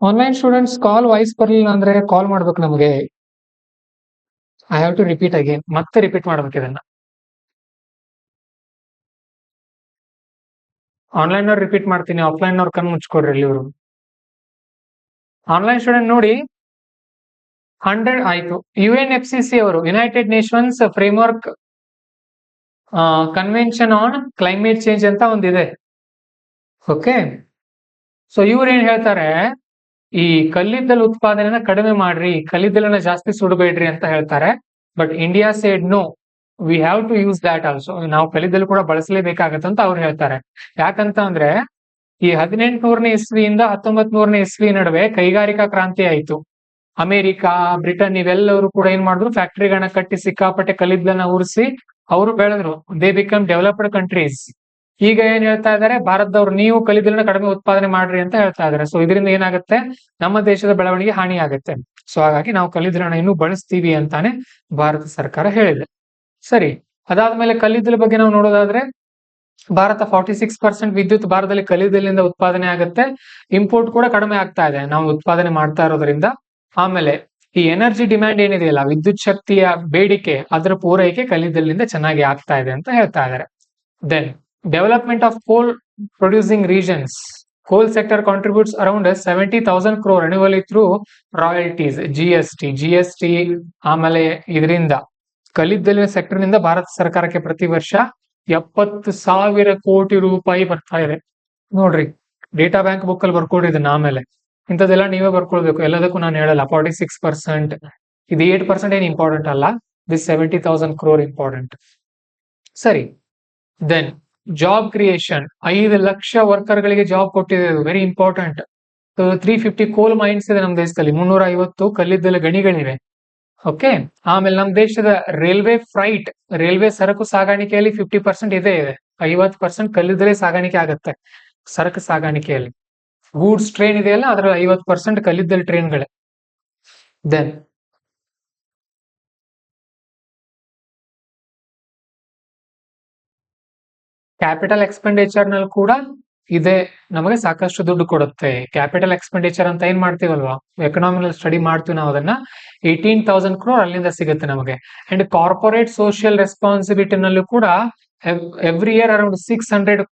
ಆನ್ಲೈನ್ ಸ್ಟೂಡೆಂಟ್ಸ್ ಕಾಲ್ ವಾಯ್ಸ್ ಬರಲಿಲ್ಲ ಅಂದ್ರೆ ಕಾಲ್ ಮಾಡ್ಬೇಕು ನಮಗೆ. I have to repeat again, ಮತ್ತೆ ರಿಪೀಟ್ ಮಾಡ್ಬೇಕು ಇದನ್ನ. ಆನ್ಲೈನ್ ಅವ್ರು ರಿಪೀಟ್ ಮಾಡ್ತೀನಿ, ಆಫ್ಲೈನ್ ಅವ್ರು ಕಣ್ ಮುಚ್ಕೊಡ್ರಿ ಇಲ್ಲಿ ಇವರು. ಆನ್ಲೈನ್ ಸ್ಟೂಡೆಂಟ್ ನೋಡಿ 100 ಆಯ್ತು. UNFCC ಅವರು United Nations framework convention on climate change ಅಂತ ಒಂದಿದೆ. ಓಕೆ, ಸೊ ಇವ್ರು ಏನ್ ಹೇಳ್ತಾರೆ, ಈ ಕಲ್ಲಿದ್ದಲು ಉತ್ಪಾದನೆನ ಕಡಿಮೆ ಮಾಡ್ರಿ, ಕಲ್ಲಿದ್ದಲನ್ನ ಜಾಸ್ತಿ ಸುಡಬೇಡ್ರಿ ಅಂತ ಹೇಳ್ತಾರೆ. But India said no, we have to use that also. ನಾವು ಕಲ್ಲಿದ್ದಲು ಕೂಡ ಬಳಸಲೇಬೇಕಾಗತ್ತಂತ ಅವ್ರು ಹೇಳ್ತಾರೆ. ಯಾಕಂತ ಅಂದ್ರೆ ಈ 1800ನೇ ಇಸ್ವಿಯಿಂದ 1900ನೇ ಇಸ್ವಿ ನಡುವೆ ಕೈಗಾರಿಕಾ ಕ್ರಾಂತಿ ಆಯ್ತು. ಅಮೆರಿಕ, ಬ್ರಿಟನ್ ಇವೆಲ್ಲವರು ಕೂಡ ಏನ್ ಮಾಡಿದ್ರು, ಫ್ಯಾಕ್ಟರಿಗಳನ್ನ ಕಟ್ಟಿ ಸಿಕ್ಕಾಪಟ್ಟೆ ಕಲ್ಲಿದ್ದಲನ್ನ ಉರಿಸಿ ಅವರು ಬೆಳೆದ್ರು. They become developed countries. ಈಗ ಏನ್ ಹೇಳ್ತಾ ಇದಾರೆ, ಭಾರತದವ್ರು ನೀವು ಕಲ್ಲಿದ್ದಲನ್ನ ಕಡಿಮೆ ಉತ್ಪಾದನೆ ಮಾಡ್ರಿ ಅಂತ ಹೇಳ್ತಾ ಇದಾರೆ. ಸೊ ಇದರಿಂದ ಏನಾಗುತ್ತೆ, ನಮ್ಮ ದೇಶದ ಬೆಳವಣಿಗೆ ಹಾನಿ ಆಗುತ್ತೆ. ಸೊ ಹಾಗಾಗಿ ನಾವು ಕಲ್ಲಿದ್ದಲನ್ನ ಇನ್ನೂ ಬಳಸ್ತೀವಿ ಅಂತಾನೆ ಭಾರತ ಸರ್ಕಾರ ಹೇಳಿದೆ. ಸರಿ, ಅದಾದ್ಮೇಲೆ ಕಲ್ಲಿದ್ದಲ ಬಗ್ಗೆ ನಾವು ನೋಡೋದಾದ್ರೆ, ಭಾರತ 46% ವಿದ್ಯುತ್ ಭಾರತದಲ್ಲಿ ಕಲ್ಲಿದ್ದಲಿನಿಂದ ಉತ್ಪಾದನೆ ಆಗುತ್ತೆ. ಇಂಪೋರ್ಟ್ ಕೂಡ ಕಡಿಮೆ ಆಗ್ತಾ ಇದೆ ನಾವು ಉತ್ಪಾದನೆ ಮಾಡ್ತಾ ಇರೋದ್ರಿಂದ. ಆಮೇಲೆ ಈ ಎನರ್ಜಿ ಡಿಮ್ಯಾಂಡ್ ಏನಿದೆಯಲ್ಲ, ವಿದ್ಯುತ್ ಶಕ್ತಿಯ ಬೇಡಿಕೆ, ಅದರ ಪೂರೈಕೆ ಕಲ್ಲಿದ್ದಲಿನಿಂದ ಚೆನ್ನಾಗಿ ಆಗ್ತಾ ಇದೆ ಅಂತ ಹೇಳ್ತಾ ಇದ್ದಾರೆ. Then development of coal producing regions. Coal sector contributes around 70,000 crore annually through royalties, GST. ಆಮೇಲೆ ಇದರಿಂದ ಕಲ್ಲಿದ್ದಲಿನ ಸೆಕ್ಟರ್ ನಿಂದ ಭಾರತ ಸರ್ಕಾರಕ್ಕೆ ಪ್ರತಿ ವರ್ಷ 70,000 ಕೋಟಿ ರೂಪಾಯಿ ಬರ್ತಾ ಇದೆ. ನೋಡ್ರಿ, ಡೇಟಾ ಬ್ಯಾಂಕ್ ಬುಕ್ ಅಲ್ಲಿ ಬರ್ಕೊಡ್ರಿ ಇದನ್ನ. ಆಮೇಲೆ ಇಂಥದ್ದೆಲ್ಲ ನೀವೇ ಬರ್ಕೊಳ್ಬೇಕು, ಎಲ್ಲದಕ್ಕೂ ನಾನು ಹೇಳಲ್ಲ. 46%, ಇದು 8% ಏನು ಇಂಪಾರ್ಟೆಂಟ್ ಅಲ್ಲ, ದಿಸ್ 70,000 crore ಇಂಪಾರ್ಟೆಂಟ್. ಸರಿ, ದೆನ್ ಜಾಬ್ ಕ್ರಿಯೇಷನ್, 5 ಲಕ್ಷ ವರ್ಕರ್ಗಳಿಗೆ ಜಾಬ್ ಕೊಟ್ಟಿದೆ, ವೆರಿ ಇಂಪಾರ್ಟೆಂಟ್. 350 ಕೋಲ್ ಮೈನ್ಸ್ ಇದೆ ನಮ್ಮ ದೇಶದಲ್ಲಿ, 350 ಕಲ್ಲಿದ್ದಲು ಗಣಿಗಳಿವೆ. ಓಕೆ, ಆಮೇಲೆ ನಮ್ಮ ದೇಶದ ರೈಲ್ವೆ ಫ್ರೈಟ್, ರೈಲ್ವೆ ಸರಕು ಸಾಗಾಣಿಕೆಯಲ್ಲಿ 50% ಇದೆ. 50% ಕಲ್ಲಿದ್ದಲೇ ಸಾಗಾಣಿಕೆ ಆಗುತ್ತೆ ಸರಕು ಸಾಗಾಣಿಕೆಯಲ್ಲಿ. ಗೂಡ್ಸ್ ಟ್ರೈನ್ ಇದೆಯಲ್ಲ, ಅದರಲ್ಲಿ 50% ಕಲ್ಲಿದ್ದಲು ಟ್ರೈನ್ಗಳೇ. ದೆನ್ ಕ್ಯಾಪಿಟಲ್ ಎಕ್ಸ್ಪೆಂಡಿಚರ್ ನಲ್ಲಿ ಕೂಡ ಇದೆ, ನಮಗೆ ಸಾಕಷ್ಟು ದುಡ್ಡು ಕೊಡುತ್ತೆ. ಕ್ಯಾಪಿಟಲ್ ಎಕ್ಸ್ಪೆಂಡಿಚರ್ ಅಂತ ಏನ್ ಮಾಡ್ತೀವಲ್ವಾ, ಎಕನಾಮಿಕಲ್ ಸ್ಟಡಿ ಮಾಡ್ತೀವಿ ನಾವು, ಅದನ್ನ 18,000 crore ಅಲ್ಲಿಂದ ಸಿಗುತ್ತೆ ನಮಗೆ. ಅಂಡ್ ಕಾರ್ಪೊರೇಟ್ ಸೋಷಿಯಲ್ ರೆಸ್ಪಾನ್ಸಿಬಿಲಿಟಿ ನಲ್ಲೂ ಕೂಡ every year around 600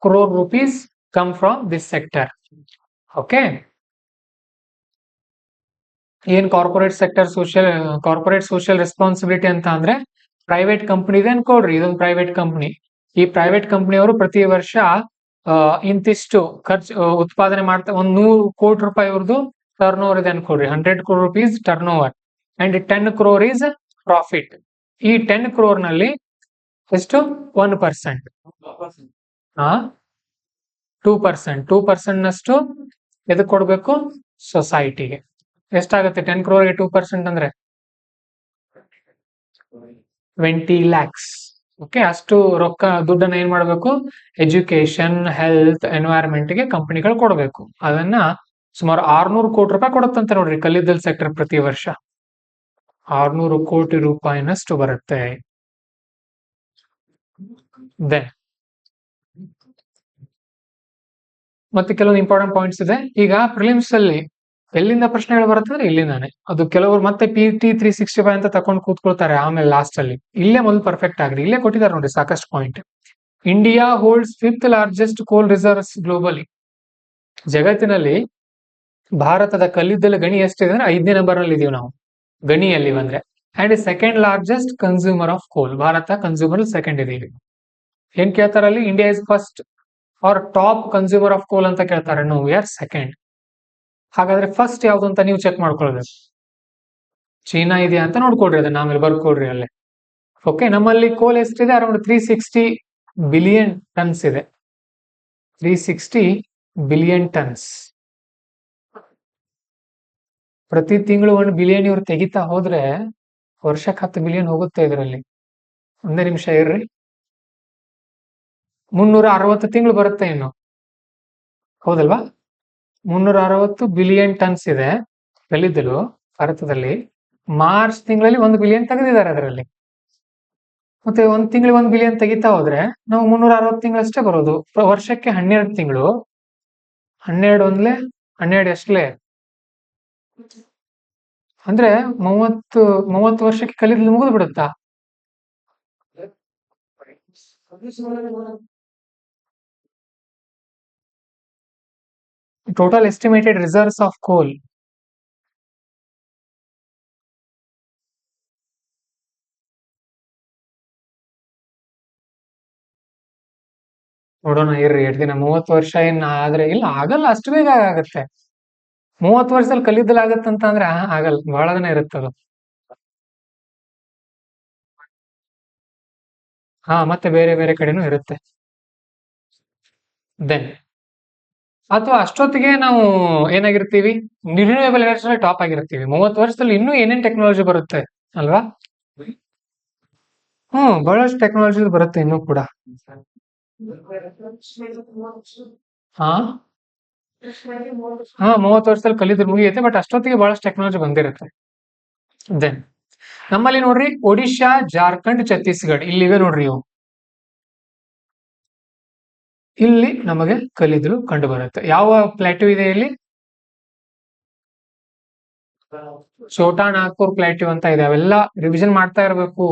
crore rupees come from this sector. Okay, ಏನ್ ಕಾರ್ಪೊರೇಟ್ ಸೋಷಿಯಲ್ ರೆಸ್ಪಾನ್ಸಿಬಿಲಿಟಿ ಅಂತ ಅಂದ್ರೆ, ಪ್ರೈವೇಟ್ ಕಂಪನಿ ಇದೆ ಅನ್ಕೊಳ್ರಿ, ಇದೊಂದು ಪ್ರೈವೇಟ್ ಕಂಪನಿ. ಈ ಪ್ರೈವೇಟ್ ಕಂಪನಿಯವರು ಪ್ರತಿ ವರ್ಷ ಇಂತಿಷ್ಟು ಖರ್ಚು ಉತ್ಪಾದನೆ ಮಾಡ್ತಾ, 100 ಕೋಟಿ ರೂಪಾಯಿ ಅವ್ರದ್ದು ಟರ್ನ್ ಓವರ್ ಇದೆ ಅನ್ಕೊಳ್ರಿ, 100 crore rupees turn over and 10 crore is profit. ಈ 10 crore ನಲ್ಲಿ ಎಷ್ಟು, 1%, 2% ನಷ್ಟು ಎದಕ್ ಕೊಡ್ಬೇಕು, ಸೊಸೈಟಿಗೆ. ಎಷ್ಟಾಗುತ್ತೆ 10 crore ಗೆ 2% ಅಂದ್ರೆ 20 lakhs. ಓಕೆ, ಅಷ್ಟು ರೊಕ್ಕ ದುಡ್ಡನ್ನ ಏನ್ ಮಾಡ್ಬೇಕು, ಎಜುಕೇಶನ್, ಹೆಲ್ತ್, ಎನ್ವೈರನ್ಮೆಂಟ್ ಗೆ ಕಂಪನಿಗಳು ಕೊಡಬೇಕು. ಅದನ್ನ ಸುಮಾರು 600 ಕೋಟಿ ರೂಪಾಯಿ ಕೊಡುತ್ತಂತೆ ನೋಡ್ರಿ ಕಲ್ಲಿದ್ದಲ್ ಸೆಕ್ಟರ್ ಪ್ರತಿ ವರ್ಷ. 600 ಕೋಟಿ ರೂಪಾಯಿನಷ್ಟು ಬರುತ್ತೆ. ದೆನ್ ಮತ್ತೆ ಕೆಲವೊಂದು ಇಂಪಾರ್ಟೆಂಟ್ ಪಾಯಿಂಟ್ಸ್ ಇದೆ. ಈಗ ಪ್ರಿಲಿಮ್ಸ್ ಅಲ್ಲಿ ಎಲ್ಲಿಂದ ಪ್ರಶ್ನೆಗಳು ಬರುತ್ತೆ ಅಂದ್ರೆ ಇಲ್ಲಿಂದಾನೆ. ಅದು ಕೆಲವರು ಮತ್ತೆ PT 365 ಅಂತ ತಕೊಂಡು ಕೂತ್ಕೊಳ್ತಾರೆ ಆಮೇಲೆ ಲಾಸ್ಟ್ ಅಲ್ಲಿ. ಇಲ್ಲೇ ಮೊದಲು ಪರ್ಫೆಕ್ಟ್ ಆಗ್ರಿ, ಇಲ್ಲೇ ಕೊಟ್ಟಿದ್ದಾರೆ ನೋಡಿ ಸಾಕಷ್ಟು point. India holds 5th largest ಕೋಲ್ ರಿಸರ್ವ್ಸ್ ಗ್ಲೋಬಲಿ. ಜಗತ್ತಿನಲ್ಲಿ ಭಾರತದ ಕಲ್ಲಿದ್ದಲು ಗಣಿ ಎಷ್ಟಿದೆ ಅಂದ್ರೆ 5ನೇ ನಂಬರ್ ನಲ್ಲಿ ಇದೀವಿ ನಾವು ಗಣಿಯಲ್ಲಿ ಬಂದ್ರೆ. And 2nd largest consumer of ಕೋಲ್, ಭಾರತ ಕನ್ಸ್ಯೂಮರ್ ಸೆಕೆಂಡ್ ಇದೀವಿ. ಏನ್ ಕೇಳ್ತಾರಲ್ಲಿ, India is first or top consumer of coal ಅಂತ ಕೇಳ್ತಾರೆ. No, we are second. ಹಾಗಾದ್ರೆ ಫಸ್ಟ್ ಯಾವ್ದು ಅಂತ ನೀವು ಚೆಕ್ ಮಾಡ್ಕೊಳ್ಬೇಕು. ಚೀನಾ ಇದೆಯಾ ಅಂತ ನೋಡ್ಕೊಡ್ರಿ, ಅದನ್ನ ಆಮೇಲೆ ಬರ್ಕೊಡ್ರಿ ಅಲ್ಲೇ. ಓಕೆ, ನಮ್ಮಲ್ಲಿ ಕೋಲ್ ಎಷ್ಟಿದೆ, ಅರೌಂಡ್ 360 ಬಿಲಿಯನ್ ಟನ್ಸ್ ಇದೆ. 360 ಬಿಲಿಯನ್ ಟನ್ಸ್. ಪ್ರತಿ ತಿಂಗಳು 1 ಬಿಲಿಯನ್ ಇವ್ರು ತೆಗಿತಾ ಹೋದ್ರೆ ವರ್ಷಕ್ಕೆ 10 ಬಿಲಿಯನ್ ಹೋಗುತ್ತೆ ಇದರಲ್ಲಿ. ಒಂದೇ ನಿಮಿಷ ಇರ್ರಿ, 360 ತಿಂಗಳು ಬರುತ್ತೆ ಇನ್ನು, ಹೌದಲ್ವಾ? 360 ಬಿಲಿಯನ್ ಟನ್ಸ್ ಇದೆ ಕಲ್ಲಿದ್ದಲು ಭಾರತದಲ್ಲಿ. ಮಾರ್ಚ್ ತಿಂಗಳಲ್ಲಿ 1 ಬಿಲಿಯನ್ ತೆಗೆದಿದ್ದಾರೆ ಅದರಲ್ಲಿ. ಮತ್ತೆ 1 ತಿಂಗಳಿಗೆ 1 ಬಿಲಿಯನ್ ತೆಗಿತಾ ಹೋದ್ರೆ ನಾವು 360 ತಿಂಗಳಷ್ಟೇ ಬರೋದು. ವರ್ಷಕ್ಕೆ 12 ತಿಂಗಳು. 12 ಒಂದ್ಲೆ 12 ಎಷ್ಟಲೇ ಅಂದ್ರೆ 30 ವರ್ಷಕ್ಕೆ ಕಲಿತು ಮುಗಿದು ಬಿಡುತ್ತಾ? Total estimated reserves of coal. ನೋಡೋಣ ಇರ್ರಿ ಎಷ್ಟು ದಿನ, 30 ವರ್ಷ ಏನ್ ಆದ್ರೆ ಇಲ್ಲ, ಆಗಲ್ಲ, ಅಷ್ಟು ಬೇಗ ಆಗತ್ತೆ. 30 ವರ್ಷದಲ್ಲಿ ಕಲಿದ್ದಲ್ ಆಗತ್ತಂತ ಅಂದ್ರೆ ಆಗಲ್ಲ, ಬಹಳ ದಿನ ಇರುತ್ತದು. ಹಾ, ಮತ್ತೆ ಬೇರೆ ಬೇರೆ ಕಡೆನೂ ಇರುತ್ತೆ. ದೆನ್ ಅಥವಾ ಅಷ್ಟೊತ್ತಿಗೆ ನಾವು ಏನಾಗಿರ್ತೀವಿ, ರಿನ್ಯೂವೇಬಲ್ ಎನರ್ಜಿ ಟಾಪ್ ಆಗಿರ್ತೀವಿ. 30 ವರ್ಷದಲ್ಲಿ ಇನ್ನೂ ಏನೇನ್ ಟೆಕ್ನಾಲಜಿ ಬರುತ್ತೆ ಅಲ್ವಾ? ಬಹಳಷ್ಟು ಟೆಕ್ನಾಲಜಿ ಬರುತ್ತೆ ಇನ್ನೂ ಕೂಡ. ಹಾ 30 ವರ್ಷದಲ್ಲಿ ಕಲಿದ್ರೆ ಮುಗಿಯುತ್ತೆ, ಬಟ್ ಅಷ್ಟೊತ್ತಿಗೆ ಬಹಳಷ್ಟು ಟೆಕ್ನಾಲಜಿ ಬಂದಿರುತ್ತೆ. ದೆನ್ ನಮ್ಮಲ್ಲಿ ನೋಡ್ರಿ, ಒಡಿಶಾ, ಜಾರ್ಖಂಡ್, ಛತ್ತೀಸ್ಗಢ ಇಲ್ಲಿವೆ ನೋಡ್ರಿ ಇವು. ಇಲ್ಲಿ ನಮಗೆ ಕಲ್ಲಿದ್ದಲು ಕಂಡು ಬರುತ್ತೆ. ಯಾವ ಪ್ಲಾಟ್ಯೂ ಇದೆ ಇಲ್ಲಿ? ಛೋಟಾ ನಾಗ್ಪುರ್ ಪ್ಲಾಟ್ಯೂ ಅಂತ ಇದೆ. ಅವೆಲ್ಲ ರಿವಿಷನ್ ಮಾಡ್ತಾ ಇರಬೇಕು.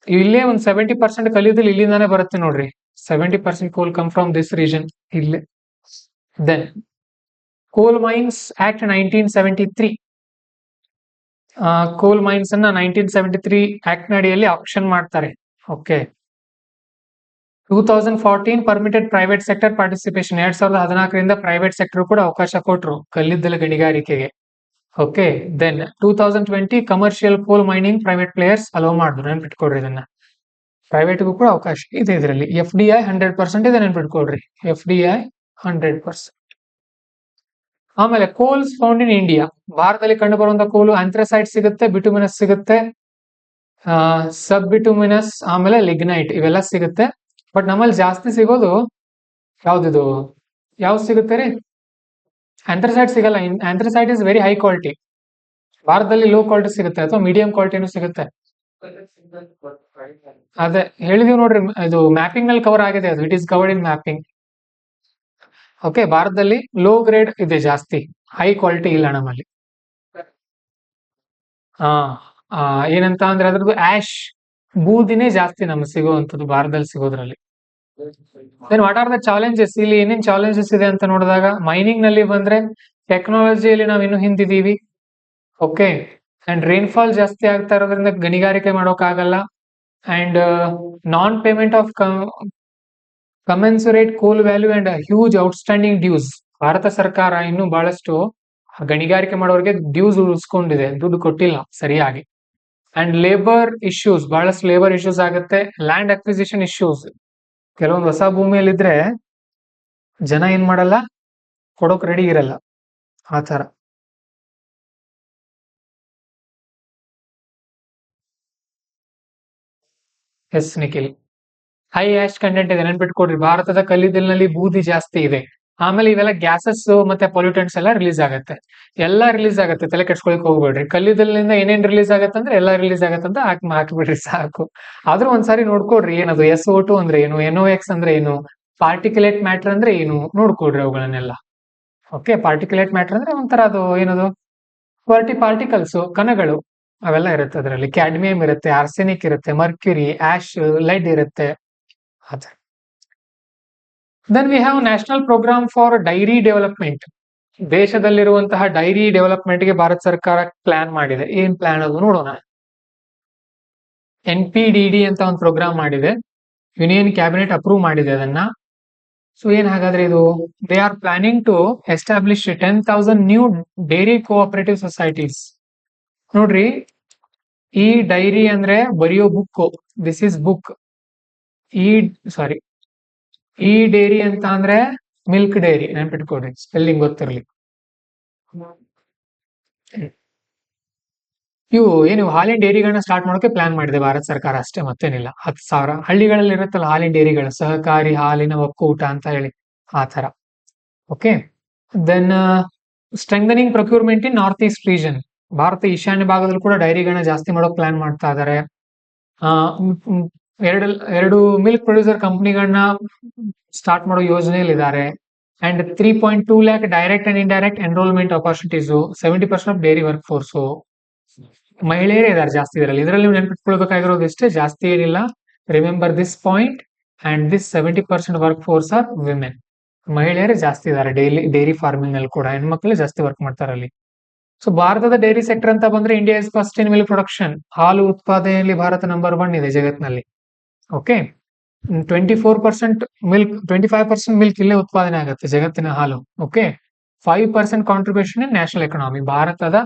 ಇಲ್ಲೇ ಒಂದು 70% ಕಲ್ಲಿದ್ದಲು ಇಲ್ಲಿಂದಾನೇ ಬರುತ್ತೆ ನೋಡ್ರಿ. 70% coal come from this region. ಇಲ್ಲೇ. Then coal mines act 1973. Coal mines ಅನ್ನ 1973 ಆಕ್ಟ್ ಅಡಿಯಲ್ಲಿ ಆಪ್ಷನ್ ಮಾಡ್ತಾರೆ. Okay. 2014 permitted private sector participation. 2014ರಿಂದ ಪ್ರೈವೇಟ್ ಸೆಕ್ಟರ್ ಕೂಡ ಅವಕಾಶ ಕೊಟ್ಟರು ಕಲ್ಲಿದ್ದಲು ಗಣಿಗಾರಿಕೆಗೆ. Okay. Then 2020 commercial coal mining private players allow ಮಾಡಿದ್ರು. ನೆನ್ಪಿಟ್ಕೊಡ್ರಿ ಇದನ್ನ. ಪ್ರೈವೇಟ್ಗೂ ಕೂಡ ಅವಕಾಶ ಇದೆ ಇದರಲ್ಲಿ. FDI 100% ಇದೆ, ನೆನ್ಪಿಟ್ಕೊಡ್ರಿ. FDI 100%. ಆಮೇಲೆ ಕೋಲ್ಸ್ ಫೌಂಡ್ ಇನ್ ಇಂಡಿಯಾ. ಭಾರತದಲ್ಲಿ ಕಂಡು ಬರುವಂತಹ ಕೋಲು ಆಂಥ್ರಸೈಟ್ ಸಿಗುತ್ತೆ, ಬಿಟುಮಿನಸ್ ಸಿಗುತ್ತೆ, ಸಬ್ ಬಿಟುಮಿನಸ್, ಆಮೇಲೆ ಲಿಗ್ನೈಟ್, ಇವೆಲ್ಲ ಸಿಗುತ್ತೆ. ಬಟ್ ನಮ್ಮಲ್ಲಿ ಜಾಸ್ತಿ ಸಿಗೋದು ಯಾವ್ದಿದು, ಯಾವ್ದು ಸಿಗುತ್ತೆ ರೀ? ಆಂಥ್ರಸೈಟ್ ಸಿಗಲ್ಲ. Anthracite is very high quality. ಭಾರತದಲ್ಲಿ ಲೋ ಕ್ವಾಲಿಟಿ ಸಿಗುತ್ತೆ, ಅಥವಾ ಮೀಡಿಯಂ ಕ್ವಾಲಿಟಿನೂ ಸಿಗುತ್ತೆ. ಅದೇ ಹೇಳಿದೀವಿ ನೋಡ್ರಿ, ಇದು ಮ್ಯಾಪಿಂಗ್ ನಲ್ಲಿ ಕವರ್ ಆಗಿದೆ ಅದು. It is covered in mapping. Okay. ಭಾರತದಲ್ಲಿ ಲೋ ಗ್ರೇಡ್ ಇದೆ ಜಾಸ್ತಿ, ಹೈ ಕ್ವಾಲಿಟಿ ಇಲ್ಲ ನಮ್ಮಲ್ಲಿ. ಹಾ ಏನಂತ ಅಂದ್ರೆ ಅದ್ರದ್ದು ಆಶ್, ಬೂದಿನೇ ಜಾಸ್ತಿ ನಮ್ಗೆ ಸಿಗುವಂತದ್ದು ಭಾರತದಲ್ಲಿ ಸಿಗೋದ್ರಲ್ಲಿ. Then what are the challenges? ಇಲ್ಲಿ ಏನೇನ್ ಚಾಲೆಂಜಸ್ ಇದೆ ಅಂತ ನೋಡಿದಾಗ, ಮೈನಿಂಗ್ ನಲ್ಲಿ ಬಂದ್ರೆ ಟೆಕ್ನಾಲಜಿಯಲ್ಲಿ ನಾವು ಇನ್ನೂ ಹಿಂದಿದೀವಿ. ಓಕೆ. ಅಂಡ್ ರೈನ್ಫಾಲ್ ಜಾಸ್ತಿ ಆಗ್ತಾ ಇರೋದ್ರಿಂದ ಗಣಿಗಾರಿಕೆ ಮಾಡೋಕ್ಕಾಗಲ್ಲ. ಅಂಡ್ ನಾನ್ ಪೇಮೆಂಟ್ ಆಫ್ ಕಮೆನ್ಸುರೇಟ್ ಕೋಲ್ value and huge outstanding dues. Bharat ಸರ್ಕಾರ ಇನ್ನೂ ಬಹಳಷ್ಟು ಗಣಿಗಾರಿಕೆ ಮಾಡೋರಿಗೆ ಡ್ಯೂಸ್ ಉಳಿಸ್ಕೊಂಡಿದೆ, ದುಡ್ಡು ಕೊಟ್ಟಿಲ್ಲ ಸರಿಯಾಗಿ. ಅಂಡ್ ಲೇಬರ್ ಇಶ್ಯೂಸ್, ಬಹಳಷ್ಟು ಲೇಬರ್ ಇಶ್ಯೂಸ್ ಆಗುತ್ತೆ. ಲ್ಯಾಂಡ್ ಅಕ್ವಿಸಿಷನ್ ಇಶ್ಯೂಸ್, ಕೆಲವೊಂದು ಹೊಸ ಭೂಮಿಯಲ್ಲಿ ಇದ್ರೆ ಜನ ಏನ್ ಮಾಡಲ್ಲ, ಕೊಡೋಕ್ ರೆಡಿ ಇರಲ್ಲ, ಆ ತರ. ಎಸ್ ನಿಖಿಲ್. ಹೈ ಆಶ್ ಕಂಟೆಂಟ್ ಇದೆ, ನೆನ್ಪಿಟ್ಕೊಡ್ರಿ. ಭಾರತದ ಕಲ್ಲಿದ್ದಲಿನಲ್ಲಿ ಬೂದಿ ಜಾಸ್ತಿ ಇದೆ. ಆಮೇಲೆ ಇವೆಲ್ಲ ಗ್ಯಾಸಸ್ ಮತ್ತೆ ಪೊಲ್ಯೂಟೆಂಟ್ಸ್ ಎಲ್ಲ ರಿಲೀಸ್ ಆಗುತ್ತೆ. ಎಲ್ಲ ರಿಲೀಸ್ ಆಗುತ್ತೆ, ತಲೆ ಕೆಡ್ಸ್ಕೊಳಕ್ ಹೋಗ್ಬೇಡ್ರಿ. ಕಲ್ಲಿದ್ದಲಿನಿಂದ ಏನೇನ್ ರಿಲೀಸ್ ಆಗತ್ತೆ ಅಂದ್ರೆ ಎಲ್ಲ ರಿಲೀಸ್ ಆಗತ್ತಂತ ಹಾಕ್ಬಿಡ್ರಿ ಸಾಕು. ಆದ್ರೂ ಒಂದ್ಸಾರಿ ನೋಡ್ಕೊಡ್ರಿ, ಏನದು SO2 ಅಂದ್ರೆ ಏನು, NOx ಅಂದ್ರೆ ಏನು, ಪಾರ್ಟಿಕ್ಯುಲೇಟ್ ಮ್ಯಾಟರ್ ಅಂದ್ರೆ ಏನು, ನೋಡ್ಕೊಡ್ರಿ ಅವುಗಳನ್ನೆಲ್ಲ. ಓಕೆ. ಪಾರ್ಟಿಕ್ಯುಲೇಟ್ ಮ್ಯಾಟರ್ ಅಂದ್ರೆ ಒಂಥರ ಅದು ಏನದು, ಪಾರ್ಟಿಕಲ್ಸ್, ಕಣಗಳು, ಅವೆಲ್ಲ ಇರುತ್ತೆ ಅದರಲ್ಲಿ. ಕ್ಯಾಡ್ಮಿಯಂ ಇರುತ್ತೆ, ಆರ್ಸೆನಿಕ್ ಇರುತ್ತೆ, ಮರ್ಕ್ಯುರಿ, ಆಶ್, ಲೈಡ್ ಇರುತ್ತೆ. Then we have national programme for dairy development. ದೇಶದಲ್ಲಿರುವಂತಹ ಡೈರಿ ಡೆವಲಪ್ಮೆಂಟ್ಗೆ ಭಾರತ ಸರ್ಕಾರ ಪ್ಲಾನ್ ಮಾಡಿದೆ. ಏನ್ ಪ್ಲಾನ್ ಅದು ನೋಡೋಣ. NPDD ಅಂತ ಒಂದು ಪ್ರೋಗ್ರಾಮ್ ಮಾಡಿದೆ, ಯೂನಿಯನ್ ಕ್ಯಾಬಿನೆಟ್ ಅಪ್ರೂವ್ ಮಾಡಿದೆ ಅದನ್ನ. ಸೊ ಏನ್ ಹಾಗಾದ್ರೆ ಇದು, they are planning to establish 10,000 new dairy cooperative societies. ನೋಡ್ರಿ, ಈ ಡೈರಿ ಅಂದ್ರೆ ಬರೆಯೋ ಬುಕ್, ದಿಸ್ ಇಸ್ ಬುಕ್. ಈ ಸಾರಿ, ಈ ಡೈರಿ ಅಂತ ಅಂದ್ರೆ ಮಿಲ್ಕ್ ಡೈರಿ, ನೆನ್ಪಿಟ್ಕೊಡ್ರಿ, ಸ್ಪೆಲ್ಲಿಂಗ್ ಗೊತ್ತಿರ್ಲಿ. ಇವು ಹಾಲಿನ ಡೈರಿಗಳನ್ನ ಸ್ಟಾರ್ಟ್ ಮಾಡೋಕೆ ಪ್ಲಾನ್ ಮಾಡಿದೆ ಭಾರತ ಸರ್ಕಾರ, ಅಷ್ಟೇ, ಮತ್ತೇನಿಲ್ಲ. 10,000 ಹಳ್ಳಿಗಳಲ್ಲಿ ಇರುತ್ತಲ್ಲ ಹಾಲಿನ ಡೈರಿಗಳು, ಸಹಕಾರಿ ಹಾಲಿನ ಒಕ್ಕೂಟ ಅಂತ ಹೇಳಿ, ಆ ತರ. ಓಕೆ. ದೆನ್ ಸ್ಟ್ರೆಂಥನಿಂಗ್ ಪ್ರೊಕ್ಯೂರ್ಮೆಂಟ್ ಇನ್ ನಾರ್ತ್ ಈಸ್ಟ್ ರೀಜನ್. ಭಾರತ ಈಶಾನ್ಯ ಭಾಗದಲ್ಲಿ ಕೂಡ ಡೈರಿಗಳನ್ನ ಜಾಸ್ತಿ ಮಾಡೋಕ್ ಪ್ಲಾನ್ ಮಾಡ್ತಾ ಇದಾರೆ. ಎರಡು ಮಿಲ್ಕ್ ಪ್ರೊಡ್ಯೂಸರ್ ಕಂಪ್ನಿಗಳನ್ನ ಸ್ಟಾರ್ಟ್ ಮಾಡೋ ಯೋಜನೆಯಲ್ಲಿ ಇದ್ದಾರೆ. And 3.2 lakh direct and indirect enrollment opportunities, 70% of dairy work force ಮಹಿಳೆಯರೇ ಇದಾರೆ ಜಾಸ್ತಿ ಇದರಲ್ಲಿ ನೀವು ನೆನ್ಪಿಟ್ಕೊಳ್ಬೇಕಾಗಿರೋದು ಇಷ್ಟೇ, ಜಾಸ್ತಿ ಏನಿಲ್ಲ. Remember this point. And this 70% work force are women. ಮಹಿಳೆಯರೇ ಜಾಸ್ತಿ ಇದಾರೆ ಡೈರಿ ಫಾರ್ಮಿಂಗ್ ನಲ್ಲಿ ಕೂಡ, ಹೆಣ್ಮಕ್ಳು ಜಾಸ್ತಿ ವರ್ಕ್ ಮಾಡ್ತಾರೆ ಅಲ್ಲಿ. ಸೊ ಭಾರತದ ಡೈರಿ ಸೆಕ್ಟರ್ ಅಂತ ಬಂದ್ರೆ India is first in milk production. ಹಾಲು ಉತ್ಪಾದನೆಯಲ್ಲಿ ಭಾರತ ನಂಬರ್ 1 ಇದೆ ಜಗತ್ನಲ್ಲಿ. ಓಕೆ, 25% ಮಿಲ್ಕ್ ಇಲ್ಲೇ ಉತ್ಪಾದನೆ ಆಗುತ್ತೆ ಜಗತ್ತಿನ ಹಾಲು. ಓಕೆ, 5% ಕಾಂಟ್ರಿಬ್ಯೂಷನ್ ಇನ್ ನ್ಯಾಷನಲ್ ಎಕನಾಮಿ. ಭಾರತದ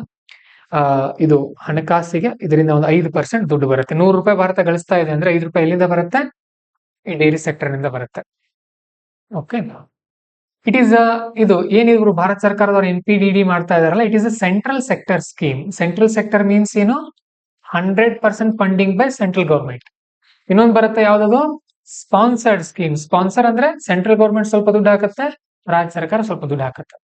ಇದು ಹಣಕಾಸಿಗೆ ಇದರಿಂದ ಒಂದು 5% ದುಡ್ಡು ಬರುತ್ತೆ. ₹100 ಭಾರತ ಗಳಿಸ್ತಾ ಇದೆ ಅಂದ್ರೆ ₹5 ಎಲ್ಲಿಂದ ಬರುತ್ತೆ? ಈ ಡೈರಿ ಸೆಕ್ಟರ್ ನಿಂದ ಬರುತ್ತೆ. ಓಕೆ, ಇಟ್ ಈಸ್ ಇದು ಏನಿದ್ರು ಭಾರತ ಸರ್ಕಾರದವರು NPDD ಮಾಡ್ತಾ ಇದಾರಲ್ಲ, it is a central sector scheme. Central sector means ಏನು? 100% ಫಂಡಿಂಗ್ ಬೈ ಸೆಂಟ್ರಲ್ ಗೌರ್ಮೆಂಟ್. ಇನ್ನೊಂದು ಬರುತ್ತೆ ಯಾವ್ದದು? Sponsored scheme. ಸ್ಪಾನ್ಸರ್ ಅಂದ್ರೆ ಸೆಂಟ್ರಲ್ ಗೌರ್ಮೆಂಟ್ ಸ್ವಲ್ಪ ದುಡ್ಡು ಹಾಕುತ್ತೆ, ರಾಜ್ಯ ಸರ್ಕಾರ ಸ್ವಲ್ಪ ದುಡ್ಡು ಹಾಕುತ್ತೆ.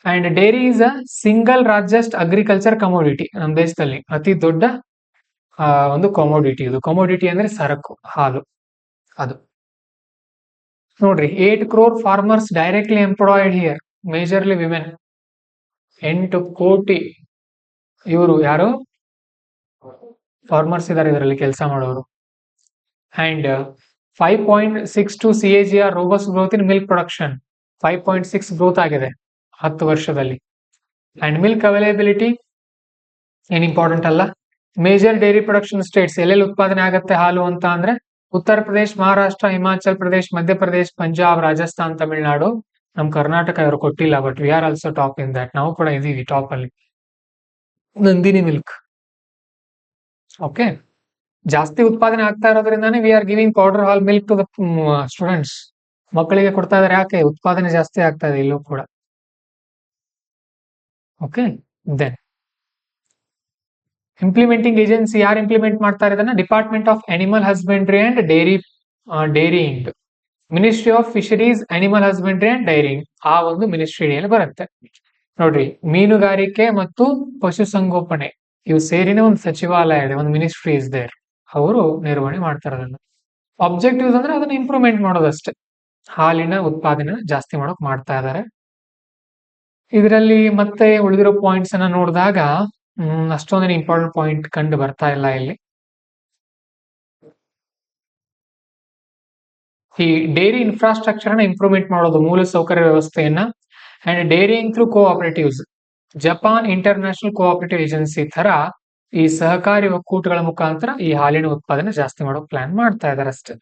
And dairy is a single largest agriculture commodity. ನಮ್ಮ ದೇಶದಲ್ಲಿ ಅತಿ ದೊಡ್ಡ ಒಂದು ಕಮೋಡಿಟಿ. ಇದು ಕಮೋಡಿಟಿ ಅಂದ್ರೆ ಸರಕು, ಹಾಲು. ಅದು ನೋಡ್ರಿ, 8 crore farmers directly employed here, majorly women. 8 ಕೋಟಿ ಇವರು ಯಾರು? ಫಾರ್ಮರ್ಸ್ ಇದಾರೆ ಇದರಲ್ಲಿ ಕೆಲಸ ಮಾಡೋರು. And 5.62 CAGR robust growth in milk production. 5.6 growth ಆಗಿದೆ 10 ವರ್ಷದಲ್ಲಿ. ಅಂಡ್ ಮಿಲ್ಕ್ ಅವೈಲೇಬಿಲಿಟಿ ಏನ್ ಇಂಪಾರ್ಟೆಂಟ್ ಅಲ್ಲ. ಮೇಜರ್ ಡೈರಿ ಪ್ರೊಡಕ್ಷನ್ ಸ್ಟೇಟ್ಸ್, ಎಲ್ಲೆಲ್ಲಿ ಉತ್ಪಾದನೆ ಆಗುತ್ತೆ ಹಾಲು ಅಂತ ಅಂದ್ರೆ ಉತ್ತರ ಪ್ರದೇಶ್, ಮಹಾರಾಷ್ಟ್ರ, ಹಿಮಾಚಲ್ ಪ್ರದೇಶ್, ಮಧ್ಯಪ್ರದೇಶ್, ಪಂಜಾಬ್, ರಾಜಸ್ಥಾನ್, ತಮಿಳುನಾಡು. ನಮ್ ಕರ್ನಾಟಕ ಇವರು ಕೊಟ್ಟಿಲ್ಲ, but we are also top in that. ನಾವು ಕೂಡ ಇದೀವಿ ಟಾಪ್ ಅಲ್ಲಿ. ನಂದಿನಿ ಮಿಲ್ಕ್. ಓಕೆ, ಜಾಸ್ತಿ ಉತ್ಪಾದನೆ ಆಗ್ತಾ ಇರೋದ್ರಿಂದಾನೇ ವಿ ಆರ್ ಗಿವಿಂಗ್ ಪೌಡರ್ ಹಾಲ್ ಮಿಲ್ಕ್ ಟು ದ ಸ್ಟೂಡೆಂಟ್ಸ್. ಮಕ್ಕಳಿಗೆ ಕೊಡ್ತಾ ಇದಾರೆ. ಯಾಕೆ? ಉತ್ಪಾದನೆ ಜಾಸ್ತಿ ಆಗ್ತಾ ಇದೆ ಇಲ್ಲೂ ಕೂಡ. ಓಕೆ, ದೆನ್ ಇಂಪ್ಲಿಮೆಂಟಿಂಗ್ ಏಜೆನ್ಸಿ ಯಾರು ಇಂಪ್ಲಿಮೆಂಟ್ ಮಾಡ್ತಾರೆ ಇದನ್ನ? Department of animal husbandry and dairying. Ministry of fisheries, animal husbandry and dairying ಆ ಒಂದು ಮಿನಿಸ್ಟ್ರಿಯಲ್ಲಿ ಬರುತ್ತೆ. ನೋಡ್ರಿ, ಮೀನುಗಾರಿಕೆ ಮತ್ತು ಪಶುಸಂಗೋಪನೆ ಇವು ಸೇರಿನ ಒಂದು ಸಚಿವಾಲಯ ಇದೆ, ಒಂದು ಮಿನಿಸ್ಟ್ರಿ ಇಸ್ ದೇರ್. ಅವರು ನಿರ್ವಹಣೆ ಮಾಡ್ತಾರೆ ಅದನ್ನ. ಆಬ್ಜೆಕ್ಟಿವ್ಸ್ ಅಂದ್ರೆ ಅದನ್ನ ಇಂಪ್ರೂವ್ಮೆಂಟ್ ಮಾಡೋದಷ್ಟೇ. ಹಾಲಿನ ಉತ್ಪಾದನೆ ಜಾಸ್ತಿ ಮಾಡೋಕ್ ಮಾಡ್ತಾ ಇದ್ದಾರೆ. ಇದರಲ್ಲಿ ಮತ್ತೆ ಉಳಿದಿರೋ ಪಾಯಿಂಟ್ಸ್ ಅನ್ನ ನೋಡಿದಾಗ ಅಷ್ಟೊಂದೇನು ಇಂಪಾರ್ಟೆಂಟ್ ಪಾಯಿಂಟ್ ಕಂಡು ಬರ್ತಾ ಇಲ್ಲ ಇಲ್ಲಿ. ಈ ಡೈರಿ ಇನ್ಫ್ರಾಸ್ಟ್ರಕ್ಚರ್ ನ ಇಂಪ್ರೂವ್ಮೆಂಟ್ ಮಾಡೋದು, ಮೂಲ ಸೌಕರ್ಯ ವ್ಯವಸ್ಥೆಯನ್ನ. And dairying through cooperatives, Japan international cooperative agency ತರ ಈ ಸಹಕಾರಿ ಒಕ್ಕೂಟಗಳ ಮುಖಾಂತರ ಈ ಹಾಲಿನ ಉತ್ಪಾದನೆ ಜಾಸ್ತಿ ಮಾಡೋ ಪ್ಲಾನ್ ಮಾಡ್ತಾ ಇದಾರೆ ಅಷ್ಟೇ.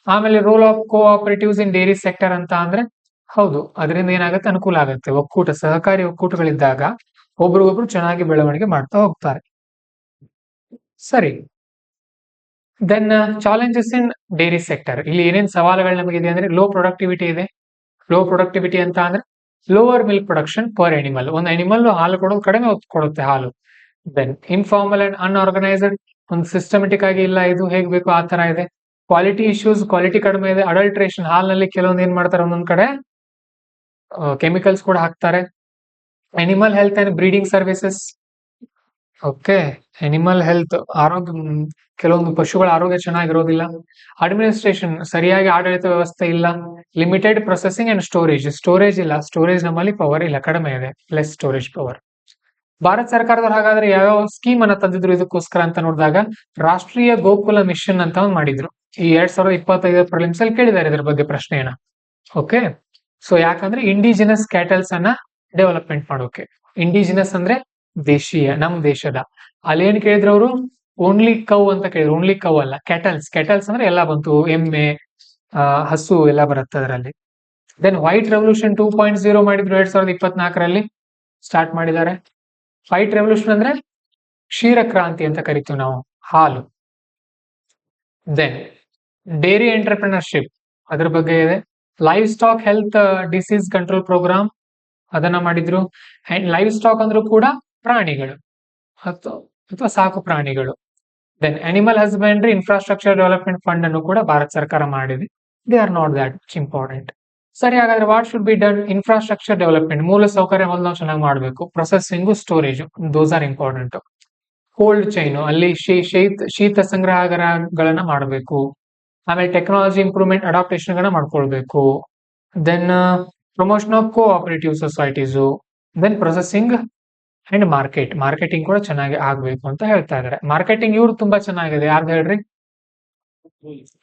ಆಮೇಲೆ role of cooperatives in dairy sector ಅಂತ ಅಂದ್ರೆ, ಹೌದು, ಅದರಿಂದ ಏನಾಗುತ್ತೆ? ಅನುಕೂಲ ಆಗುತ್ತೆ. ಒಕ್ಕೂಟ, ಸಹಕಾರಿ ಒಕ್ಕೂಟಗಳಿದ್ದಾಗ ಒಬ್ರಿಗೊಬ್ರು ಚೆನ್ನಾಗಿ ಬೆಳವಣಿಗೆ ಮಾಡ್ತಾ ಹೋಗ್ತಾರೆ. ಸರಿ, then challenges in dairy sector. ಇಲ್ಲಿ ಏನೇನ್ ಸವಾಲುಗಳು ನಮಗಿದೆ ಅಂದ್ರೆ, ಲೋ ಪ್ರೊಡಕ್ಟಿವಿಟಿ ಇದೆ. ಲೋ ಪ್ರೊಡಕ್ಟಿವಿಟಿ ಅಂತ ಅಂದ್ರೆ lower milk production per animal. ಒಂದು ಅನಿಮಲ್ ಹಾಲು ಕೊಡೋದು ಕಡಿಮೆ ಕೊಡುತ್ತೆ ಹಾಲು. ದೆನ್ ಇನ್ಫಾರ್ಮಲ್ ಅಂಡ್ ಅನ್ಆರ್ಗನೈಸ್ಡ್, ಒಂದು ಸಿಸ್ಟಮೆಟಿಕ್ ಆಗಿ ಇಲ್ಲ, ಇದು ಹೇಗ್ ಬೇಕು ಆ ತರ ಇದೆ. ಕ್ವಾಲಿಟಿ ಇಶ್ಯೂಸ್, ಕ್ವಾಲಿಟಿ ಕಡಿಮೆ ಇದೆ. ಅಡಲ್ಟ್ರೇಷನ್, ಹಾಲಿನಲ್ಲಿ ಕೆಲವೊಂದು ಏನ್ ಮಾಡ್ತಾರೆ, ಒಂದೊಂದ್ ಕಡೆ ಕೆಮಿಕಲ್ಸ್ ಕೂಡ ಹಾಕ್ತಾರೆ. Animal health and breeding services. Okay, animal health, ಆರೋಗ್ಯ, ಕೆಲವೊಂದು ಪಶುಗಳ ಆರೋಗ್ಯ ಚೆನ್ನಾಗಿರೋದಿಲ್ಲ. ಅಡ್ಮಿನಿಸ್ಟ್ರೇಷನ್, ಸರಿಯಾಗಿ ಆಡಳಿತ ವ್ಯವಸ್ಥೆ ಇಲ್ಲ. ಲಿಮಿಟೆಡ್ ಪ್ರೊಸೆಸಿಂಗ್ ಅಂಡ್ ಸ್ಟೋರೇಜ್ ಇಲ್ಲ. ಸ್ಟೋರೇಜ್ ನಮ್ಮಲ್ಲಿ ಪವರ್ ಇಲ್ಲ, ಕಡಿಮೆ ಇದೆ, ಲೆಸ್ ಸ್ಟೋರೇಜ್ ಪವರ್. ಭಾರತ ಸರ್ಕಾರದವ್ರು ಹಾಗಾದ್ರೆ ಯಾವ ಸ್ಕೀಮ್ ಅನ್ನ ತಂದಿದ್ರು ಇದಕ್ಕೋಸ್ಕರ ಅಂತ ನೋಡಿದಾಗ, ರಾಷ್ಟ್ರೀಯ ಗೋಕುಲ ಮಿಷನ್ ಅಂತ ಒಂದು ಮಾಡಿದ್ರು. ಈ 2025 ಪ್ರಿಲಿಮ್ಸ್ ಅಲ್ಲಿ ಕೇಳಿದ್ದಾರೆ ಇದ್ರ ಬಗ್ಗೆ ಪ್ರಶ್ನೆಯನ್ನ. ಓಕೆ, ಸೊ ಯಾಕಂದ್ರೆ ಇಂಡಿಜಿನಸ್ ಕ್ಯಾಟಲ್ಸ್ ಅನ್ನ ಡೆವಲಪ್ಮೆಂಟ್ ಮಾಡೋಕೆ. ಇಂಡಿಜಿನಸ್ ಅಂದ್ರೆ ದೇಶೀಯ, ನಮ್ ದೇಶದ. ಅಲ್ಲೇನ್ ಕೇಳಿದ್ರು ಅವರು? ಓನ್ಲಿ ಕೌ ಅಂತ ಕೇಳಿದ್ರು. ಓನ್ಲಿ ಕೌ ಅಲ್ಲ, ಕೆಟಲ್ಸ್ ಅಂದ್ರೆ ಎಲ್ಲ ಬಂತು, ಎಮ್ಮೆ, ಹಸು ಎಲ್ಲ ಬರುತ್ತೆ ಅದರಲ್ಲಿ. ದೆನ್ ವೈಟ್ ರೆವಲ್ಯೂಷನ್ 2.0 ಮಾಡಿದ್ರು 2024ರಲ್ಲಿ ಸ್ಟಾರ್ಟ್ ಮಾಡಿದ್ದಾರೆ. ವೈಟ್ ರೆವಲ್ಯೂಷನ್ ಅಂದ್ರೆ ಕ್ಷೀರ ಕ್ರಾಂತಿ ಅಂತ ಕರಿತೀವಿ ನಾವು, ಹಾಲು. ದೆನ್ ಡೈರಿ ಎಂಟರ್ಪ್ರಿನರ್ಶಿಪ್, ಅದ್ರ ಬಗ್ಗೆ ಇದೆ. Livestock health disease control programme ಅದನ್ನ ಮಾಡಿದ್ರು. ಅಂಡ್ ಲೈವ್ ಸ್ಟಾಕ್ ಅಂದ್ರೂ ಕೂಡ ಪ್ರಾಣಿಗಳು ಅಥವಾ ಸಾಕು ಪ್ರಾಣಿಗಳು. Then animal husbandry infrastructure development fund ಅನ್ನು ಕೂಡ ಭಾರತ ಸರ್ಕಾರ ಮಾಡಿದೆ. They are not that much important. ಸರಿ, ಹಾಗಾದ್ರೆ what should be done? Infrastructure development, ಮೂಲ ಸೌಕರ್ಯ ಮೊದಲು ನಾವು ಚೆನ್ನಾಗಿ ಮಾಡಬೇಕು. Processing, storage, those are important. Cold chain, ಅಲ್ಲಿ ಶೀತ ಸಂಗ್ರಹಗಳನ್ನ ಮಾಡಬೇಕು. ಆಮೇಲೆ ಟೆಕ್ನಾಲಜಿ ಇಂಪ್ರೂವ್ಮೆಂಟ್, ಅಡಾಪ್ಟೇಷನ್ ಗಳನ್ನ ಮಾಡ್ಕೊಳ್ಬೇಕು. Then promotion of cooperative societies, then processing and marketing ಕೂಡ ಚೆನ್ನಾಗಿ ಆಗ್ಬೇಕು ಅಂತ ಹೇಳ್ತಾ ಇದಾರೆ. ಮಾರ್ಕೆಟಿಂಗ್ ಇವ್ರು ತುಂಬಾ ಚೆನ್ನಾಗಿದೆ, ಯಾರ್ದು ಹೇಳ್ರಿ?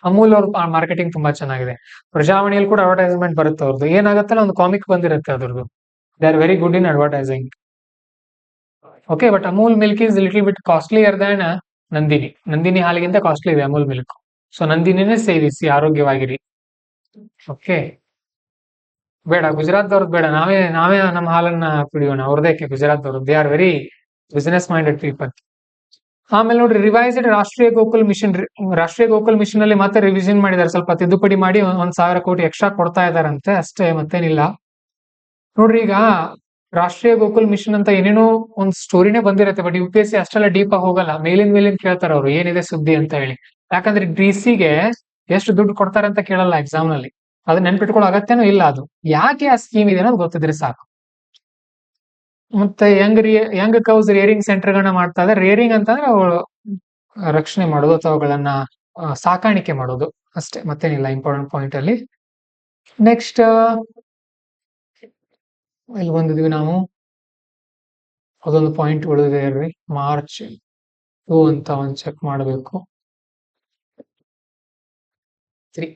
ಅಮೂಲ್ ಅವ್ರ ಮಾರ್ಕೆಟಿಂಗ್ ತುಂಬಾ ಚೆನ್ನಾಗಿದೆ. ಪ್ರಜಾವಾಣಿಯಲ್ಲಿ ಕೂಡ ಅಡ್ವರ್ಟೈಸ್ಮೆಂಟ್ ಬರುತ್ತೆ ಅವ್ರದ್ದು, ಏನಾಗತ್ತಲ್ಲ ಒಂದು ಕಾಮಿಕ್ ಬಂದಿರುತ್ತೆ ಅದ್ರದ್ದು. They are very good in advertising. Okay, but Amul milk is little bit costlier than Nandini ಹಾಲಿಗಿಂತ ಕಾಸ್ಟ್ಲಿ ಇದೆ ಅಮೂಲ್ ಮಿಲ್ಕ್. ಸೊ ನಂದಿನಿನೇ ಸೇವಿಸಿ, ಆರೋಗ್ಯವಾಗಿರಿ. ಓಕೆ, ಬೇಡ ಗುಜರಾತ್ದವ್ರದ್ದು ಬೇಡ, ನಾವೇ ನಮ್ಮ ಹಾಲನ್ನ ಕುಡಿಯೋಣ. ಅವ್ರದೇಕೆ ಗುಜರಾತ್ದವ್ರದ್ದು? They are very business minded people. ಆಮೇಲೆ ನೋಡ್ರಿ, ರಿವೈಸ್ಡ್ ರಾಷ್ಟ್ರೀಯ ಗೋಕುಲ್ ಮಿಷನ್ ಅಲ್ಲಿ ಮತ್ತೆ ರಿವಿಷನ್ ಮಾಡಿದ್ದಾರೆ, ಸ್ವಲ್ಪ ತಿದ್ದುಪಡಿ ಮಾಡಿ 1,000 ಕೋಟಿ ಎಕ್ಸ್ಟ್ರಾ ಕೊಡ್ತಾ ಇದಾರಂತೆ, ಅಷ್ಟೇ, ಮತ್ತೇನಿಲ್ಲ. ನೋಡ್ರಿ, ಈಗ ರಾಷ್ಟ್ರೀಯ ಗೋಕುಲ್ ಮಿಷನ್ ಅಂತ ಏನೇನೋ ಒಂದ್ ಸ್ಟೋರಿನೇ ಬಂದಿರತ್ತೆ, ಬಟ್ UPSC ಅಷ್ಟೆಲ್ಲ ಡೀಪ್ ಆಗಿ ಹೋಗಲ್ಲ, ಮೇಲಿಂದ ಕೇಳ್ತಾರ ಅವ್ರು ಏನಿದೆ ಸುದ್ದಿ ಅಂತ ಹೇಳಿ. ಯಾಕಂದ್ರೆ DC ಗೆ ಎಷ್ಟು ದುಡ್ಡು ಕೊಡ್ತಾರೆ ಅಂತ ಕೇಳಲ್ಲ ಎಕ್ಸಾಮ್ ನಲ್ಲಿ, ಅದು ನೆನ್ಪಿಟ್ಕೊಳ್ಳೋ ಅಗತ್ಯನೂ ಇಲ್ಲ. ಅದು ಯಾಕೆ ಆ ಸ್ಕೀಮ್ ಇದೆ ಅನ್ನೋದು ಗೊತ್ತಿದ್ರೆ ಸಾಕು. ಮತ್ತೆ ಯಂಗ್ ಕೌಸ್ ರೇರಿಂಗ್ ಸೆಂಟರ್ ಗಳನ್ನ ಮಾಡ್ತಾ ಇದ್ದಾರೆ. ರೇರಿಂಗ್ ಅಂತಂದ್ರೆ ಅವಳು ರಕ್ಷಣೆ ಮಾಡೋದು ಅಥವಾ ಅವುಗಳನ್ನ ಸಾಕಾಣಿಕೆ ಮಾಡೋದು, ಅಷ್ಟೇ, ಮತ್ತೇನಿಲ್ಲ ಇಂಪಾರ್ಟೆಂಟ್ ಪಾಯಿಂಟ್ ಅಲ್ಲಿ. ನೆಕ್ಸ್ಟ್ ಇಲ್ಲಿ ಬಂದಿದ್ವಿ ನಾವು, ಅದೊಂದು ಪಾಯಿಂಟ್ ಉಳಿದಿದೆ ಇರ್ರಿ. ಮಾರ್ಚ್ 2 ಅಂತ ಒಂದು ಚೆಕ್ ಮಾಡಬೇಕು. 3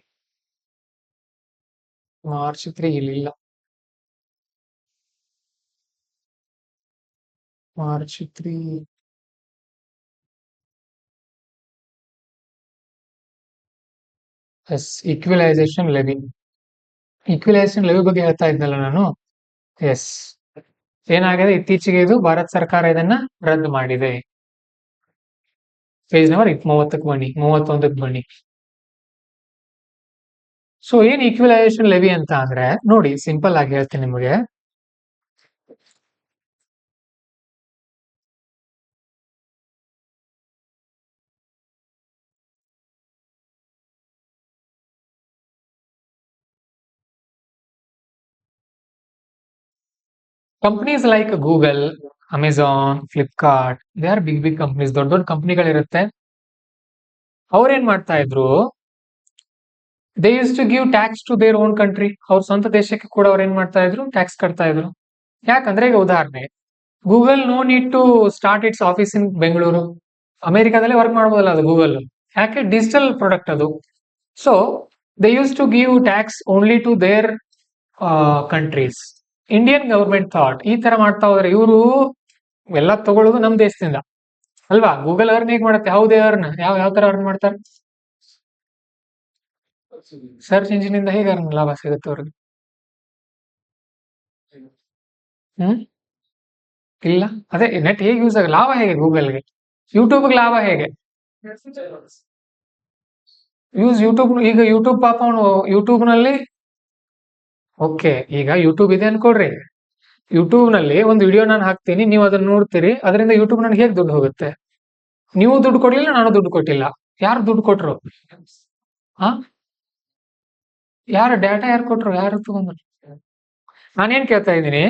ಮಾರ್ಚ್ 3 ಇಲ್ಲಿಲ್ಲ. ಮಾರ್ಚ್ 3 ಎಸ್, ಈಕ್ವಲೈಸೇಷನ್ ಲೆವಿ ಬಗ್ಗೆ ಹೇಳ್ತಾ ಇದ್ನಲ್ಲ ನಾನು. ಎಸ್, ಏನಾಗಿದೆ ಇತ್ತೀಚೆಗೆ, ಇದು ಭಾರತ ಸರ್ಕಾರ ಇದನ್ನ ರದ್ದು ಮಾಡಿದೆ. ಪೇಜ್ ನಂಬರ್ 30ಕ್ಕೆ ಬನ್ನಿ, 31ಕ್ಕೆ ಬನ್ನಿ. ಸೊ ಏನ್ ಈಕ್ವಲೈಸೇಷನ್ ಲೆವಿ ಅಂತ ಅಂದ್ರೆ, ನೋಡಿ ಸಿಂಪಲ್ ಆಗಿ ಹೇಳ್ತೀನಿ ನಿಮಗೆ. Companies like Google, Amazon, Flipkart, they are big companies, ದೊಡ್ಡ ಕಂಪನಿಗಳಿರುತ್ತೆ. ಅವ್ರೇನ್ ಮಾಡ್ತಾ ಇದ್ರು, they use to give tax to their own country. ಅವ್ರ ಸ್ವಂತ ದೇಶಕ್ಕೆ ಕೂಡ ಅವ್ರು ಏನ್ ಮಾಡ್ತಾ ಇದ್ರು, ಟ್ಯಾಕ್ಸ್ ಕಟ್ತಾ ಇದ್ರು. ಯಾಕಂದ್ರೆ ಈಗ ಉದಾಹರಣೆ, Google no need to start its office in Bengaluru, ಅಮೆರಿಕಾದಲ್ಲೇ ವರ್ಕ್ ಮಾಡ್ಬೋದಲ್ಲ ಅದು ಗೂಗಲ್. ಯಾಕೆ? ಡಿಜಿಟಲ್ ಪ್ರಾಡಕ್ಟ್ ಅದು. So they use to give tax only to their countries. Indian government thought ಈ ತರ ಮಾಡ್ತಾ ಹೋದ್ರೆ ಇವರು ಎಲ್ಲ ತಗೊಳ್ಳೋದು ನಮ್ ದೇಶದಿಂದ ಅಲ್ವಾ. ಗೂಗಲ್ ಅರ್ನ್ ಹೇಗ್ ಮಾಡುತ್ತೆ? ಹೌದೇ ಅರ್ನ್ ಯಾವ ತರ ಅರ್ನ್ ಮಾಡ್ತಾರೆ? ಸರ್ಚ್ ಇಂಜಿನ್ ಇಂದ ಹೇಗೆ ಅರ್ನ್ ಲಾಭ ಸಿಗುತ್ತೆ ಅವ್ರಿಗೆ? ಇಲ್ಲ, ಅದೇ ನೆಟ್ ಹೇಗೆ ಯೂಸ್ ಆಗ ಲಾಭ ಹೇಗೆ ಗೂಗಲ್ಗೆ? ಯೂಟ್ಯೂಬ್ಗೆ ಲಾಭ ಹೇಗೆ? ಯೂಟ್ಯೂಬ್, ಈಗ ಯೂಟ್ಯೂಬ್ ಪಾಪ ಅವನು ಯೂಟ್ಯೂಬ್ ನಲ್ಲಿ, ಓಕೆ, ಈಗ ಯೂಟ್ಯೂಬ್ ಇದೆ ಅನ್ಕೊಡ್ರಿ, ಯೂಟ್ಯೂಬ್ ನಲ್ಲಿ ಒಂದು ವಿಡಿಯೋ ನಾನು ಹಾಕ್ತೀನಿ, ನೀವು ಅದನ್ನ ನೋಡ್ತೀರಿ, ಅದರಿಂದ ಯೂಟ್ಯೂಬ್ ನನಗೆ ಹೇಗೆ ದುಡ್ಡು ಹೋಗುತ್ತೆ? ನೀವು ದುಡ್ಡು ಕೊಡ್ಲಿಲ್ಲ, ನಾನು ದುಡ್ಡು ಕೊಟ್ಟಿಲ್ಲ, ಯಾರು ದುಡ್ಡು ಕೊಟ್ರು? ಹಾ, ಯಾರು ಡಾಟಾ ಯಾರು ಕೊಟ್ರು? ಯಾರು ತಗೊಂಡ್ರು? ನಾನೇನ್ ಕೇಳ್ತಾ ಇದ್ದೀನಿ,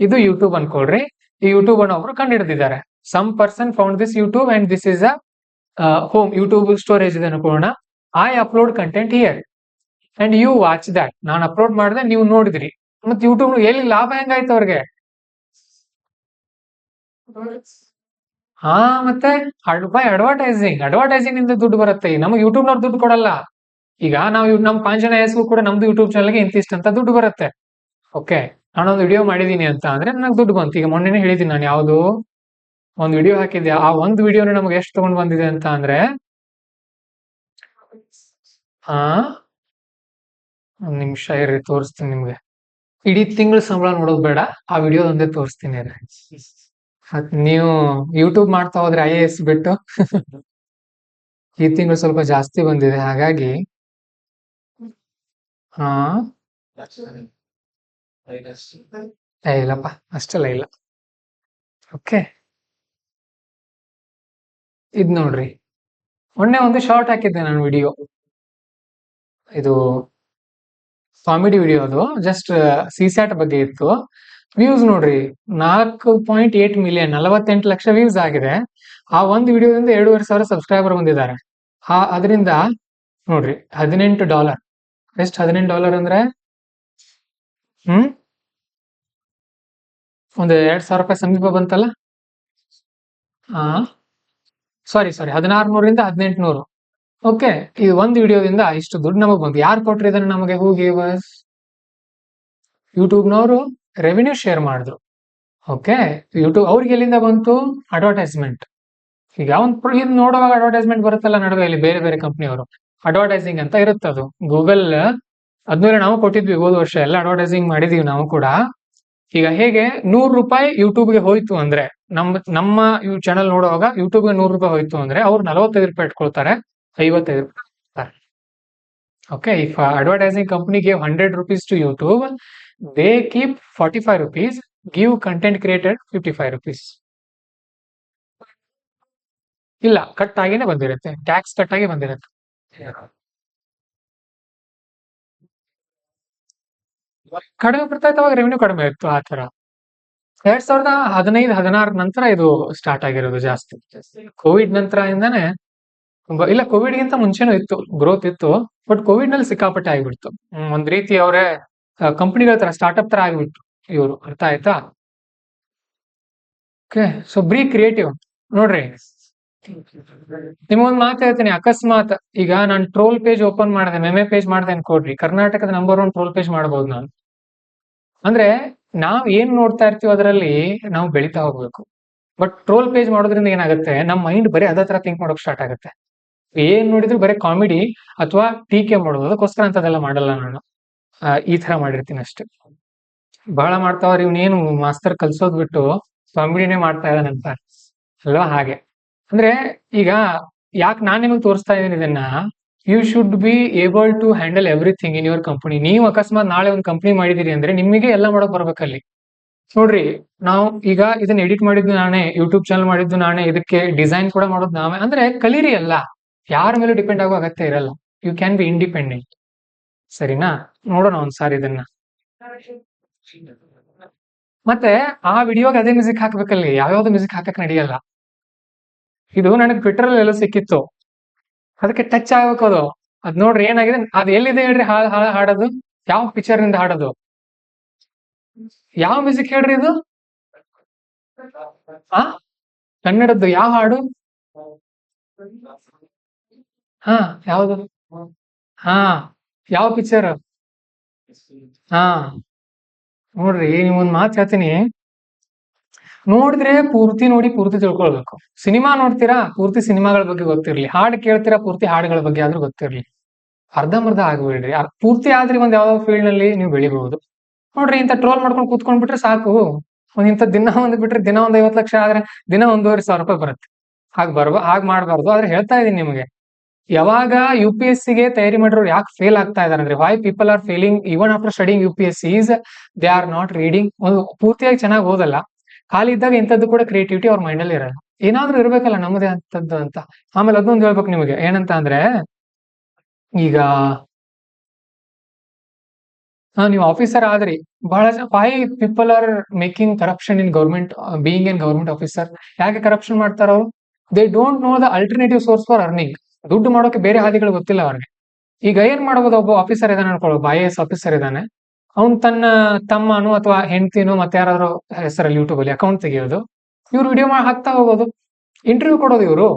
ಇದು ಯೂಟ್ಯೂಬ್ ಅನ್ಕೊಳ್ರಿ, ಈ ಯೂಟ್ಯೂಬ್ ಅನ್ನು ಒಬ್ರು ಕಂಡು ಹಿಡಿದಿದ್ದಾರೆ. Some person found this YouTube and this is a home YouTube storage ಇದೆ ಅನ್ಕೊಳ್ಳೋಣ. I upload content here and you watch that. ನಾನು ಅಪ್ಲೋಡ್ ಮಾಡಿದೆ, ನೀವು ನೋಡಿದ್ರಿ, ಮತ್ತೆ ಯೂಟ್ಯೂಬ್ ಎಲ್ಲಿ ಲಾಭ ಹೆಂಗಾಯ್ತು ಅವ್ರಿಗೆ? ಹಾ, ಮತ್ತೆ ಬೈ ಅಡ್ವರ್ಟೈಸಿಂಗ್ ಇಂದ ದುಡ್ಡು ಬರುತ್ತೆ. ನಮಗೆ ಯೂಟ್ಯೂಬ್ ನವ್ರು ದುಡ್ಡು ಕೊಡಲ್ಲ. ಈಗ ನಾವು ನಮ್ ಪಾಂಜನ ಹೆಸರು ಕೂಡ ನಮ್ದು ಯೂಟ್ಯೂಬ್ ಚಾನಲ್ಗೆ ಇಂತಿಷ್ಟು ಅಂತ ದುಡ್ಡು ಬರುತ್ತೆ. ಓಕೆ, ನಾನೊಂದು ವಿಡಿಯೋ ಮಾಡಿದೀನಿ ಅಂತ ಅಂದ್ರೆ ನನಗೆ ದುಡ್ಡು ಬಂತು. ಈಗ ಮೊನ್ನೆನೇ ಹೇಳಿದೀನಿ, ನಾನು ಯಾವ್ದು ಒಂದು ವಿಡಿಯೋ ಹಾಕಿದ್ದೆ, ಆ ಒಂದು ವಿಡಿಯೋನ ನಮ್ಗೆ ಎಷ್ಟು ತಗೊಂಡ್ ಬಂದಿದೆ ಅಂತ ಅಂದ್ರೆ, ಒಂದ್ ನಿಮಿಷ ಇರ್ರಿ, ತೋರಿಸ್ತೀನಿ ನಿಮ್ಗೆ. ಇಡೀ ತಿಂಗಳು ಸಂಬಳ ನೋಡೋದು ಬೇಡ, ಆ ವಿಡಿಯೋದೊಂದೇ ತೋರಿಸ್ತೀನಿ. ನೀವು ಯೂಟ್ಯೂಬ್ ಮಾಡ್ತಾ ಹೋದ್ರೆ IAS ಬಿಟ್ಟು ಈ ತಿಂಗಳು ಸ್ವಲ್ಪ ಜಾಸ್ತಿ ಬಂದಿದೆ, ಹಾಗಾಗಿ ಹಾ, ಇಲ್ಲಪ್ಪ, ಅಷ್ಟೆಲ್ಲ ಇಲ್ಲ. ಓಕೆ, ಇದ್ ನೋಡ್ರಿ, ಮೊನ್ನೆ ಒಂದು ಶಾರ್ಟ್ ಹಾಕಿದ್ದೆ ನಾನು ವಿಡಿಯೋ, ಇದು ಕಾಮಿಡಿ ವಿಡಿಯೋ, ಅದು ಜಸ್ಟ್ ಸಿಸ್ಯಾಟ್ ಬಗ್ಗೆ ಇತ್ತು. ವ್ಯೂಸ್ ನೋಡ್ರಿ, 4.8 ಮಿಲಿಯನ್, 48 ಲಕ್ಷ ವ್ಯೂಸ್ ಆಗಿದೆ. ಆ ಒಂದು ವಿಡಿಯೋದಿಂದ 2,500 ಸಬ್ಸ್ಕ್ರೈಬರ್ ಬಂದಿದ್ದಾರೆ. ಅದರಿಂದ ನೋಡ್ರಿ $18. ಎಷ್ಟು $18 ಅಂದ್ರೆ ಹ್ಮ್ ಒಂದು 2,000 ರೂಪಾಯಿ ಸಮೀಪ ಬಂತಲ್ಲ. ಹಾ, ಸಾರಿ 1600 1800. ಓಕೆ, ಇದು ಒಂದು ವಿಡಿಯೋದಿಂದ ಇಷ್ಟು ದುಡ್ಡು ನಮಗ್ ಬಂತು. ಯಾರು ಕೊಟ್ರು ಇದನ್ನ ನಮಗೆ? Who gave us? ಯೂಟ್ಯೂಬ್ನವರು ರೆವಿನ್ಯೂ ಶೇರ್ ಮಾಡಿದ್ರು. ಓಕೆ, ಯೂಟ್ಯೂಬ್ ಅವ್ರಿಗೆ ಎಲ್ಲಿಂದ ಬಂತು? ಅಡ್ವರ್ಟೈಸ್ಮೆಂಟ್. ಈಗ ಒಂದು ಇದು ನೋಡುವಾಗ ಅಡ್ವರ್ಟೈಸ್ಮೆಂಟ್ ಬರುತ್ತಲ್ಲ ನಡುವೆ, ಇಲ್ಲಿ ಬೇರೆ ಬೇರೆ ಕಂಪ್ನಿಯವರು ಅಡ್ವರ್ಟೈಸಿಂಗ್ ಅಂತ ಇರುತ್ತೆ. ಅದು ಗೂಗಲ್ ಅದ್ಮೇಲೆ ನಾವು ಕೊಟ್ಟಿದ್ವಿ ಹೋದ ವರ್ಷ, ಎಲ್ಲ ಅಡ್ವರ್ಟೈಸಿಂಗ್ ಮಾಡಿದೀವಿ ನಾವು ಕೂಡ. ಈಗ ಹೇಗೆ 100 ರೂಪಾಯಿ ಯೂಟ್ಯೂಬ್ಗೆ ಹೋಯ್ತು ಅಂದ್ರೆ, ನಮ್ಮ ಚಾನಲ್ ನೋಡುವಾಗ ಯೂಟ್ಯೂಬ್ಗೆ 100 ರೂಪಾಯಿ ಹೋಯ್ತು ಅಂದ್ರೆ ಅವ್ರು 45 ರೂಪಾಯಿ ಇಟ್ಕೊಳ್ತಾರೆ, 55 ರೂಪಾಯಿ ಇಡ್ತಾರೆ. Okay, if advertising company gave 100 rupees to YouTube, they keep 45 rupees, give content created 55 rupees. ಇಲ್ಲ, ಕಟ್ ಆಗಿನೇ ಬಂದಿರುತ್ತೆ, ಟ್ಯಾಕ್ಸ್ ಕಟ್ ಆಗಿ ಬಂದಿರುತ್ತೆ. ಕಡಿಮೆ ಬರ್ತಾ ಇತ್ತು, ಅವಾಗ ರೆವೆನ್ಯೂ ಕಡಿಮೆ ಇತ್ತು. ಆ ತರ 2015-16 ನಂತರ ಇದು ಸ್ಟಾರ್ಟ್ ಆಗಿರೋದು ಜಾಸ್ತಿ. ಕೋವಿಡ್ ನಂತರ ಇಂದಾನೆ ಇಲ್ಲ, ಕೋವಿಡ್ ಗಿಂತ ಮುಂಚೆನೂ ಇತ್ತು, ಗ್ರೋತ್ ಇತ್ತು. ಬಟ್ ಕೋವಿಡ್ ನಲ್ಲಿ ಸಿಕ್ಕಾಪಟ್ಟೆ ಆಗಿಬಿಡ್ತು. ಒಂದ್ ರೀತಿ ಅವರೇ ಕಂಪನಿಗಳ ತರ, ಸ್ಟಾರ್ಟ್ಅಪ್ ತರ ಆಗಿಬಿಟ್ಟು ಇವರು. ಅರ್ಥ ಆಯ್ತಾ? Okay, so be creative. ನೋಡ್ರಿ, ನಿಮ್ಗೊಂದು ಮಾತು ಹೇಳ್ತೀನಿ. ಅಕಸ್ಮಾತ್ ಈಗ ನಾನು ಟ್ರೋಲ್ ಪೇಜ್ ಓಪನ್ ಮಾಡಿದೆ, ಮೆಮೆ ಪೇಜ್ ಮಾಡಿದೆ ಅನ್ಕೊಡ್ರಿ, ಕರ್ನಾಟಕದ ನಂಬರ್ 1 ಟ್ರೋಲ್ ಪೇಜ್ ಮಾಡಬಹುದು ನಾನು. ಅಂದ್ರೆ ನಾವ್ ಏನ್ ನೋಡ್ತಾ ಇರ್ತೀವಿ ಅದರಲ್ಲಿ ನಾವು ಬೆಳಿತಾ ಹೋಗ್ಬೇಕು. ಬಟ್ ಟ್ರೋಲ್ ಪೇಜ್ ಮಾಡೋದ್ರಿಂದ ಏನಾಗುತ್ತೆ, ನಮ್ಮ ಮೈಂಡ್ ಬರೀ ಅದೇ ತರ ಥಿಂಕ್ ಮಾಡೋಕ್ ಸ್ಟಾರ್ಟ್ ಆಗುತ್ತೆ. ಏನ್ ನೋಡಿದ್ರು ಬರೀ ಕಾಮಿಡಿ ಅಥವಾ ಟೀಕೆ ಮಾಡೋದು. ಅದಕ್ಕೋಸ್ಕರ ಅಂತದೆಲ್ಲ ಮಾಡಲ್ಲ ನಾನು. ಈ ತರ ಮಾಡಿರ್ತೀನಿ ಅಷ್ಟೇ. ಬಹಳ ಮಾಡ್ತಾವ್ರಿ ಇವ್ನೇನು ಮಾಸ್ತರ್ ಕಲ್ಸೋದ್ ಬಿಟ್ಟು ಕಾಮಿಡಿನೇ ಮಾಡ್ತಾ ಇದ್ದಾನಂತ ಅಲ್ವಾ? ಹಾಗೆ ಅಂದ್ರೆ ಈಗ ಯಾಕೆ ನಾನ್ ನಿಮಗೆ ತೋರಿಸ್ತಾ ಇದ್ದೀನಿ ಇದನ್ನ, you should be able to handle everything in your company. ನೀವು ಅಕಸ್ಮಾತ್ ನಾಳೆ ಒಂದು ಕಂಪನಿ ಮಾಡಿದಿರಿ ಅಂದ್ರೆ ನಿಮಗೆ ಎಲ್ಲ ಮಾಡಕ್ ಬರ್ಬೇಕಲ್ಲಿ. ನೋಡ್ರಿ, ನಾವು ಈಗ ಇದನ್ನ ಎಡಿಟ್ ಮಾಡಿದ್ದು ನಾನೇ, ಯೂಟ್ಯೂಬ್ ಚಾನಲ್ ಮಾಡಿದ್ದು ನಾನೇ, ಇದಕ್ಕೆ ಡಿಸೈನ್ ಕೂಡ ಮಾಡೋದು ನಾವೇ. ಅಂದ್ರೆ ಕಲೀರಿ ಅಲ್ಲ, ಯಾರ ಮೇಲೂ ಡಿಪೆಂಡ್ ಆಗೋ ಅಗತ್ಯ ಇರಲ್ಲ. You can be independent. ಸರಿನಾ? ನೋಡೋಣ ಒಂದ್ಸಾರಿ ಇದನ್ನ. ಮತ್ತೆ ಆ ವಿಡಿಯೋಗೆ ಅದೇ ಮ್ಯೂಸಿಕ್ ಹಾಕ್ಬೇಕಲ್ಲಿ, ಯಾವ್ಯಾವ್ದು ಮ್ಯೂಸಿಕ್ ಹಾಕಕ್ ನಡೆಯಲ್ಲ. ಇದು ನನಗೆ ಟ್ವಿಟರ್ ಅಲ್ಲಿ ಎಲ್ಲ ಸಿಕ್ಕಿತ್ತು, ಅದಕ್ಕೆ ಟಚ್ ಆಗ್ಬೇಕು ಅದು. ಅದ್ ನೋಡ್ರಿ ಏನಾಗಿದೆ, ಅದ್ ಎಲ್ಲಿದೆ ಹೇಳ್ರಿ ಹಾಡೋದು? ಯಾವ ಪಿಕ್ಚರ್ ನಿಂದ ಹಾಡೋದು? ಯಾವ ಮ್ಯೂಸಿಕ್ ಹೇಳ್ರಿ ಇದು? ಆ ಕನ್ನಡದ್ದು ಯಾವ ಹಾಡು? ಹಾ, ಯಾವ್ದು? ಹಾ, ಯಾವ ಪಿಕ್ಚರ್? ಹಾ, ನೋಡ್ರಿ ನಿಮ್ಗೊಂದ್ ಮಾತು ಹೇಳ್ತೀನಿ. ನೋಡಿದ್ರೆ ಪೂರ್ತಿ ನೋಡಿ ಪೂರ್ತಿ ತಿಳ್ಕೊಳ್ಬೇಕು. ಸಿನಿಮಾ ನೋಡ್ತೀರಾ, ಪೂರ್ತಿ ಸಿನಿಮಾಗಳ ಬಗ್ಗೆ ಗೊತ್ತಿರ್ಲಿ. ಹಾಡು ಕೇಳ್ತೀರಾ, ಪೂರ್ತಿ ಹಾಡುಗಳ ಬಗ್ಗೆ ಆದ್ರೂ ಗೊತ್ತಿರ್ಲಿ. ಅರ್ಧಂಬರ್ಧ ಆಗ್ಬೇಡ್ರಿ. ಪೂರ್ತಿ ಆದ್ರೆ ಒಂದ್ ಯಾವ್ದೋ ಫೀಲ್ಡ್ ನಲ್ಲಿ ನೀವು ಬೆಳಿಬಹುದು. ನೋಡ್ರಿ, ಇಂಥ ಟ್ರೋಲ್ ಮಾಡ್ಕೊಂಡು ಕೂತ್ಕೊಂಡ್ಬಿಟ್ರೆ ಸಾಕು. ಇಂಥ ದಿನ ಒಂದ್ ಬಿಟ್ರೆ ದಿನ 50 ಲಕ್ಷ ಆದ್ರೆ ದಿನ 1,500 ರೂಪಾಯಿ ಬರುತ್ತೆ. ಹಾಗ್ ಮಾಡ್ಬಾರ್ದು. ಆದ್ರೆ ಹೇಳ್ತಾ ಇದೀನಿ ನಿಮಗೆ, ಯಾವಾಗ UPSC ಗೆ ತಯಾರಿ ಮಾಡಿರೋರು ಯಾಕೆ ಫೇಲ್ ಆಗ್ತಾ ಇದಾರೆ ಅಂದ್ರೆ, why people are failing even after studying UPSC is they are not reading. ಒಂದು ಪೂರ್ತಿಯಾಗಿ ಚೆನ್ನಾಗಿ ಓದಲ್ಲ, ಖಾಲಿ ಇದ್ದಾಗ ಇಂಥದ್ದು ಕೂಡ ಕ್ರಿಯೇಟಿವಿಟಿ ಅವ್ರ ಮೈಂಡ್ ಅಲ್ಲಿ ಇರಲ್ಲ. ಏನಾದ್ರೂ ಇರ್ಬೇಕಲ್ಲ ನಮ್ಮದೇ ಅಂತದ್ದು ಅಂತ. ಆಮೇಲೆ ಅದೊಂದು ಹೇಳ್ಬೇಕು ನಿಮಗೆ, ಏನಂತ ಅಂದ್ರೆ, ಈಗ ನೀವು ಆಫೀಸರ್ ಆದ್ರಿ, ಬಹಳ why people are making corruption in government, being in government officer. ಯಾಕೆ ಕರಪ್ಷನ್ ಮಾಡ್ತಾರ ಅವರು? They don't know the alternative source for earning. ದುಡ್ಡು ಮಾಡೋಕೆ ಬೇರೆ ಹಾದಿಗಳು ಗೊತ್ತಿಲ್ಲ ಅವ್ರಿಗೆ. ಈಗ ಏನ್ ಮಾಡಬಹುದು, ಒಬ್ಬ ಆಫೀಸರ್ ಇದಾನೆ ಅನ್ಕೊಳ್ಳೋದು, IAS ಆಫೀಸರ್ ಇದ್ದಾನೆ, ಅವ್ನು ತನ್ನ ತಮ್ಮನು ಅಥವಾ ಹೆಂಡತಿನೋ ಮತ್ತೆ ಯಾರಾದ್ರೂ ಹೆಸರಲ್ಲಿ ಯೂಟ್ಯೂಬ್ ಅಲ್ಲಿ ಅಕೌಂಟ್ ತೆಗಿಯೋದು, ಇವ್ರು ವಿಡಿಯೋ ಹಾಕ್ತಾ ಹೋಗೋದು, ಇಂಟರ್ವ್ಯೂ ಕೊಡೋದು. ಇವರು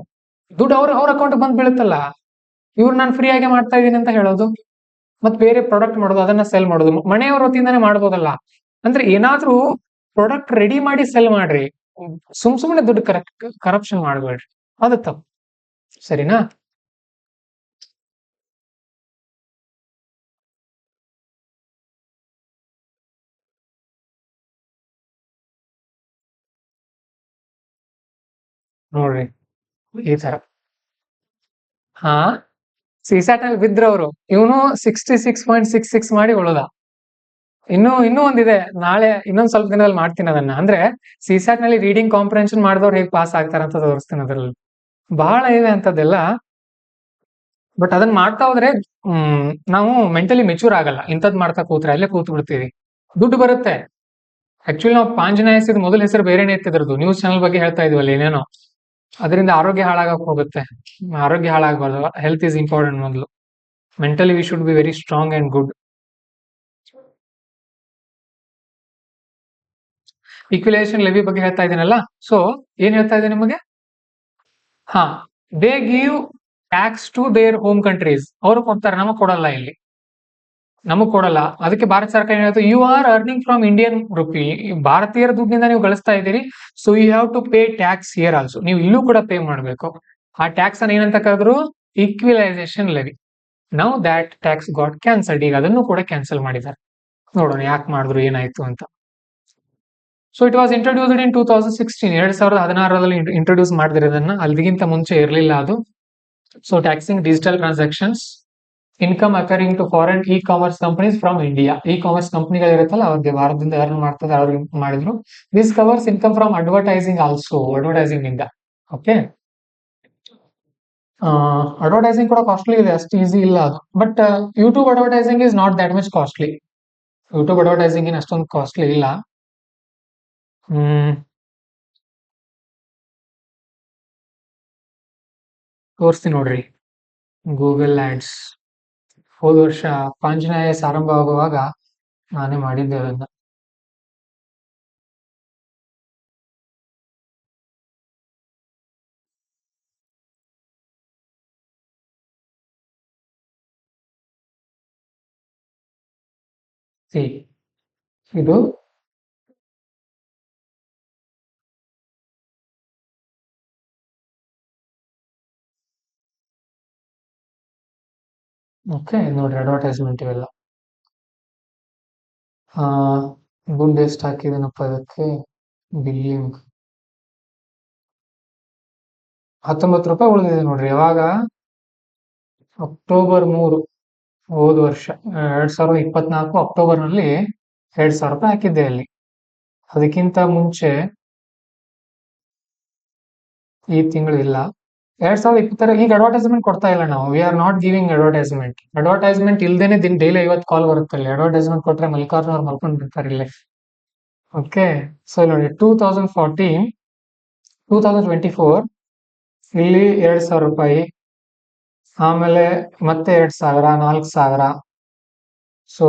ದುಡ್ಡು ಅವ್ರ ಅಕೌಂಟ್ ಬಂದ್ ಬೀಳುತ್ತಲ್ಲ, ಇವ್ರು ನಾನು ಫ್ರೀ ಆಗಿ ಮಾಡ್ತಾ ಇದೀನಿ ಅಂತ ಹೇಳೋದು, ಮತ್ತೆ ಬೇರೆ ಪ್ರಾಡಕ್ಟ್ ಮಾಡೋದು, ಅದನ್ನ ಸೆಲ್ ಮಾಡೋದು. ಮನೆಯವ್ರ ವತಿಯಿಂದಾನೇ ಮಾಡ್ಬೋದಲ್ಲ. ಅಂದ್ರೆ ಏನಾದ್ರೂ ಪ್ರಾಡಕ್ಟ್ ರೆಡಿ ಮಾಡಿ ಸೆಲ್ ಮಾಡ್ರಿ, ಸುಮ್ನೆ ದುಡ್ಡು ಕರಪ್ಷನ್ ಮಾಡಬೇಡ್ರಿ, ಅದು ತಪ್ಪು. ಸರಿನಾ? ನೋಡ್ರಿ ಈ ತರ. ಹಾ, ಸಿಸ್ಯಾಟ್ ಅಲ್ಲಿ ಬಿದ್ರವ್ರು, ಇವನು 66.66 ಮಾಡಿ ಉಳದ. ಇನ್ನೂ ಒಂದಿದೆ, ನಾಳೆ ಇನ್ನೊಂದ್ ಸ್ವಲ್ಪ ದಿನದಲ್ಲಿ ಮಾಡ್ತೀನಿ ಅದನ್ನ. ಅಂದ್ರೆ ಸಿಸ್ಯಾಟ್ ನಲ್ಲಿ ರೀಡಿಂಗ್ ಕಾಂಪ್ರಿಹೆನ್ಷನ್ ಮಾಡಿದವ್ರು ಹೇಗೆ ಪಾಸ್ ಆಗ್ತಾರ ಅಂತ ತೋರಿಸ್ತೀನಿ ಅದ್ರಲ್ಲಿ. ಬಹಳ ಇವೆ ಅಂತದೆಲ್ಲ. ಬಟ್ ಅದನ್ನ ಮಾಡ್ತಾ ಹೋದ್ರೆ ನಾವು ಮೆಂಟಲಿ ಮೆಚೂರ್ ಆಗಲ್ಲ. ಇಂಥದ್ ಮಾಡ್ತಾ ಕೂತ್ರೆ ಅಲ್ಲೇ ಕೂತ್ ಬಿಡ್ತೀವಿ. ದುಡ್ಡು ಬರುತ್ತೆ. ಆಕ್ಚುಲಿ ನಾವು ಪಾಂಜನಾಯಸಿದ ಮೊದಲ ಹೆಸರು ಬೇರೆನೇ ಇತ್ತಿದ್ರದ್ದು. ನ್ಯೂಸ್ ಚಾನಲ್ ಬಗ್ಗೆ ಹೇಳ್ತಾ ಇದ್ವಲ್ಲ ಏನೇನೋ, ಅದರಿಂದ ಆರೋಗ್ಯ ಹಾಳಾಗಕ್ ಹೋಗುತ್ತೆ. ಆರೋಗ್ಯ ಹಾಳಾಗಬಾರ್ದು. ಹೆಲ್ತ್ ಈಸ್ ಇಂಪಾರ್ಟೆಂಟ್ ಮೊದಲು. Mentally we should be very strong and good. Equalisation levy ಬಗ್ಗೆ ಹೇಳ್ತಾ ಇದ್ದೀನಲ್ಲ, ಸೊ ಏನ್ ಹೇಳ್ತಾ ಇದ್ದೀನಿ ನಿಮಗೆ, ಹಾ, they give tax to their home countries. ಅವರು ಕೊಡ್ತಾರೆ, ನಮಗ್ ಕೊಡಲ್ಲ, ಇಲ್ಲಿ ನಮಗ್ ಕೊಡಲ್ಲ. ಅದಕ್ಕೆ ಭಾರತ ಸರ್ಕಾರ ಏನ್ ಹೇಳ್ತು, you are earning from Indian rupee, ಭಾರತೀಯರ ದುಡ್ಡಿನಿಂದ ನೀವು ಗಳಿಸ್ತಾ ಇದ್ದೀರಿ, so you have to pay tax here also, ನೀವು ಇಲ್ಲೂ ಕೂಡ ಪೇ ಮಾಡಬೇಕು. ಆ ಟ್ಯಾಕ್ಸ್ ಅನ್ನ ಏನಂತ ಕರೆದ್ರು, equalisation levy. Now that tax got cancelled, ಈಗ ಅದನ್ನು ಕೂಡ ಕ್ಯಾನ್ಸಲ್ ಮಾಡಿದ್ದಾರೆ. ನೋಡೋಣ ಯಾಕೆ ಮಾಡಿದ್ರು, ಏನಾಯ್ತು ಅಂತ. So it was introduced in 2016, 2016ರಲ್ಲಿ ಇಂಟ್ರೊಡ್ಯೂಸ್ ಮಾಡಿದಿರೋದನ್ನ, ಅಲ್ಲಿಗಿಂತ ಮುಂಚೆ ಇರಲಿಲ್ಲ ಅದು. So taxing digital transactions, income accruing to foreign e-commerce companies from India. E-commerce ಕಂಪನಿಗಳಿರುತ್ತಲ್ಲ, ಅವ್ರಿಗೆ ಭಾರತದಿಂದ ಅರ್ನ್ ಮಾಡ್ತದೆ, ಅವ್ರಿಗೆ ಮಾಡಿದ್ರು. This covers income from advertising also, advertising ಇಂದ. ಓಕೆ, ಅಡ್ವರ್ಟೈಸಿಂಗ್ ಕೂಡ ಕಾಸ್ಟ್ಲಿ ಇದೆ, ಅಷ್ಟು ಈಸಿ ಇಲ್ಲ ಅದು. But YouTube advertising is not that much costly. YouTube advertising ಏನು ಅಷ್ಟೊಂದು ಕಾಸ್ಟ್ಲಿ ಇಲ್ಲ. ತೋರಿಸ್ತೀನಿ ನೋಡ್ರಿ, ಗೂಗಲ್ ಆಡ್ಸ್. ಹೋದ ವರ್ಷ ಪಾಂಜನಾಯಸ್ ಆರಂಭ ಆಗುವಾಗ ನಾನೇ ಮಾಡಿದ್ದೆ ಅದನ್ನ. ಇದು ಓಕೆ, ನೋಡ್ರಿ ಅಡ್ವರ್ಟೈಸ್ಮೆಂಟ್ ಇವೆಲ್ಲ. ದುಡ್ಡು ಎಷ್ಟು ಹಾಕಿದನಪ್ಪ ಅದಕ್ಕೆ, ಬಿಲ್ಲಿಂಗ್ ₹19 ಉಳಿದಿದೆ ನೋಡ್ರಿ. ಯಾವಾಗ, ಅಕ್ಟೋಬರ್ 3 ಹೋದ ವರ್ಷ 2024 ಅಕ್ಟೋಬರ್ ನಲ್ಲಿ ₹2,000 ಹಾಕಿದ್ದೆ ಅಲ್ಲಿ. ಅದಕ್ಕಿಂತ ಮುಂಚೆ ಈ ತಿಂಗಳು ಇಲ್ಲ. 2020 ಈಗ ಅಡ್ವರ್ಟೈಸ್ಮೆಂಟ್ ಕೊಡ್ತಾ ಇಲ್ಲ ನಾವು. We are not giving advertisement. Advertisement ಇಲ್ದೇನೆ ಡೈಲಿ 50 ಕಾಲ್ ಬರುತ್ತೆ ಅಲ್ಲಿ. ಅಡ್ವರ್ಟೈಸ್ಮೆಂಟ್ ಕೊಟ್ರೆ ಮಲ್ಲಿಕಾರ್ಜುನ್ ಅವ್ರು ಮಲ್ಕೊಂಡು ಬಿಡ್ತಾರೆ ಇಲ್ಲೇ. ಓಕೆ, ಸೊ ನೋಡಿ 2024 ಇಲ್ಲಿ ₹2,000, ಆಮೇಲೆ ಮತ್ತೆ 2,000, 4,000, ಸೊ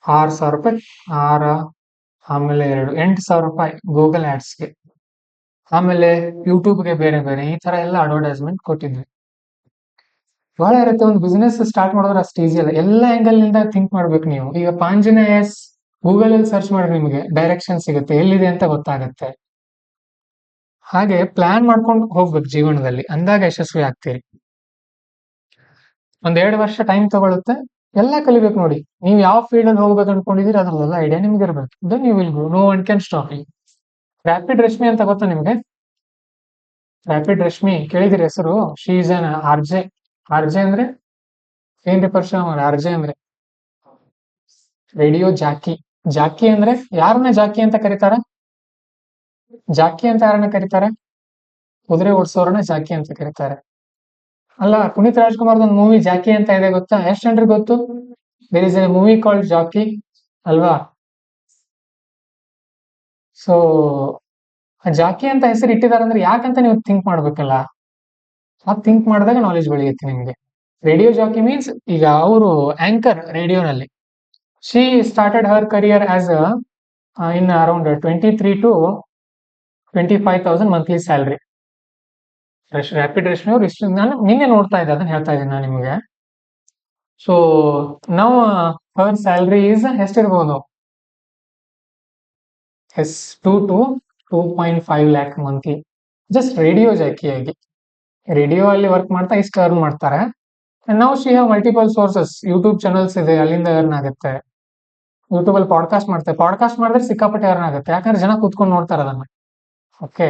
₹6,000, 6, ಆಮೇಲೆ 2, ₹8,000 ಗೂಗಲ್ ಆಡ್ಸ್ಗೆ, ಆಮೇಲೆ ಯೂಟ್ಯೂಬ್ಗೆ ಬೇರೆ ಬೇರೆ, ಈ ತರ ಎಲ್ಲ ಅಡ್ವರ್ಟೈಸ್ಮೆಂಟ್ ಕೊಟ್ಟಿದ್ವಿ. ಬಹಳ ಇರುತ್ತೆ. ಒಂದು ಬಿಸ್ನೆಸ್ ಸ್ಟಾರ್ಟ್ ಮಾಡಿದ್ರೆ ಅಷ್ಟು ಈಸಿ ಅಲ್ಲ, ಎಲ್ಲ ಆಂಗಲ್ ನಿಂದ ಥಿಂಕ್ ಮಾಡ್ಬೇಕು ನೀವು. ಈಗ ಪಾಂಜನಾಯಸ್ ಗೂಗಲ್ ಅಲ್ಲಿ ಸರ್ಚ್ ಮಾಡಿ, ನಿಮಗೆ ಡೈರೆಕ್ಷನ್ ಸಿಗುತ್ತೆ, ಎಲ್ಲಿದೆ ಅಂತ ಗೊತ್ತಾಗತ್ತೆ. ಹಾಗೆ ಪ್ಲಾನ್ ಮಾಡ್ಕೊಂಡು ಹೋಗ್ಬೇಕು ಜೀವನದಲ್ಲಿ, ಅಂದಾಗ ಯಶಸ್ವಿ ಆಗ್ತೀರಿ. 1-2 ವರ್ಷ ಟೈಮ್ ತಗೊಳುತ್ತೆ, ಎಲ್ಲ ಕಲಿಬೇಕು ನೋಡಿ. ನೀವು ಯಾವ ಫೀಲ್ಡ್ ಅಲ್ಲಿ ಹೋಗ್ಬೇಕು ಅನ್ಕೊಂಡಿದೀರಿ ಅದ್ರಲ್ಲ ಐಡಿಯಾ ನಿಮ್ಗೆ ಇರ್ಬೇಕು. Then you will go, no one can stop you. Rapid Rashmi ಅಂತ ಗೊತ್ತಾ ನಿಮ್ಗೆ? ರ್ಯಾಪಿಡ್ ರಶ್ಮಿ ಕೇಳಿದಿರಿ ಹೆಸರು? She is an RJ. RJ ಅಂದ್ರೆ ಏನ್ರಿ ಪರ್ಶು, ಆರ್ಜೆ ಅಂದ್ರೆ ರೇಡಿಯೋ ಜಾಕಿ. ಜಾಕಿ ಅಂದ್ರೆ ಯಾರನ್ನ ಜಾಕಿ ಅಂತ ಕರೀತಾರೆ? ಜಾಕಿ ಅಂತ ಯಾರನ್ನ ಕರೀತಾರೆ? ಕುದುರೆ ಓಡಿಸೋರನ್ನ ಜಾಕಿ ಅಂತ ಕರೀತಾರೆ. ಅಲ್ಲ, ಪುನೀತ್ ರಾಜ್ಕುಮಾರ್ ಒಂದು ಮೂವಿ ಜಾಕಿ ಅಂತ ಇದೆ, ಗೊತ್ತಾ? ಎಷ್ಟು ಜನರಿಗೆ ಗೊತ್ತು? There is a movie called Jackie, ಅಲ್ವಾ? ಸೊ ಜಾಕಿ ಅಂತ ಹೆಸರು ಇಟ್ಟಿದ್ದಾರೆ ಅಂದ್ರೆ ಯಾಕಂತ ನೀವು ಥಿಂಕ್ ಮಾಡ್ಬೇಕಲ್ಲ. ಆ ಥಿಂಕ್ ಮಾಡಿದಾಗ ನಾಲೆಜ್ ಬೆಳೆಯುತ್ತೆ ನಿಮ್ಗೆ. ರೇಡಿಯೋ ಜಾಕಿ ಮೀನ್ಸ್, ಈಗ ಅವರು ಆಂಕರ್ ರೇಡಿಯೋನಲ್ಲಿ. She started her career as in around 23 to 25,000 monthly salary. Rapid Rashmi ಅವರು ಇಷ್ಟು, ನಾನು ನಿನ್ನೆ ನೋಡ್ತಾ ಇದ್ದೆ, ಅದನ್ನ ಹೇಳ್ತಾ ಇದ್ದೀನಿ ನಾನು ನಿಮಗೆ. ಸೊ ನಾವು ಹರ್ ಸ್ಯಾಲ್ರಿ ಈಸ್ ಎಷ್ಟಿರ್ಬೋದು? 2 to 2.5 lakh monthly, just radio ಜಾಕಿಯಾಗಿ. ರೇಡಿಯೋ ಅಲ್ಲಿ ವರ್ಕ್ ಮಾಡ್ತಾ ಇಷ್ಟು ಅರ್ನ್ ಮಾಡ್ತಾರೆ. ನಾವು she have multiple sources, YouTube channels ಇದೆ, ಅಲ್ಲಿಂದ ಅರ್ನ್ ಆಗುತ್ತೆ. ಯೂಟ್ಯೂಬ್ ಅಲ್ಲಿ ಪಾಡ್ಕಾಸ್ಟ್ ಮಾಡ್ತಾರೆ, ಪಾಡ್ಕಾಸ್ಟ್ ಮಾಡಿದ್ರೆ ಸಿಕ್ಕಾಪಟ್ಟೆ ಅರ್ನ್ ಆಗುತ್ತೆ, ಯಾಕಂದ್ರೆ ಜನ ಕೂತ್ಕೊಂಡು ನೋಡ್ತಾರೆ ಅದನ್ನ. ಓಕೆ,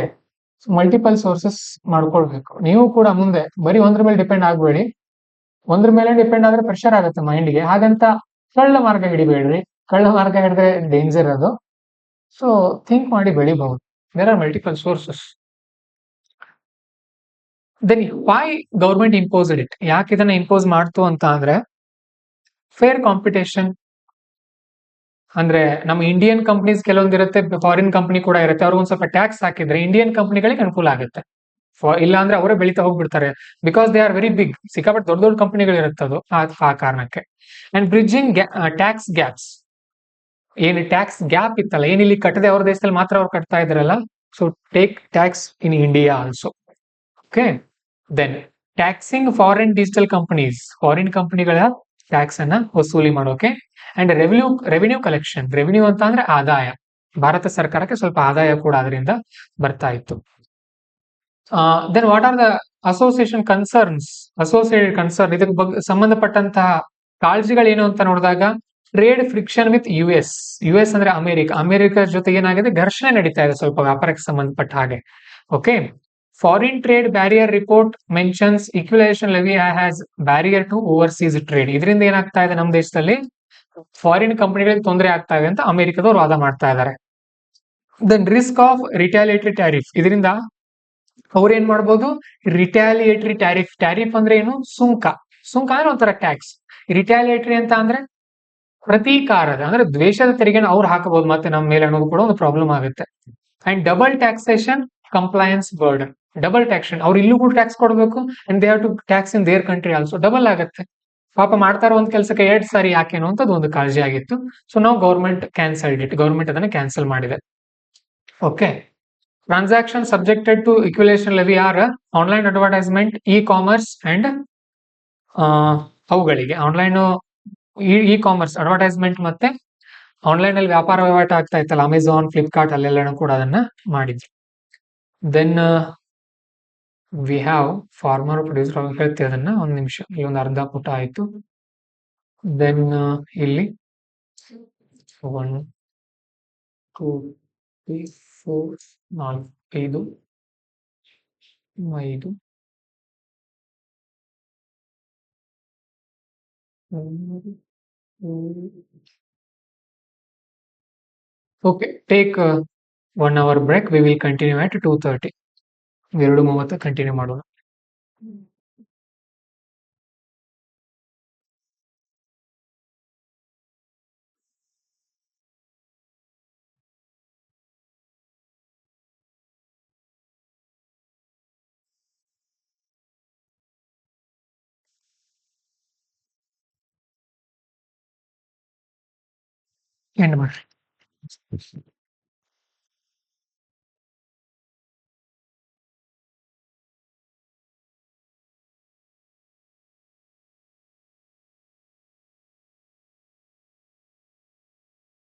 ಮಲ್ಟಿಪಲ್ ಸೋರ್ಸಸ್ ಮಾಡ್ಕೊಳ್ಬೇಕು. ನೀವು ಕೂಡ ಮುಂದೆ ಬರೀ ಒಂದ್ರ ಮೇಲೆ ಡಿಪೆಂಡ್ ಆಗಬೇಡಿ. ಒಂದ್ರ ಮೇಲೆ ಡಿಪೆಂಡ್ ಆದ್ರೆ ಪ್ರೆಷರ್ ಆಗುತ್ತೆ ಮೈಂಡ್ಗೆ. ಹಾಗಂತ ಕಳ್ಳ ಮಾರ್ಗ ಹಿಡಿಬೇಡ್ರಿ, ಕಳ್ಳ ಮಾರ್ಗ ಹಿಡಿದ್ರೆ ಡೇಂಜರ್ ಅದು. ಸೊ ಥಿಂಕ್ ಮಾಡಿ ಬೆಳಿಬಹುದು. There are multiple sources. Then why government imposed it? ಯಾಕೆ ಇದನ್ನ ಇಂಪೋಸ್ ಮಾಡ್ತು ಅಂತ ಅಂದ್ರೆ, ಫೇರ್ ಕಾಂಪಿಟೇಷನ್. ಅಂದ್ರೆ ನಮ್ಮ ಇಂಡಿಯನ್ ಕಂಪನೀಸ್ ಕೆಲವೊಂದಿರುತ್ತೆ, ಫಾರಿನ್ ಕಂಪನಿ ಕೂಡ ಇರುತ್ತೆ. ಅವ್ರಿಗೆ ಒಂದ್ ಸ್ವಲ್ಪ ಟ್ಯಾಕ್ಸ್ ಹಾಕಿದ್ರೆ ಇಂಡಿಯನ್ ಕಂಪನಿಗಳಿಗೆ ಅನುಕೂಲ ಆಗುತ್ತೆ. ಇಲ್ಲ ಅಂದ್ರೆ ಅವರೇ ಬೆಳೀತಾ ಹೋಗ್ಬಿಡ್ತಾರೆ. Because they are very big, ಸಿಕ್ಕಾಪಟ್ಟೆ ದೊಡ್ಡ ದೊಡ್ಡ ಕಂಪನಿಗಳು ಇರುತ್ತೆ ಅದು, ಆ ಕಾರಣಕ್ಕೆ. And bridging tax gaps. ಏನು ಟ್ಯಾಕ್ಸ್ ಗ್ಯಾಪ್ ಇತ್ತಲ್ಲ, ಏನಿಲ್ಲಿ ಕಟ್ಟದೆ ಅವ್ರ ದೇಶದಲ್ಲಿ ಮಾತ್ರ ಅವ್ರು ಕಟ್ತಾ ಇದ್ರಲ್ಲ, so take tax in India also. Okay, then taxing foreign digital companies, foreign ಕಂಪನಿಗಳ ಟ್ಯಾಕ್ಸ್ ಅನ್ನ ವಸೂಲಿ ಮಾಡೋಕೆ. ಅಂಡ್ ರೆವಿನ್ಯೂ ಕಲೆಕ್ಷನ್, ರೆವಿನ್ಯೂ ಅಂತ ಅಂದ್ರೆ ಆದಾಯ, ಭಾರತ ಸರ್ಕಾರಕ್ಕೆ ಸ್ವಲ್ಪ ಆದಾಯ ಕೂಡ ಅದರಿಂದ ಬರ್ತಾ ಇತ್ತು. Then what are the association concerns, associated concern, ಇದಕ್ಕೆ ಸಂಬಂಧಪಟ್ಟಂತಹ ಕಾಳಜಿಗಳೇನು ಅಂತ ನೋಡಿದಾಗ, trade friction with US, US ಅಂದ್ರೆ ಅಮೆರಿಕ ಜೊತೆ ಏನಾಗಿದೆ, ಘರ್ಷಣೆ ನಡೀತಾ ಇದೆ ಸ್ವಲ್ಪ ವ್ಯಾಪಾರಕ್ಕೆ ಸಂಬಂಧಪಟ್ಟ ಹಾಗೆ. Okay, foreign trade barrier report mentions equalisation levy has barrier to overseas trade. ಇದರಿಂದ ಏನಾಗ್ತಾ ಇದೆ, ನಮ್ಮ ದೇಶದಲ್ಲಿ ಫಾರಿನ್ ಕಂಪನಿಗಳಿಗೆ ತೊಂದರೆ ಆಗ್ತಾ ಇದೆ ಅಂತ ಅಮೆರಿಕದವ್ರು ವಾದ ಮಾಡ್ತಾ ಇದ್ದಾರೆ. ದೆನ್ ರಿಸ್ಕ್ ಆಫ್ ರಿಟಾಲಿಯೇಟರಿ ಟ್ಯಾರಿಫ್, ಇದರಿಂದ ಅವ್ರು ಏನ್ ಮಾಡ್ಬೋದು, ರಿಟಾಲಿಯೇಟರಿ ಟ್ಯಾರಿಫ್, ಟ್ಯಾರಿಫ್ ಅಂದ್ರೆ ಏನು, ಸುಂಕ, ಸುಂಕ ಅಂದ್ರೆ ಒಂಥರ ಟ್ಯಾಕ್ಸ್. ರಿಟಾಲಿಯೇಟರಿ ಅಂತ ಅಂದ್ರೆ ಪ್ರತೀಕಾರದ, ಅಂದ್ರೆ ದ್ವೇಷದ ತೆರಿಗೆನ ಅವ್ರು ಹಾಕಬಹುದು ಮತ್ತೆ ನಮ್ಮ ಮೇಲೆ ಅನ್ನೋದು ಕೂಡ ಒಂದು ಪ್ರಾಬ್ಲಮ್ ಆಗುತ್ತೆ. And double taxation compliance burden, double taxation, ಅವ್ರು ಇಲ್ಲೂ ಕೂಡ ಟ್ಯಾಕ್ಸ್ ಕೊಡಬೇಕು and they have to tax in their country also, double ಆಗುತ್ತೆ. ಪಾಪ ಮಾಡ್ತಾರೋ ಒಂದ್ ಕೆಲಸಕ್ಕೆ 2 ಸಾರಿ ಯಾಕೇನು ಅಂತದ್ದು ಒಂದು ಕಾಳಜಿ ಆಗಿತ್ತು. ಸೊ ನಾವು ಗೌರ್ಮೆಂಟ್ ಕ್ಯಾನ್ಸಲ್ಡ್ ಇಟ್, ಗೌರ್ಮೆಂಟ್ ಅದನ್ನ ಕ್ಯಾನ್ಸಲ್ ಮಾಡಿದೆ. Okay, transaction subjected to equalisation levy are online advertisement, e-commerce and ಅವುಗಳಿಗೆ ಆನ್ಲೈನ್ ಇ ಕಾಮರ್ಸ್ ಅಡ್ವರ್ಟೈಸ್ಮೆಂಟ್ ಮತ್ತೆ ಆನ್ಲೈನ್ ಅಲ್ಲಿ ವ್ಯಾಪಾರ ವಹಿವಾಟ ಆಗ್ತಾ ಇತ್ತಲ್ಲ, ಅಮೆಝಾನ್, ಫ್ಲಿಪ್ಕಾರ್ಟ್ ಅಲ್ಲೆಲ್ಲ ಕೂಡ ಅದನ್ನ ಮಾಡಿದ್ರು. Then we have farmer producer, ಹೇಳ್ತೀವಿ ಅದನ್ನ, ಒಂದ್ ನಿಮಿಷ, ಇಲ್ಲಿ ಒಂದು ಅರ್ಧ ಪುಟ ಆಯ್ತು. ದೆನ್ ಇಲ್ಲಿ 1 2 3 4 4 5 5 okay, take 1 hour break, we will continue at 2:30, 2:30 continue ಮಾಡೋಣ. ಎಂಡ್ ಮಾಡ್ರಿ.